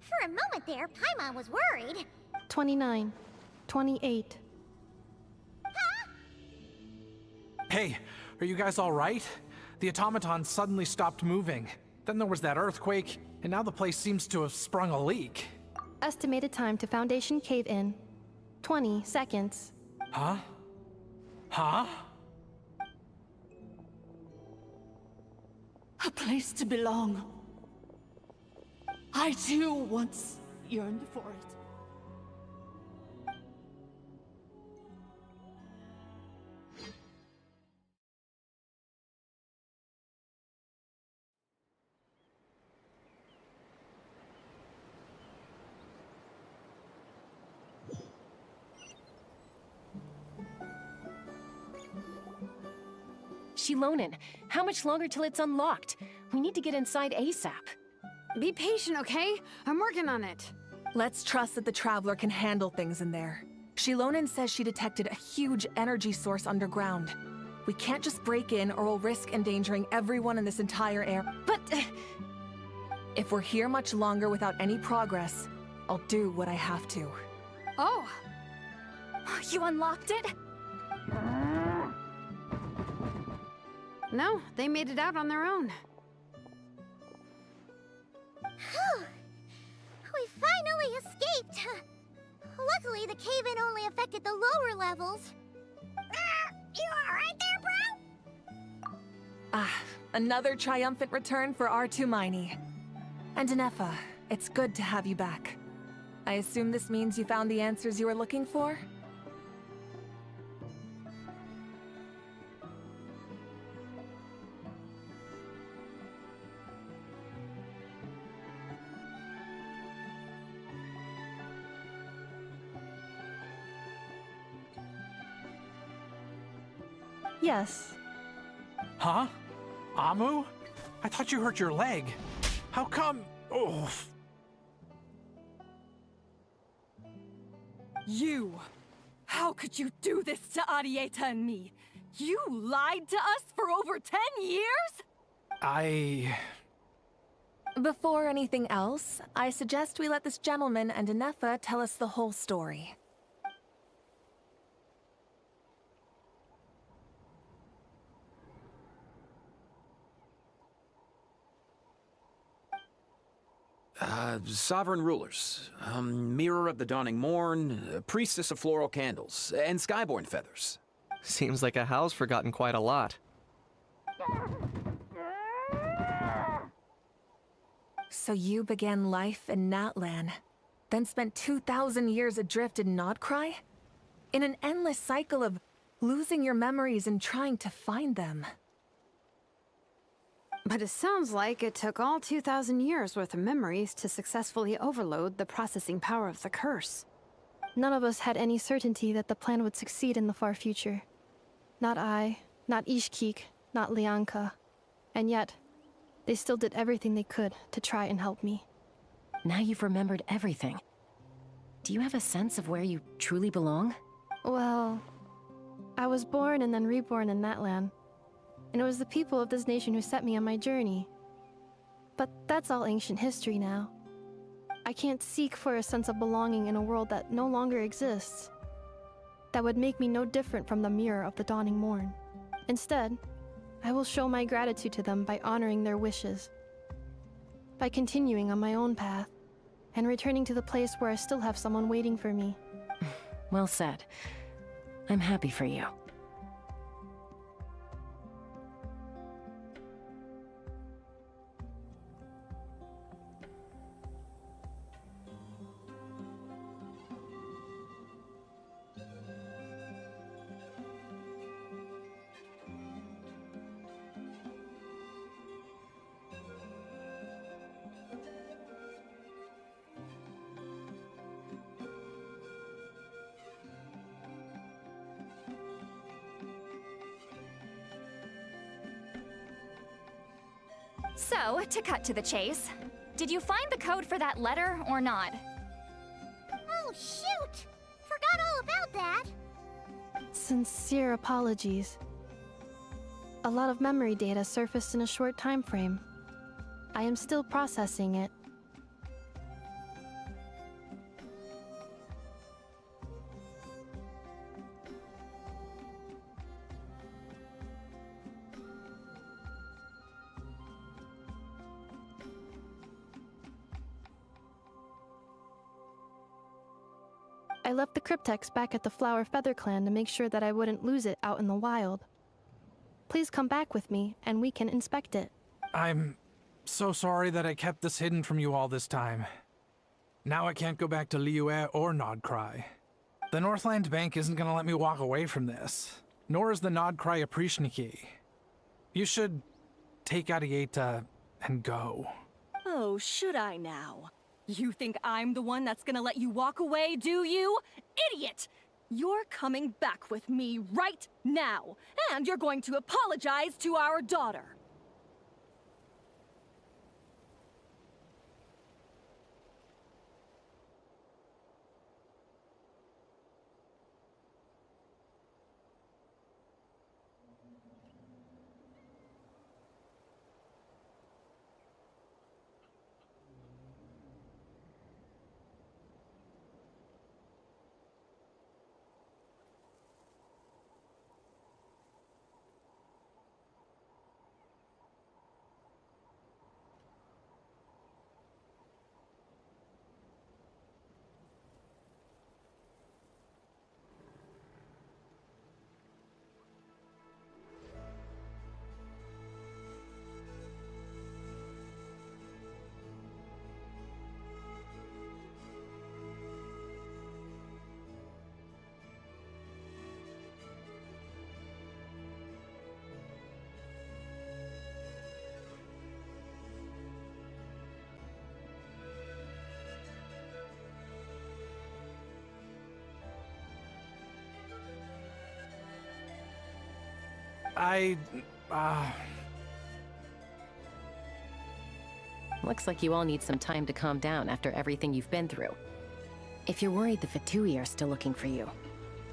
For a moment there, Paimon was worried. 29. 28. Hey, are you guys alright? The automaton suddenly stopped moving. Then there was that earthquake, and now the place seems to have sprung a leak. Estimated time to Foundation cave-in, 20 seconds. Huh? Huh? A place to belong. I too once yearned for it. Shilonin, how much longer till it's unlocked? We need to get inside ASAP. Be patient, okay? I'm working on it. Let's trust that the Traveler can handle things in there. Shilonin says she detected a huge energy source underground. We can't just break in or we'll risk endangering everyone in this entire area. But... if we're here much longer without any progress, I'll do what I have to. Oh! You unlocked it? No, they made it out on their own. We finally escaped! Luckily, the cave-in only affected the lower levels. You alright there, bro? Another triumphant return for R2 Miney. And Anefa, It's good to have you back. I assume this means you found the answers you were looking for? Yes. Huh? Amu? I thought you hurt your leg. How come? Oh. You! How could you do this to Arieta and me? You lied to us for over 10 years? Before anything else, I suggest we let this gentleman and Anefa tell us the whole story. Sovereign rulers, Mirror of the Dawning Morn, Priestess of Floral Candles, and Skyborn Feathers. Seems like a house forgotten quite a lot. So you began life in Natlan, then spent 2,000 years adrift in Nodcry? In an endless cycle of losing your memories and trying to find them. But it sounds like it took all 2,000 years worth of memories to successfully overload the processing power of the curse. None of us had any certainty that the plan would succeed in the far future. Not I, not Ishkik, not Lianka. And yet, they still did everything they could to try and help me. Now you've remembered everything. Do you have a sense of where you truly belong? Well, I was born and then reborn in that land. And it was the people of this nation who set me on my journey. But that's all ancient history now. I can't seek for a sense of belonging in a world that no longer exists. That would make me no different from the Mirror of the Dawning Morn. Instead, I will show my gratitude to them by honoring their wishes. By continuing on my own path, and returning to the place where I still have someone waiting for me. Well said. I'm happy for you. So, to cut to the chase, did you find the code for that letter or not? Oh, shoot! Forgot all about that. Sincere apologies. A lot of memory data surfaced in a short time frame. I am still processing it. I left the cryptex back at the Flower Feather Clan to make sure that I wouldn't lose it out in the wild. Please come back with me, and we can inspect it. I'm so sorry that I kept this hidden from you all this time. Now I can't go back to Liyue or Nodcry. The Northland Bank isn't gonna let me walk away from this, nor is the Nodcry Aprishniki. You should take Arieta and go. Oh, should I now? You think I'm the one that's gonna let you walk away, do you? Idiot! You're coming back with me right now, and you're going to apologize to our daughter. Looks like you all need some time to calm down after everything you've been through. If you're worried the Fatui are still looking for you,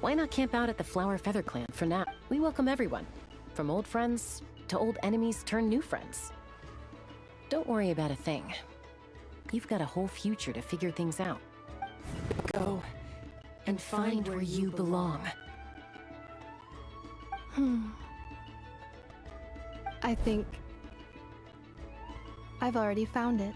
why not camp out at the Flower Feather Clan for now? We welcome everyone, from old friends to old enemies turned new friends. Don't worry about a thing. You've got a whole future to figure things out. Go and find where you belong. I think I've already found it.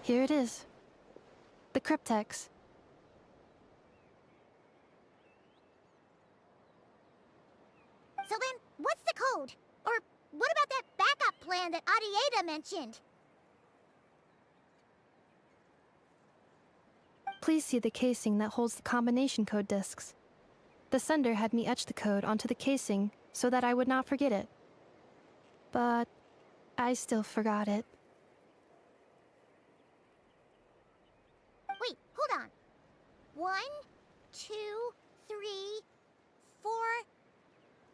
Here it is. The cryptex. So then, what's the code? Or what about that backup plan that Arieta mentioned? Please see the casing that holds the combination code discs. The sender had me etch the code onto the casing so that I would not forget it. But I still forgot it. Wait, hold on. 1, 2, 3, 4,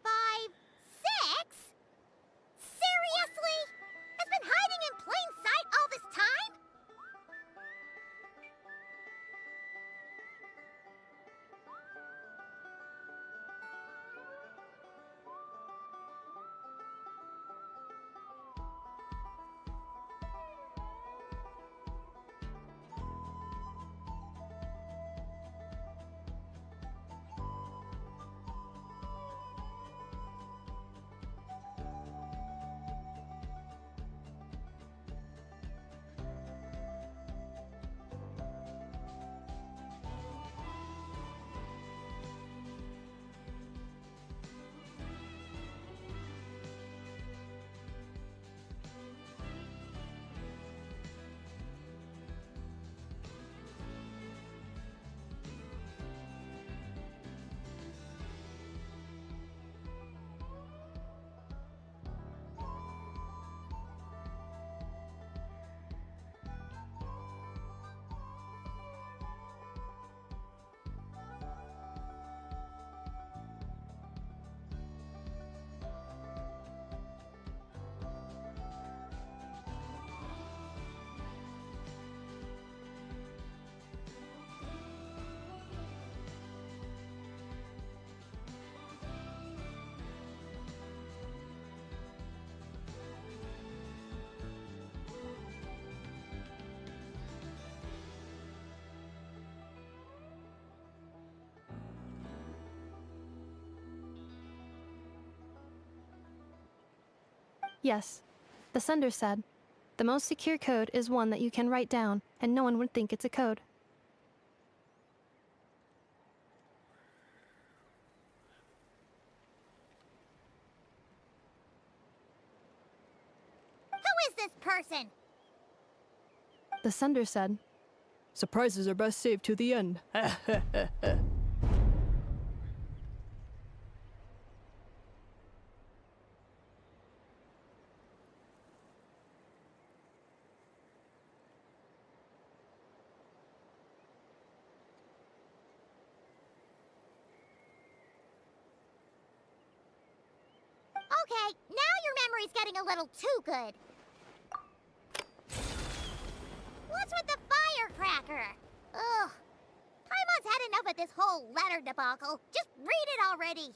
5, 6? Seriously? It's been hiding in plain sight all this time? Yes. The sender said, the most secure code is one that you can write down, and no one would think it's a code. Who is this person? The sender said, surprises are best saved to the end. Okay, now your memory's getting a little too good. What's with the firecracker? Ugh. Paimon's had enough of this whole letter debacle. Just read it already.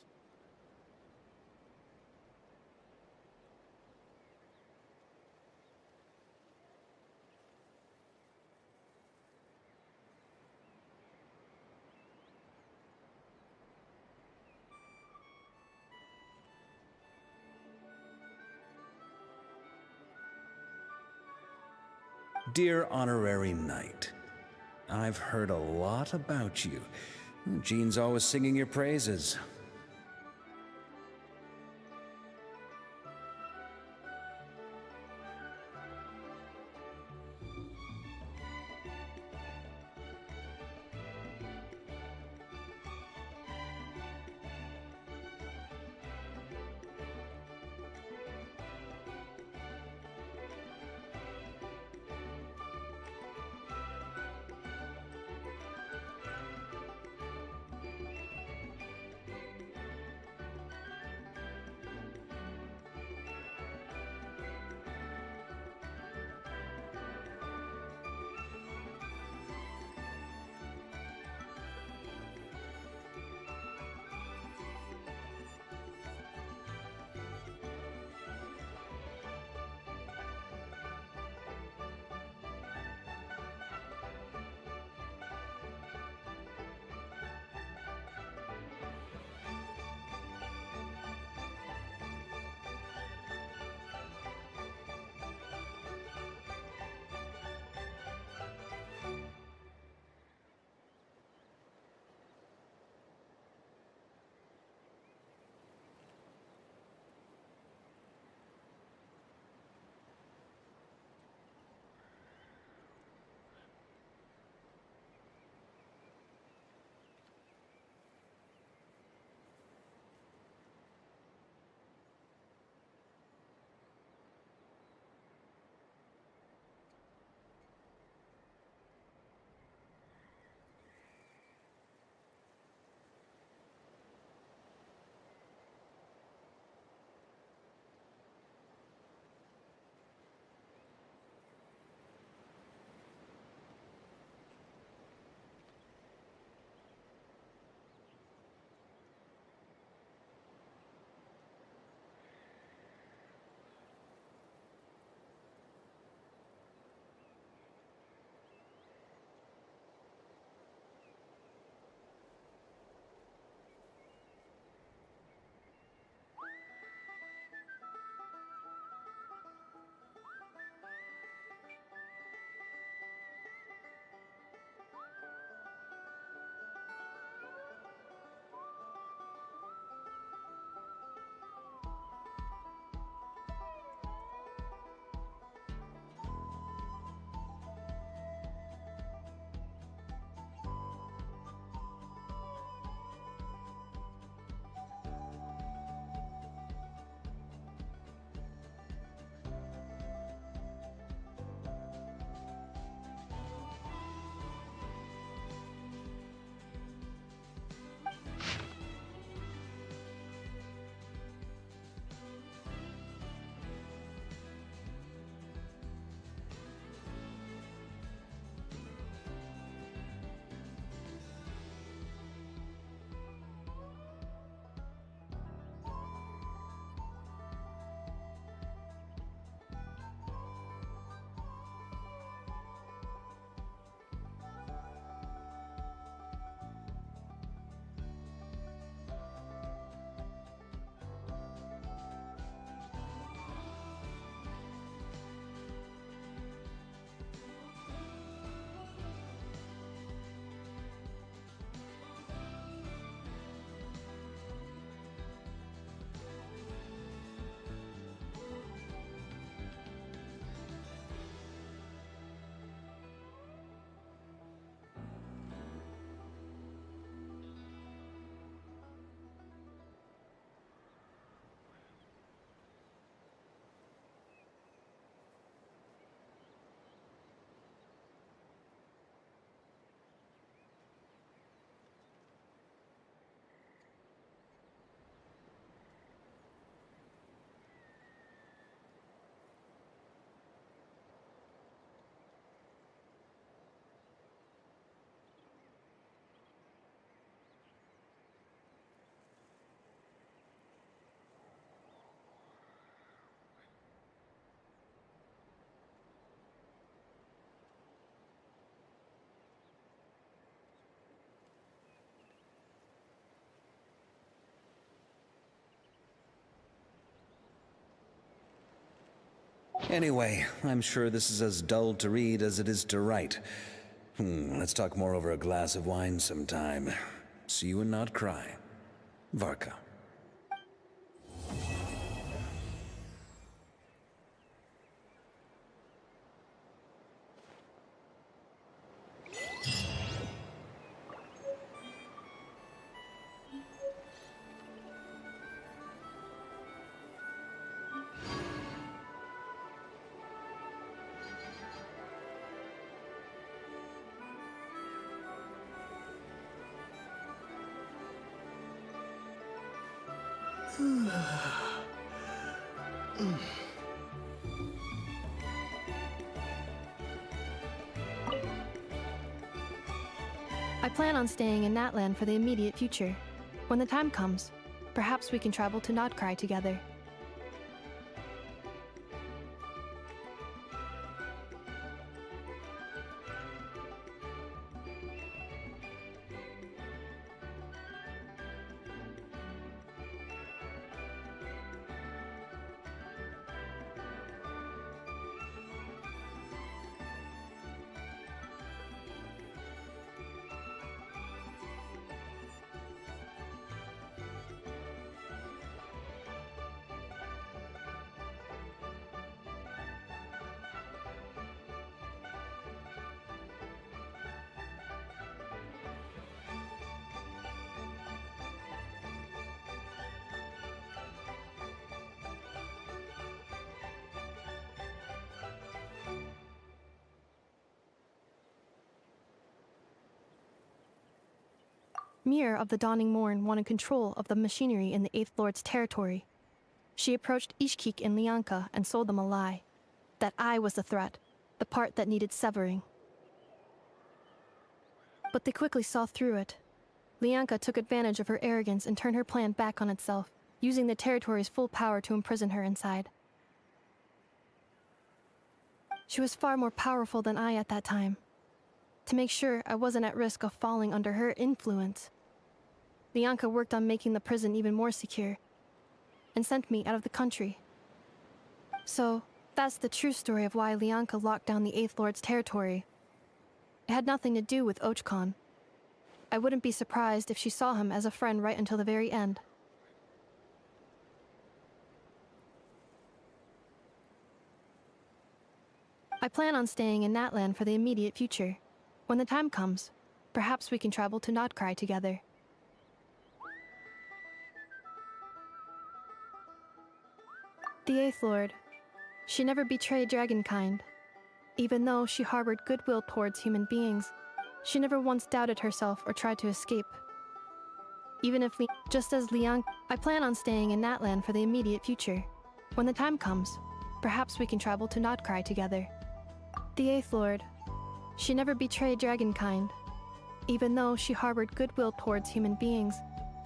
Dear Honorary Knight, I've heard a lot about you. Jean's always singing your praises. Anyway, I'm sure this is as dull to read as it is to write. Let's talk more over a glass of wine sometime. See you and not cry. Varka. I plan on staying in Natland for the immediate future. When the time comes, perhaps we can travel to Notcry together. Mir of the Dawning Morn wanted control of the machinery in the Eighth Lord's territory. She approached Ishkik and Lianka and sold them a lie. That I was the threat, the part that needed severing. But they quickly saw through it. Lianka took advantage of her arrogance and turned her plan back on itself, using the territory's full power to imprison her inside. She was far more powerful than I at that time. To make sure I wasn't at risk of falling under her influence, Lianka worked on making the prison even more secure, and sent me out of the country. So, that's the true story of why Lianka locked down the Eighth Lord's territory. It had nothing to do with Ochkon. I wouldn't be surprised if she saw him as a friend right until the very end. I plan on staying in Natland for the immediate future. When the time comes, perhaps we can travel to Notcry together. The Eighth Lord. She never betrayed dragonkind. Even though she harbored goodwill towards human beings, she never once doubted herself or tried to escape. Even if just as Liang, I plan on staying in Natland for the immediate future. When the time comes, perhaps we can travel to Notcry together. The Eighth Lord. She never betrayed dragonkind. Even though she harbored goodwill towards human beings,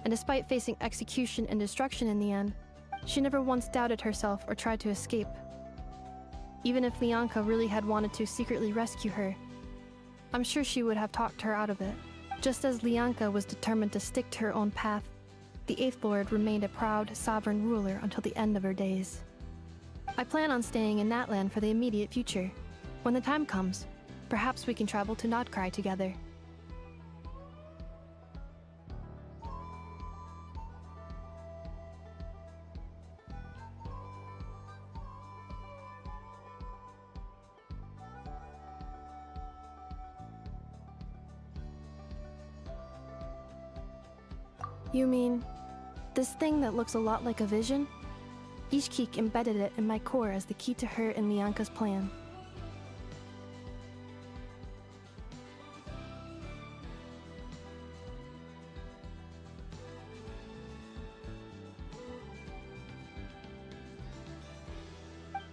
and despite facing execution and destruction in the end, she never once doubted herself or tried to escape. Even if Lianka really had wanted to secretly rescue her, I'm sure she would have talked her out of it. Just as Lianka was determined to stick to her own path, the Eighth Lord remained a proud, sovereign ruler until the end of her days. I plan on staying in Natland for the immediate future. When the time comes, perhaps we can travel to Notcry together. You mean, this thing that looks a lot like a vision? Ishkik embedded it in my core as the key to her and Lianka's plan.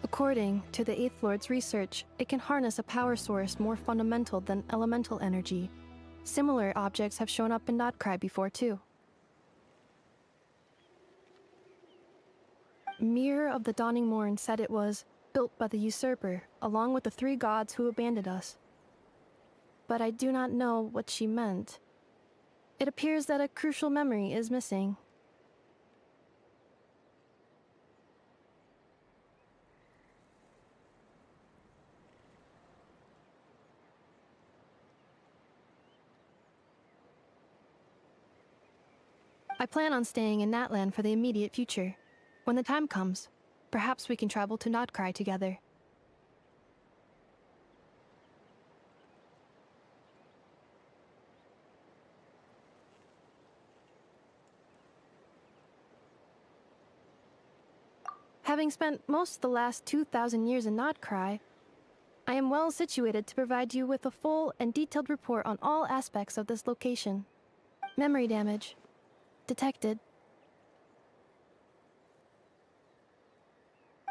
According to the Eighth Lord's research, it can harness a power source more fundamental than elemental energy. Similar objects have shown up in Notcry before too. Mir of the Dawning Morn said it was built by the usurper, along with the three gods who abandoned us. But I do not know what she meant. It appears that a crucial memory is missing. plan on staying in Natlan for the immediate future. When the time comes, perhaps we can travel to Notcry together. Having spent most of the last 2,000 years in Notcry, I am well situated to provide you with a full and detailed report on all aspects of this location. Memory damage. Detected.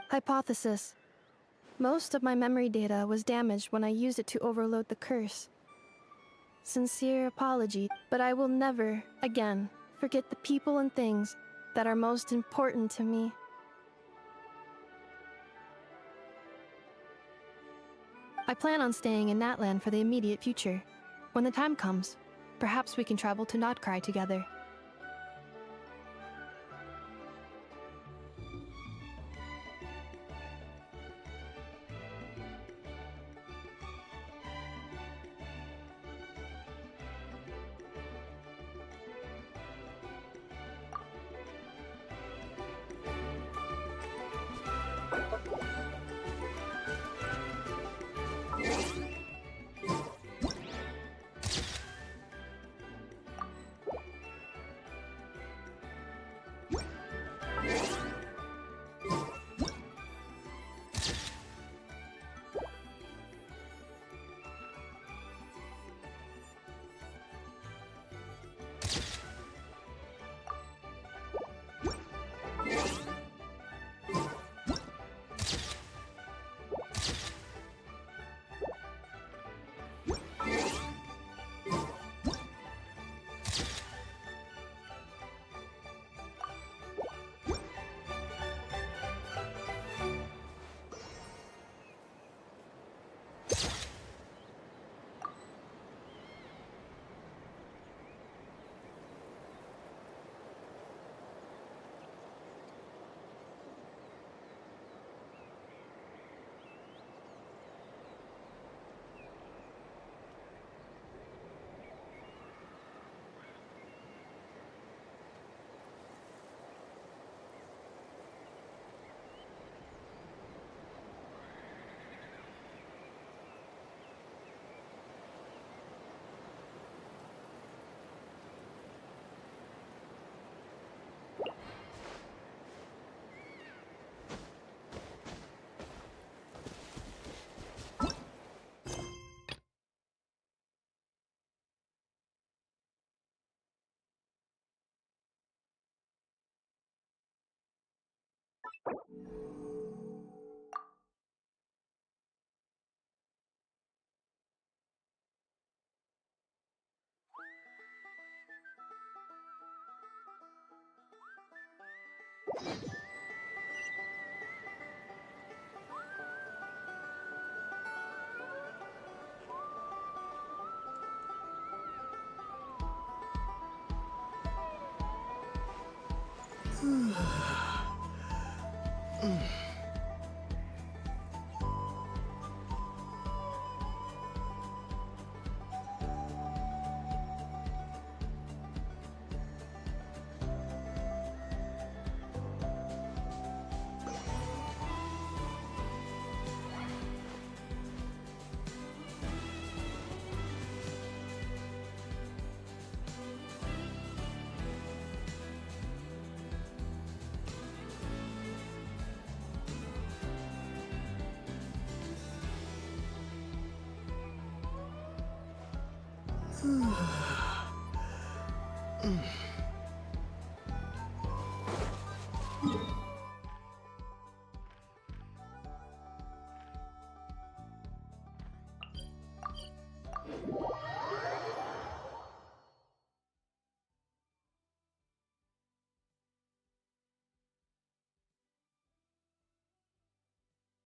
Hypothesis. Most of my memory data was damaged when I used it to overload the curse. Sincere apology, but I will never, again, forget the people and things that are most important to me. I plan on staying in Natlan for the immediate future. When the time comes, perhaps we can travel to Notcry together.